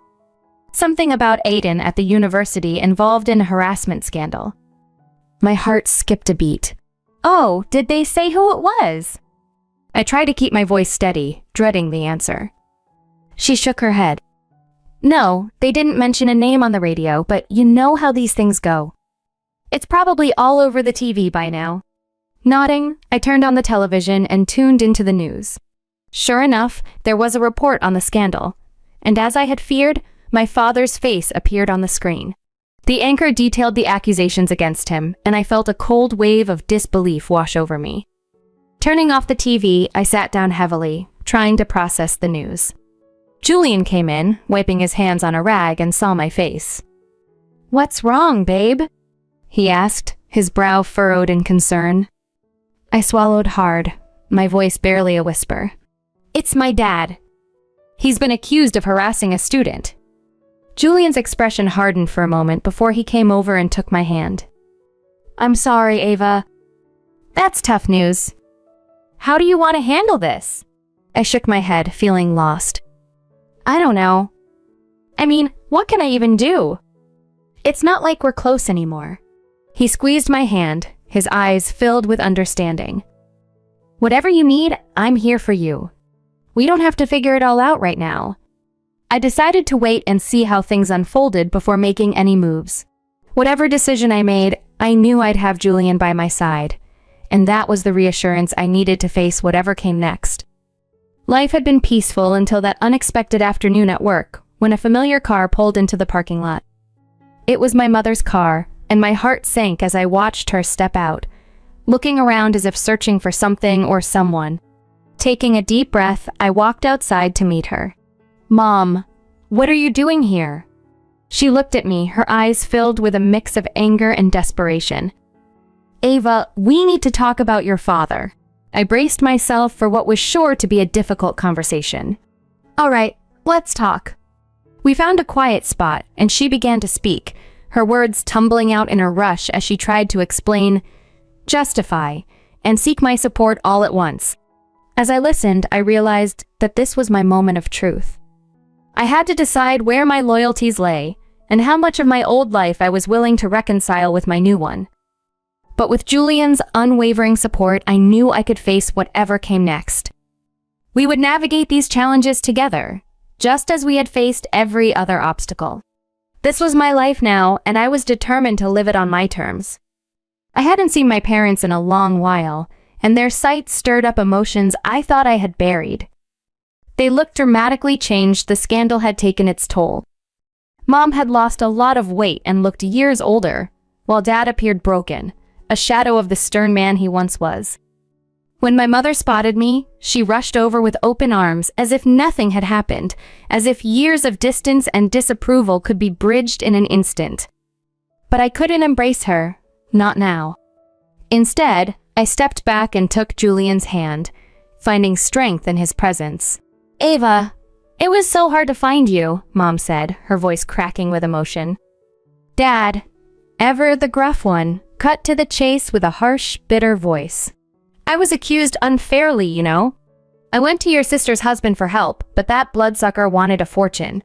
Something about Aiden at the university involved in a harassment scandal. My heart skipped a beat. "Oh, did they say who it was?" I tried to keep my voice steady, dreading the answer. She shook her head. "No, they didn't mention a name on the radio, but you know how these things go. It's probably all over the TV by now." Nodding, I turned on the television and tuned into the news. Sure enough, there was a report on the scandal, and as I had feared, my father's face appeared on the screen. The anchor detailed the accusations against him, and I felt a cold wave of disbelief wash over me. Turning off the TV, I sat down heavily, trying to process the news. Julian came in, wiping his hands on a rag, and saw my face. "What's wrong, babe?" he asked, his brow furrowed in concern. I swallowed hard, my voice barely a whisper. "It's my dad. He's been accused of harassing a student." Julian's expression hardened for a moment before he came over and took my hand. "I'm sorry, Ava. That's tough news. How do you want to handle this?" I shook my head, feeling lost. "I don't know. I mean, what can I even do? It's not like we're close anymore." He squeezed my hand, his eyes filled with understanding. "Whatever you need, I'm here for you. We don't have to figure it all out right now." I decided to wait and see how things unfolded before making any moves. Whatever decision I made, I knew I'd have Julian by my side, and that was the reassurance I needed to face whatever came next. Life had been peaceful until that unexpected afternoon at work, when a familiar car pulled into the parking lot. It was my mother's car, and my heart sank as I watched her step out, looking around as if searching for something or someone. Taking a deep breath, I walked outside to meet her. "Mom, what are you doing here?" She looked at me, her eyes filled with a mix of anger and desperation. "Ava, we need to talk about your father." I braced myself for what was sure to be a difficult conversation. "All right, let's talk." We found a quiet spot, and she began to speak, her words tumbling out in a rush as she tried to explain, justify, and seek my support all at once. As I listened, I realized that this was my moment of truth. I had to decide where my loyalties lay, and how much of my old life I was willing to reconcile with my new one. But with Julian's unwavering support, I knew I could face whatever came next. We would navigate these challenges together, just as we had faced every other obstacle. This was my life now, and I was determined to live it on my terms. I hadn't seen my parents in a long while, and their sight stirred up emotions I thought I had buried. They looked dramatically changed. The scandal had taken its toll. Mom had lost a lot of weight and looked years older, while Dad appeared broken, a shadow of the stern man he once was. When my mother spotted me, she rushed over with open arms as if nothing had happened, as if years of distance and disapproval could be bridged in an instant. But I couldn't embrace her, not now. Instead, I stepped back and took Julian's hand, finding strength in his presence. "Ava, It was so hard to find you, Mom said, her voice cracking with emotion. Dad, ever the gruff one, cut to the chase with a harsh, bitter voice. I was accused unfairly, you know. I went to your sister's husband for help, but that bloodsucker wanted a fortune.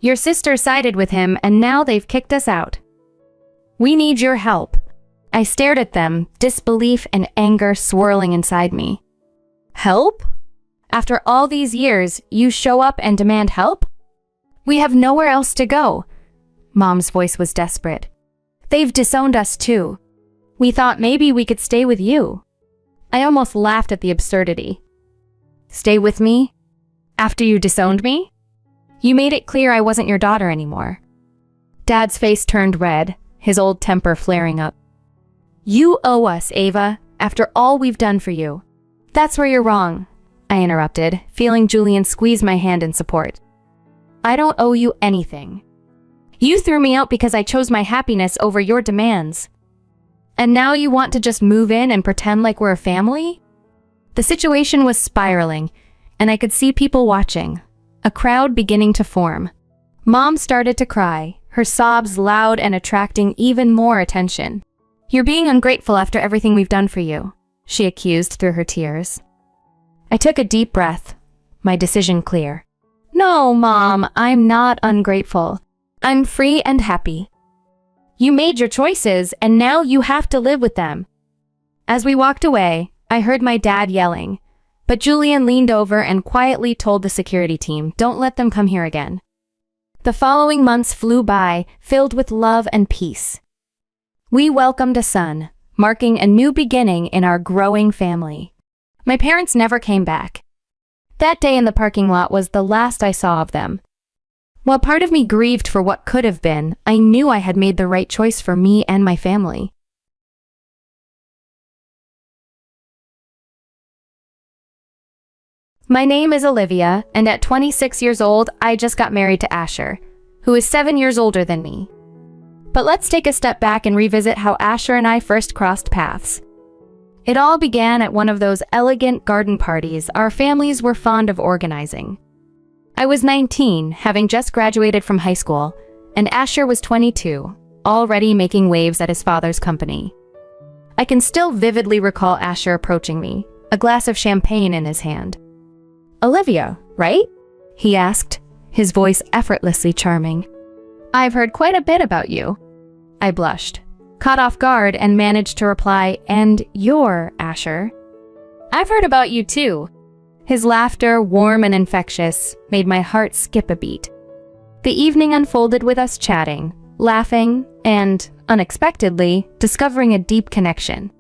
Your sister sided with him, and now they've kicked us out. We need your help. I stared at them, disbelief and anger swirling inside me. Help? After all these years, you show up and demand help? We have nowhere else to go. Mom's voice was desperate. They've disowned us too. We thought maybe we could stay with you. I almost laughed at the absurdity. Stay with me? After you disowned me? You made it clear I wasn't your daughter anymore. Dad's face turned red, his old temper flaring up. You owe us, Ava, after all we've done for you. That's where you're wrong, I interrupted, feeling Julian squeeze my hand in support. I don't owe you anything. You threw me out because I chose my happiness over your demands. And now you want to just move in and pretend like we're a family? The situation was spiraling, and I could see people watching, a crowd beginning to form. Mom started to cry, her sobs loud and attracting even more attention. You're being ungrateful after everything we've done for you, she accused through her tears. I took a deep breath, my decision clear. No, Mom, I'm not ungrateful. I'm free and happy. You made your choices, and now you have to live with them. As we walked away, I heard my dad yelling, but Julian leaned over and quietly told the security team, don't let them come here again. The following months flew by, filled with love and peace. We welcomed a son, marking a new beginning in our growing family. My parents never came back. That day in the parking lot was the last I saw of them. While part of me grieved for what could have been, I knew I had made the right choice for me and my family. My name is Olivia, and at 26 years old, I just got married to Asher, who is 7 years older than me. But let's take a step back and revisit how Asher and I first crossed paths. It all began at one of those elegant garden parties our families were fond of organizing. I was 19, having just graduated from high school, and Asher was 22, already making waves at his father's company. I can still vividly recall Asher approaching me, a glass of champagne in his hand. Olivia, right? He asked, his voice effortlessly charming. I've heard quite a bit about you. I blushed, caught off guard, and managed to reply, and you're Asher. I've heard about you too. His laughter, warm and infectious, made my heart skip a beat. The evening unfolded with us chatting, laughing, and, unexpectedly, discovering a deep connection.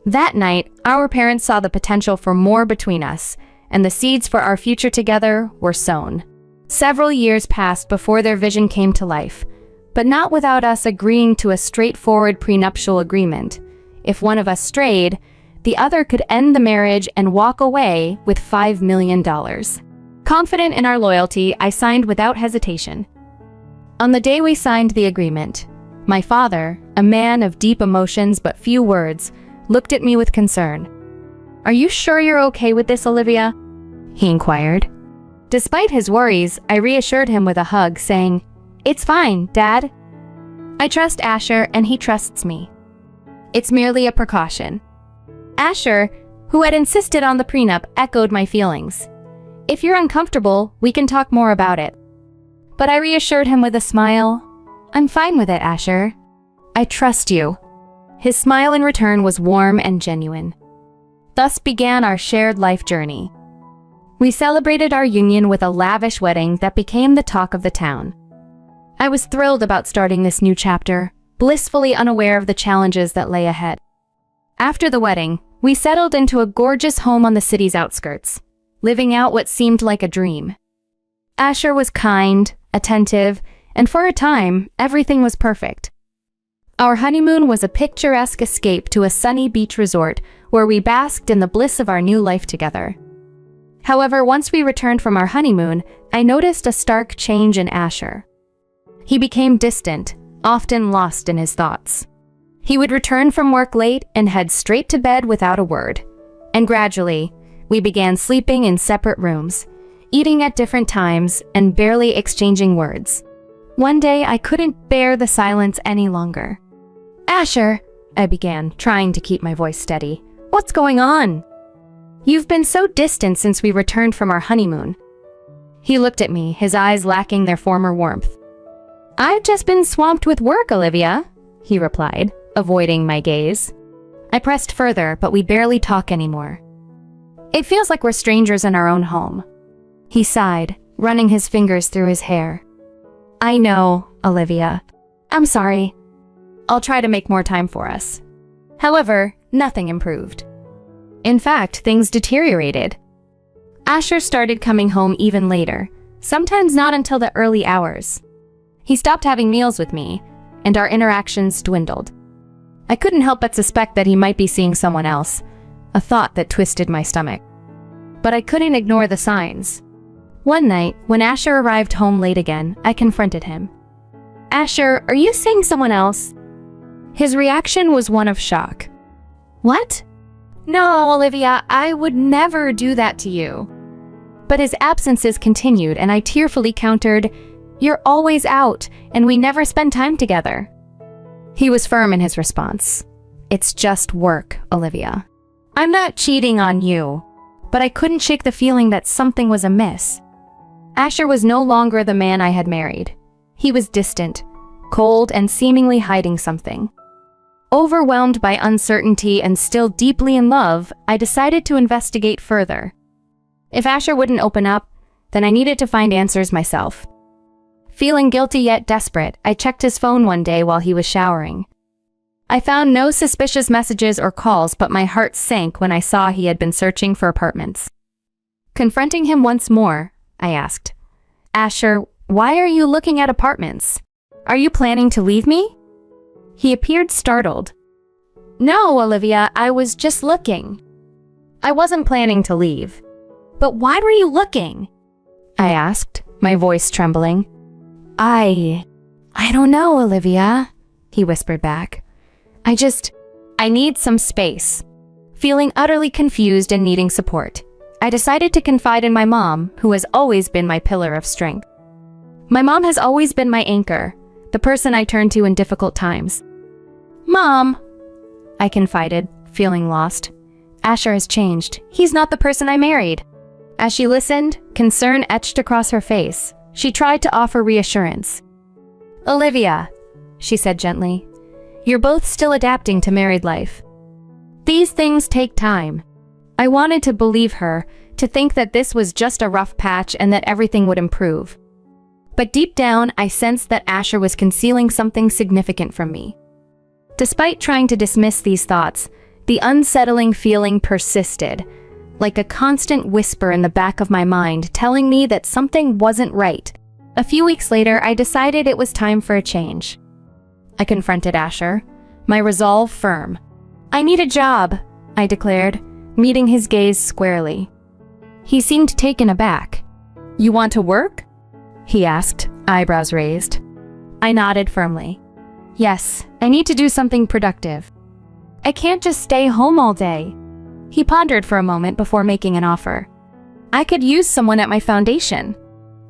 That night, our parents saw the potential for more between us, and the seeds for our future together were sown. Several years passed before their vision came to life, but not without us agreeing to a straightforward prenuptial agreement. If one of us strayed, the other could end the marriage and walk away with $5 million. Confident in our loyalty, I signed without hesitation. On the day we signed the agreement, my father, a man of deep emotions but few words, looked at me with concern. Are you sure you're okay with this, Olivia? He inquired. Despite his worries, I reassured him with a hug, saying, It's fine, Dad. I trust Asher and he trusts me. It's merely a precaution. Asher, who had insisted on the prenup, echoed my feelings. If you're uncomfortable, we can talk more about it. But I reassured him with a smile. I'm fine with it, Asher. I trust you. His smile in return was warm and genuine. Thus began our shared life journey. We celebrated our union with a lavish wedding that became the talk of the town. I was thrilled about starting this new chapter, blissfully unaware of the challenges that lay ahead. After the wedding, we settled into a gorgeous home on the city's outskirts, living out what seemed like a dream. Asher was kind, attentive, and for a time, everything was perfect. Our honeymoon was a picturesque escape to a sunny beach resort where we basked in the bliss of our new life together. However, once we returned from our honeymoon, I noticed a stark change in Asher. He became distant, often lost in his thoughts. He would return from work late and head straight to bed without a word. And gradually, we began sleeping in separate rooms, eating at different times and barely exchanging words. One day, I couldn't bear the silence any longer. "Asher," I began, trying to keep my voice steady. "What's going on? You've been so distant since we returned from our honeymoon." He looked at me, his eyes lacking their former warmth. "I've just been swamped with work, Olivia," he replied, avoiding my gaze. I pressed further, but we barely talk anymore. "It feels like we're strangers in our own home." He sighed, running his fingers through his hair. "I know, Olivia. I'm sorry. I'll try to make more time for us." However, nothing improved. In fact, things deteriorated. Asher started coming home even later, sometimes not until the early hours. He stopped having meals with me, and our interactions dwindled. I couldn't help but suspect that he might be seeing someone else, a thought that twisted my stomach. But I couldn't ignore the signs. One night, when Asher arrived home late again, I confronted him. "Asher, are you seeing someone else?" His reaction was one of shock. "What? No, Olivia, I would never do that to you." But his absences continued, and I tearfully countered, "You're always out, and we never spend time together." He was firm in his response. "It's just work, Olivia. I'm not cheating on you." But I couldn't shake the feeling that something was amiss. Asher was no longer the man I had married. He was distant, cold, and seemingly hiding something. Overwhelmed by uncertainty and still deeply in love, I decided to investigate further. If Asher wouldn't open up, then I needed to find answers myself. Feeling guilty yet desperate, I checked his phone one day while he was showering. I found no suspicious messages or calls, but my heart sank when I saw he had been searching for apartments. Confronting him once more, I asked, "Asher, why are you looking at apartments? Are you planning to leave me?" He appeared startled. "No, Olivia, I was just looking." I wasn't planning to leave. "But why were you looking?" I asked, my voice trembling. I don't know, Olivia," he whispered back. I need some space." Feeling utterly confused and needing support, I decided to confide in my mom, who has always been my pillar of strength. My mom has always been my anchor, the person I turn to in difficult times. "Mom," I confided, feeling lost. "Asher has changed. He's not the person I married." As she listened, concern etched across her face. She tried to offer reassurance. "Olivia," she said gently, "you're both still adapting to married life. These things take time." I wanted to believe her, to think that this was just a rough patch and that everything would improve. But deep down, I sensed that Asher was concealing something significant from me. Despite trying to dismiss these thoughts, the unsettling feeling persisted, like a constant whisper in the back of my mind telling me that something wasn't right. A few weeks later, I decided it was time for a change. I confronted Asher, my resolve firm. "I need a job," I declared, meeting his gaze squarely. He seemed taken aback. "You want to work?" he asked, eyebrows raised. I nodded firmly. "Yes, I need to do something productive. I can't just stay home all day." He pondered for a moment before making an offer. "I could use someone at my foundation.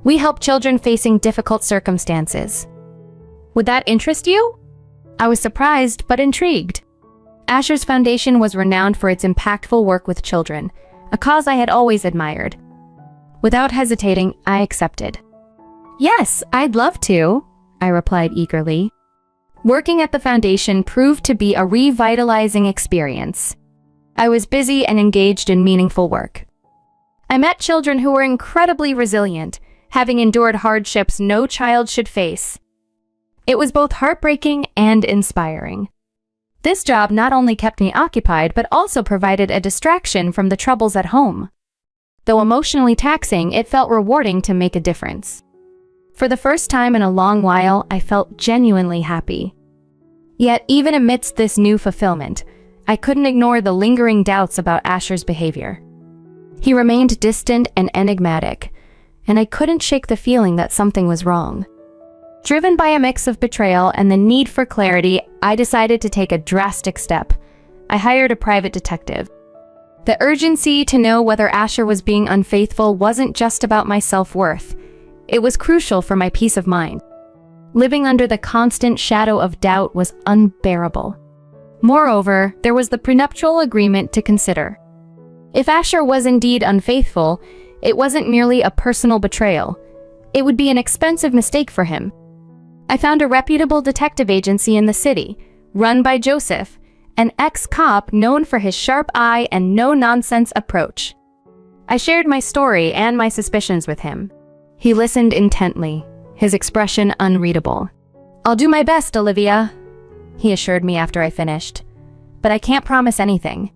We help children facing difficult circumstances. Would that interest you?" I was surprised but intrigued. Asher's foundation was renowned for its impactful work with children, a cause I had always admired. Without hesitating, I accepted. "Yes, I'd love to," I replied eagerly. Working at the foundation proved to be a revitalizing experience. I was busy and engaged in meaningful work. I met children who were incredibly resilient, having endured hardships no child should face. It was both heartbreaking and inspiring. This job not only kept me occupied, but also provided a distraction from the troubles at home. Though emotionally taxing, it felt rewarding to make a difference. For the first time in a long while, I felt genuinely happy. Yet, even amidst this new fulfillment, I couldn't ignore the lingering doubts about Asher's behavior. He remained distant and enigmatic, and I couldn't shake the feeling that something was wrong. Driven by a mix of betrayal and the need for clarity, I decided to take a drastic step. I hired a private detective. The urgency to know whether Asher was being unfaithful wasn't just about my self-worth. It was crucial for my peace of mind. Living under the constant shadow of doubt was unbearable. Moreover, there was the prenuptial agreement to consider. If Asher was indeed unfaithful, it wasn't merely a personal betrayal. It would be an expensive mistake for him. I found a reputable detective agency in the city, run by Joseph, an ex-cop known for his sharp eye and no-nonsense approach. I shared my story and my suspicions with him. He listened intently, his expression unreadable. "I'll do my best, Olivia," he assured me after I finished. "But I can't promise anything.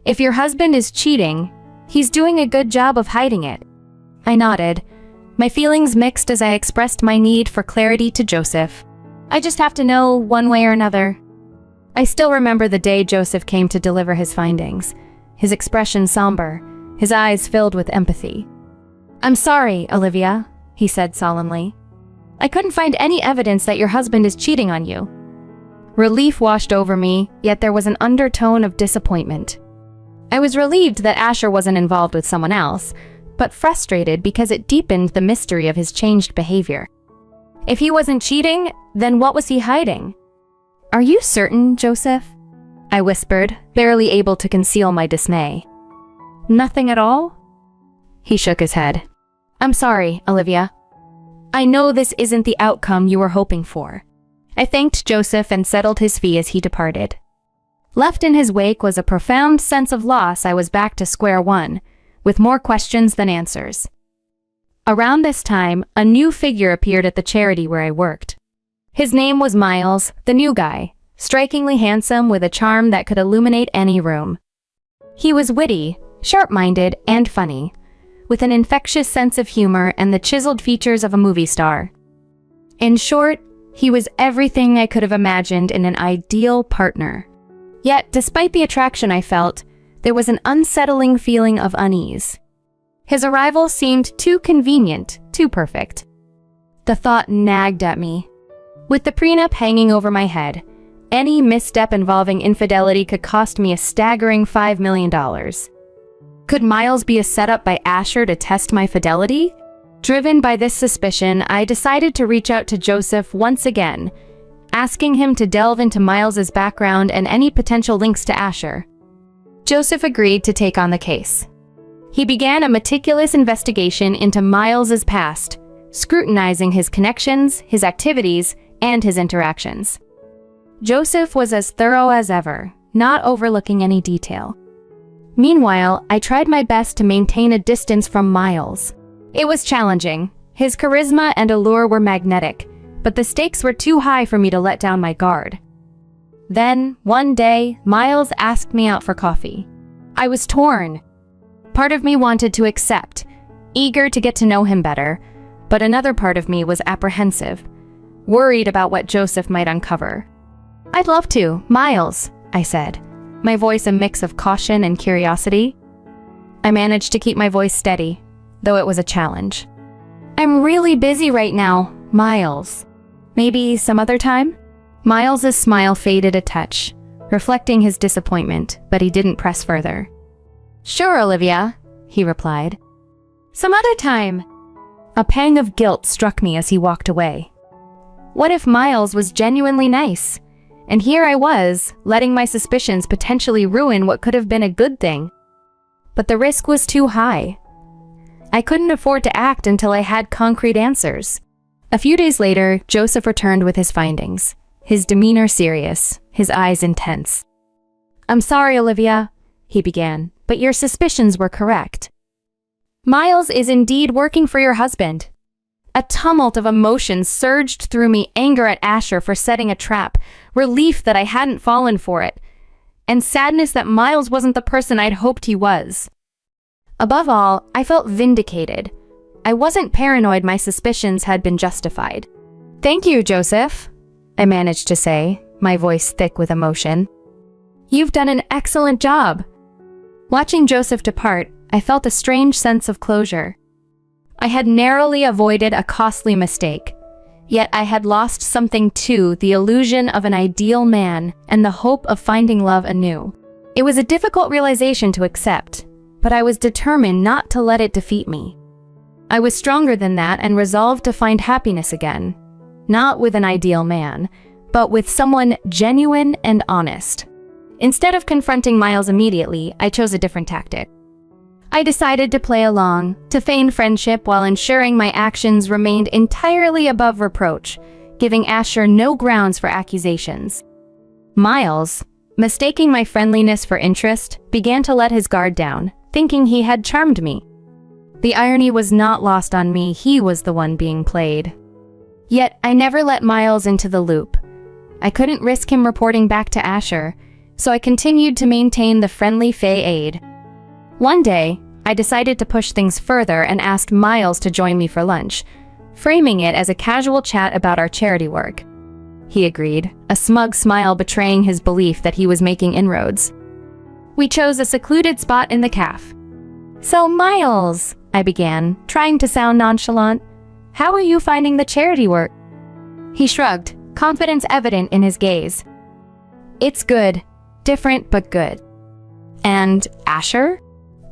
If your husband is cheating, he's doing a good job of hiding it." I nodded, my feelings mixed as I expressed my need for clarity to Joseph. "I just have to know one way or another." I still remember the day Joseph came to deliver his findings, his expression somber, his eyes filled with empathy. "I'm sorry, Olivia," he said solemnly. "I couldn't find any evidence that your husband is cheating on you." Relief washed over me, yet there was an undertone of disappointment. I was relieved that Asher wasn't involved with someone else, but frustrated because it deepened the mystery of his changed behavior. If he wasn't cheating, then what was he hiding? "Are you certain, Joseph?" I whispered, barely able to conceal my dismay. "Nothing at all?" He shook his head. "I'm sorry, Olivia. I know this isn't the outcome you were hoping for." I thanked Joseph and settled his fee as he departed. Left in his wake was a profound sense of loss. I was back to square one, with more questions than answers. Around this time, a new figure appeared at the charity where I worked. His name was Miles, the new guy, strikingly handsome with a charm that could illuminate any room. He was witty, sharp-minded, and funny, with an infectious sense of humor and the chiseled features of a movie star. In short, he was everything I could have imagined in an ideal partner. Yet, despite the attraction I felt, there was an unsettling feeling of unease. His arrival seemed too convenient, too perfect. The thought nagged at me. With the prenup hanging over my head, any misstep involving infidelity could cost me a staggering $5 million. Could Miles be a setup by Asher to test my fidelity? Driven by this suspicion, I decided to reach out to Joseph once again, asking him to delve into Miles's background and any potential links to Asher. Joseph agreed to take on the case. He began a meticulous investigation into Miles's past, scrutinizing his connections, his activities, and his interactions. Joseph was as thorough as ever, not overlooking any detail. Meanwhile, I tried my best to maintain a distance from Miles. It was challenging. His charisma and allure were magnetic, but the stakes were too high for me to let down my guard. Then, one day, Miles asked me out for coffee. I was torn. Part of me wanted to accept, eager to get to know him better, but another part of me was apprehensive, worried about what Joseph might uncover. "I'd love to, Miles," I said, my voice a mix of caution and curiosity. I managed to keep my voice steady, though it was a challenge. "I'm really busy right now, Miles. Maybe some other time?" Miles's smile faded a touch, reflecting his disappointment, but he didn't press further. "Sure, Olivia," he replied. "Some other time." A pang of guilt struck me as he walked away. What if Miles was genuinely nice? And here I was, letting my suspicions potentially ruin what could have been a good thing. But the risk was too high. I couldn't afford to act until I had concrete answers. A few days later, Joseph returned with his findings, his demeanor serious, his eyes intense. "I'm sorry, Olivia," he began, "but your suspicions were correct. Miles is indeed working for your husband." A tumult of emotions surged through me, anger at Asher for setting a trap, relief that I hadn't fallen for it, and sadness that Miles wasn't the person I'd hoped he was. Above all, I felt vindicated. I wasn't paranoid. My suspicions had been justified. "Thank you, Joseph," I managed to say, my voice thick with emotion. "You've done an excellent job." Watching Joseph depart, I felt a strange sense of closure. I had narrowly avoided a costly mistake, yet I had lost something too, the illusion of an ideal man and the hope of finding love anew. It was a difficult realization to accept, but I was determined not to let it defeat me. I was stronger than that and resolved to find happiness again, not with an ideal man, but with someone genuine and honest. Instead of confronting Miles immediately, I chose a different tactic. I decided to play along, to feign friendship while ensuring my actions remained entirely above reproach, giving Asher no grounds for accusations. Miles, mistaking my friendliness for interest, began to let his guard down, thinking he had charmed me. The irony was not lost on me, he was the one being played. Yet I never let Miles into the loop. I couldn't risk him reporting back to Asher, so I continued to maintain the friendly aid. One day, I decided to push things further and asked Miles to join me for lunch, framing it as a casual chat about our charity work. He agreed, a smug smile betraying his belief that he was making inroads. We chose a secluded spot in the cafe. "So Miles," I began, trying to sound nonchalant, "how are you finding the charity work?" He shrugged, confidence evident in his gaze. "It's good. Different but good." "And Asher?"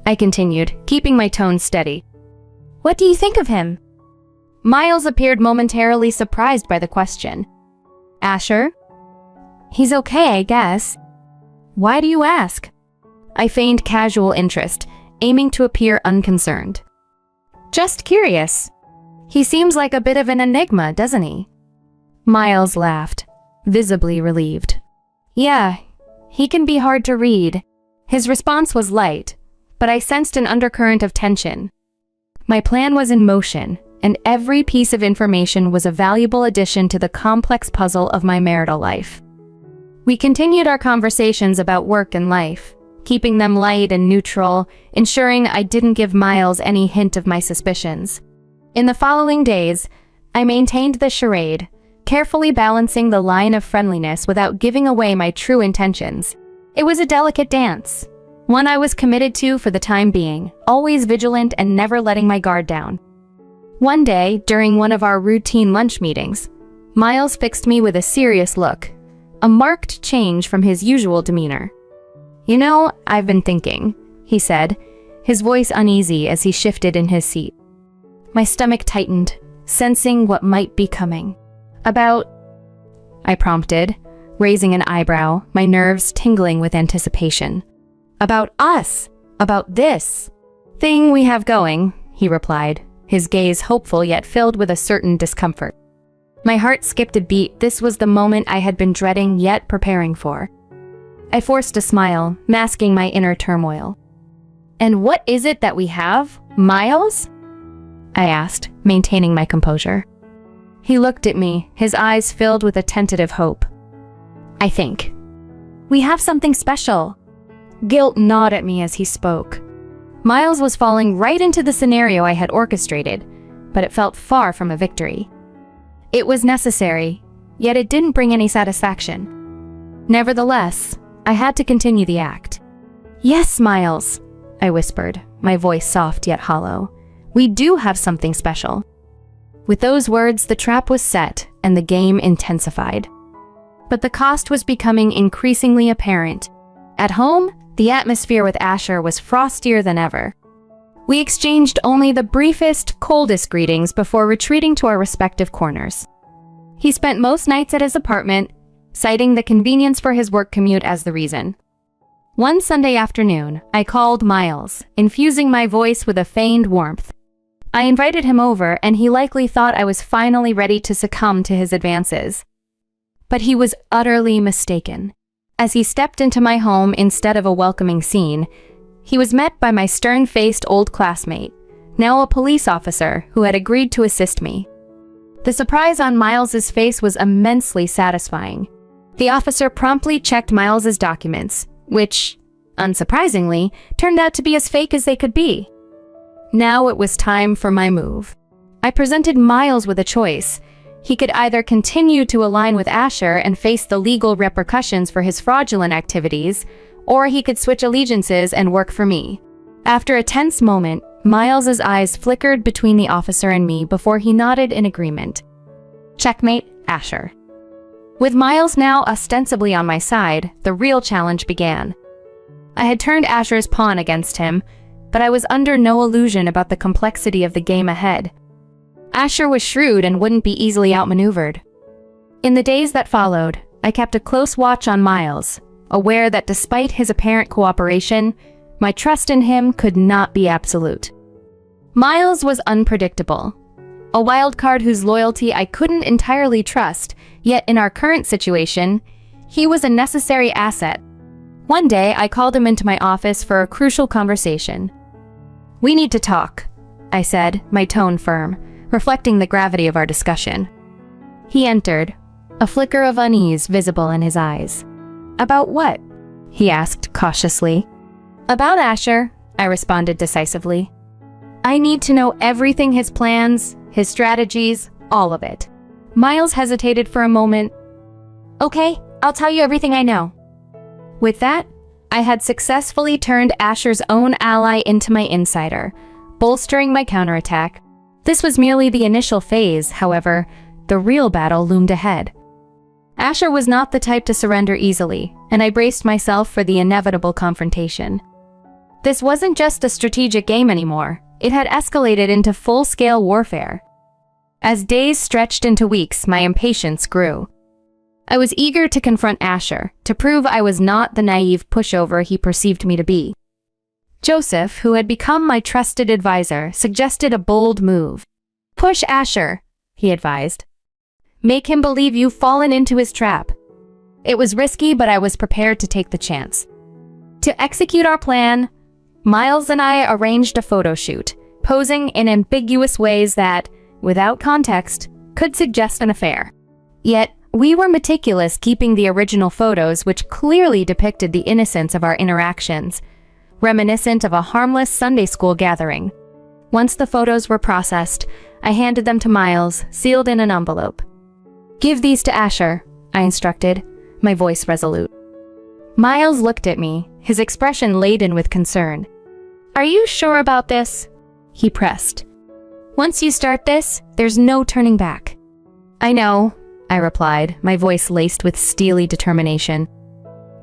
I continued, keeping my tone steady. "What do you think of him?" Miles appeared momentarily surprised by the question. "Asher? He's okay, I guess." "Why do you ask?" I feigned casual interest, aiming to appear unconcerned. "Just curious. He seems like a bit of an enigma, doesn't he?" Miles laughed, visibly relieved. "Yeah, he can be hard to read." His response was light, but I sensed an undercurrent of tension. My plan was in motion, and every piece of information was a valuable addition to the complex puzzle of my marital life. We continued our conversations about work and life, keeping them light and neutral, ensuring I didn't give Miles any hint of my suspicions. In the following days, I maintained the charade, carefully balancing the line of friendliness without giving away my true intentions. It was a delicate dance, one I was committed to for the time being, always vigilant and never letting my guard down. One day, during one of our routine lunch meetings, Miles fixed me with a serious look, a marked change from his usual demeanor. "You know, I've been thinking," he said, his voice uneasy as he shifted in his seat. My stomach tightened, sensing what might be coming. "About," I prompted, raising an eyebrow, my nerves tingling with anticipation. "About us, about this thing we have going," he replied, his gaze hopeful yet filled with a certain discomfort. My heart skipped a beat. This was the moment I had been dreading yet preparing for. I forced a smile, masking my inner turmoil. "And what is it that we have, Miles?" I asked, maintaining my composure. He looked at me, his eyes filled with a tentative hope. "I think we have something special." Guilt gnawed at me as he spoke. Miles was falling right into the scenario I had orchestrated, but it felt far from a victory. It was necessary, yet it didn't bring any satisfaction. Nevertheless, I had to continue the act. "Yes, Miles," I whispered, my voice soft yet hollow. "We do have something special." With those words, the trap was set and the game intensified. But the cost was becoming increasingly apparent. At home, the atmosphere with Asher was frostier than ever. We exchanged only the briefest, coldest greetings before retreating to our respective corners. He spent most nights at his apartment, citing the convenience for his work commute as the reason. One Sunday afternoon, I called Miles, infusing my voice with a feigned warmth. I invited him over, and he likely thought I was finally ready to succumb to his advances. But he was utterly mistaken. As he stepped into my home instead of a welcoming scene, he was met by my stern-faced old classmate, now a police officer who had agreed to assist me. The surprise on Miles's face was immensely satisfying. The officer promptly checked Miles's documents, which, unsurprisingly, turned out to be as fake as they could be. Now it was time for my move. I presented Miles with a choice. He could either continue to align with Asher and face the legal repercussions for his fraudulent activities, or he could switch allegiances and work for me. After a tense moment, Miles's eyes flickered between the officer and me before he nodded in agreement. Checkmate, Asher. With Miles now ostensibly on my side, the real challenge began. I had turned Asher's pawn against him, but I was under no illusion about the complexity of the game ahead. Asher was shrewd and wouldn't be easily outmaneuvered. In the days that followed, I kept a close watch on Miles, aware that despite his apparent cooperation, my trust in him could not be absolute. Miles was unpredictable, a wild card whose loyalty I couldn't entirely trust, yet in our current situation, he was a necessary asset. One day, I called him into my office for a crucial conversation. "We need to talk," I said, my tone firm, reflecting the gravity of our discussion. He entered, a flicker of unease visible in his eyes. "About what?" he asked cautiously. "About Asher," I responded decisively. "I need to know everything, his plans, his strategies, all of it." Miles hesitated for a moment. "Okay, I'll tell you everything I know." With that, I had successfully turned Asher's own ally into my insider, bolstering my counterattack. This was merely the initial phase, however, the real battle loomed ahead. Asher was not the type to surrender easily, and I braced myself for the inevitable confrontation. This wasn't just a strategic game anymore, it had escalated into full-scale warfare. As days stretched into weeks, my impatience grew. I was eager to confront Asher, to prove I was not the naive pushover he perceived me to be. Joseph, who had become my trusted advisor, suggested a bold move. "Push Asher," he advised. "Make him believe you've fallen into his trap." It was risky, but I was prepared to take the chance. To execute our plan, Miles and I arranged a photo shoot, posing in ambiguous ways that, without context, could suggest an affair. Yet, we were meticulous, keeping the original photos which clearly depicted the innocence of our interactions, reminiscent of a harmless Sunday school gathering. Once the photos were processed, I handed them to Miles, sealed in an envelope. "Give these to Asher," I instructed, my voice resolute. Miles looked at me, his expression laden with concern. "Are you sure about this?" he pressed. "Once you start this, there's no turning back." "I know," I replied, my voice laced with steely determination.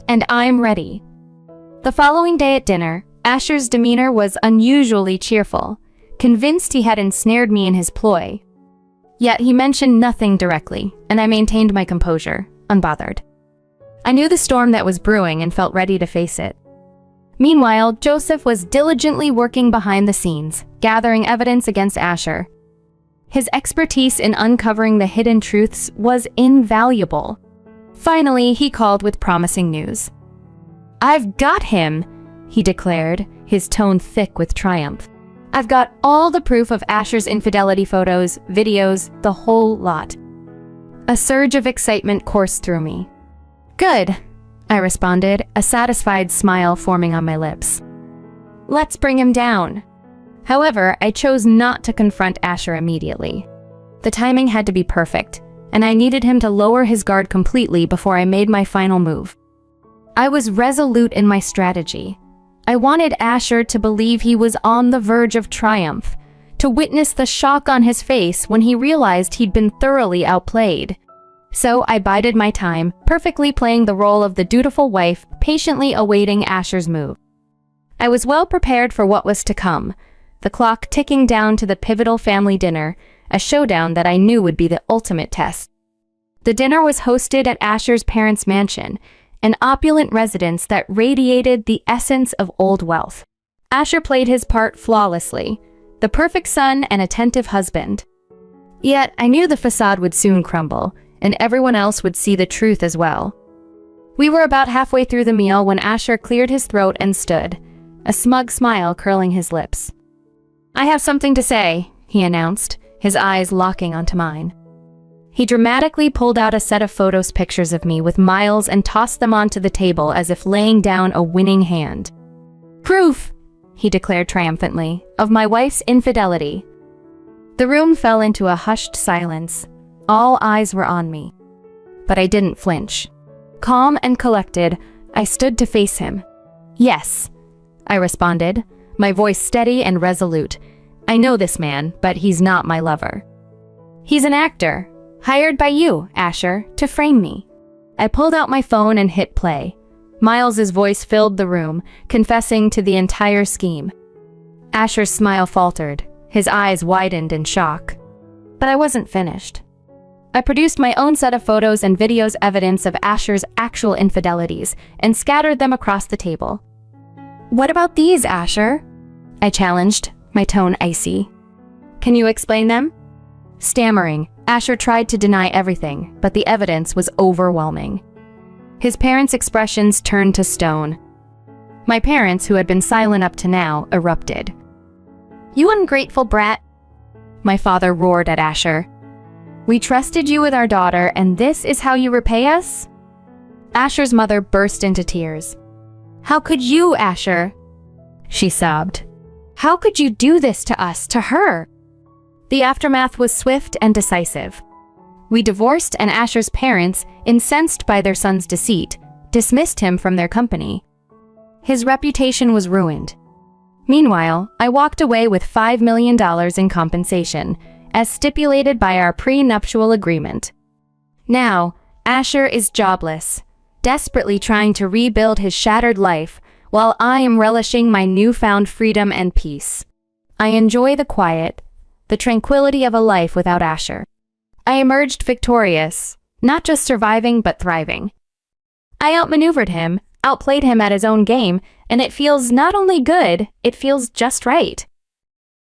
"And I'm ready." The following day at dinner, Asher's demeanor was unusually cheerful, convinced he had ensnared me in his ploy. Yet he mentioned nothing directly, and I maintained my composure, unbothered. I knew the storm that was brewing and felt ready to face it. Meanwhile, Joseph was diligently working behind the scenes, gathering evidence against Asher. His expertise in uncovering the hidden truths was invaluable. Finally, he called with promising news. "I've got him," he declared, his tone thick with triumph. "I've got all the proof of Asher's infidelity photos, videos, the whole lot." A surge of excitement coursed through me. "Good," I responded, a satisfied smile forming on my lips. "Let's bring him down." However, I chose not to confront Asher immediately. The timing had to be perfect, and I needed him to lower his guard completely before I made my final move. I was resolute in my strategy. I wanted Asher to believe he was on the verge of triumph, to witness the shock on his face when he realized he'd been thoroughly outplayed. So I bided my time, perfectly playing the role of the dutiful wife, patiently awaiting Asher's move. I was well prepared for what was to come, the clock ticking down to the pivotal family dinner, a showdown that I knew would be the ultimate test. The dinner was hosted at Asher's parents' mansion, an opulent residence that radiated the essence of old wealth. Asher played his part flawlessly, the perfect son and attentive husband. Yet I knew the facade would soon crumble, and everyone else would see the truth as well. We were about halfway through the meal when Asher cleared his throat and stood, a smug smile curling his lips. "I have something to say," he announced, his eyes locking onto mine. He dramatically pulled out a set of pictures of me with Miles and tossed them onto the table as if laying down a winning hand. "Proof," he declared triumphantly, "of my wife's infidelity." The room fell into a hushed silence. All eyes were on me. But I didn't flinch. Calm and collected, I stood to face him. "Yes," I responded, my voice steady and resolute. "I know this man, but he's not my lover. He's an actor, hired by you, Asher, to frame me." I pulled out my phone and hit play. Miles's voice filled the room, confessing to the entire scheme. Asher's smile faltered, his eyes widened in shock. But I wasn't finished. I produced my own set of photos and videos evidence of Asher's actual infidelities and scattered them across the table. "What about these, Asher?" I challenged, my tone icy. "Can you explain them?" Stammering, Asher tried to deny everything, but the evidence was overwhelming. His parents' expressions turned to stone. My parents, who had been silent up to now, erupted. "You ungrateful brat!" My father roared at Asher. "We trusted you with our daughter, and this is how you repay us?" Asher's mother burst into tears. "How could you, Asher?" she sobbed. "How could you do this to us, to her?" The aftermath was swift and decisive. We divorced, and Asher's parents, incensed by their son's deceit, dismissed him from their company. His reputation was ruined. Meanwhile, I walked away with $5 million in compensation, as stipulated by our prenuptial agreement. Now, Asher is jobless, desperately trying to rebuild his shattered life, while I am relishing my newfound freedom and peace. I enjoy the quiet, the tranquility of a life without Asher. I emerged victorious, not just surviving but thriving. I outmaneuvered him, outplayed him at his own game, and it feels not only good, it feels just right.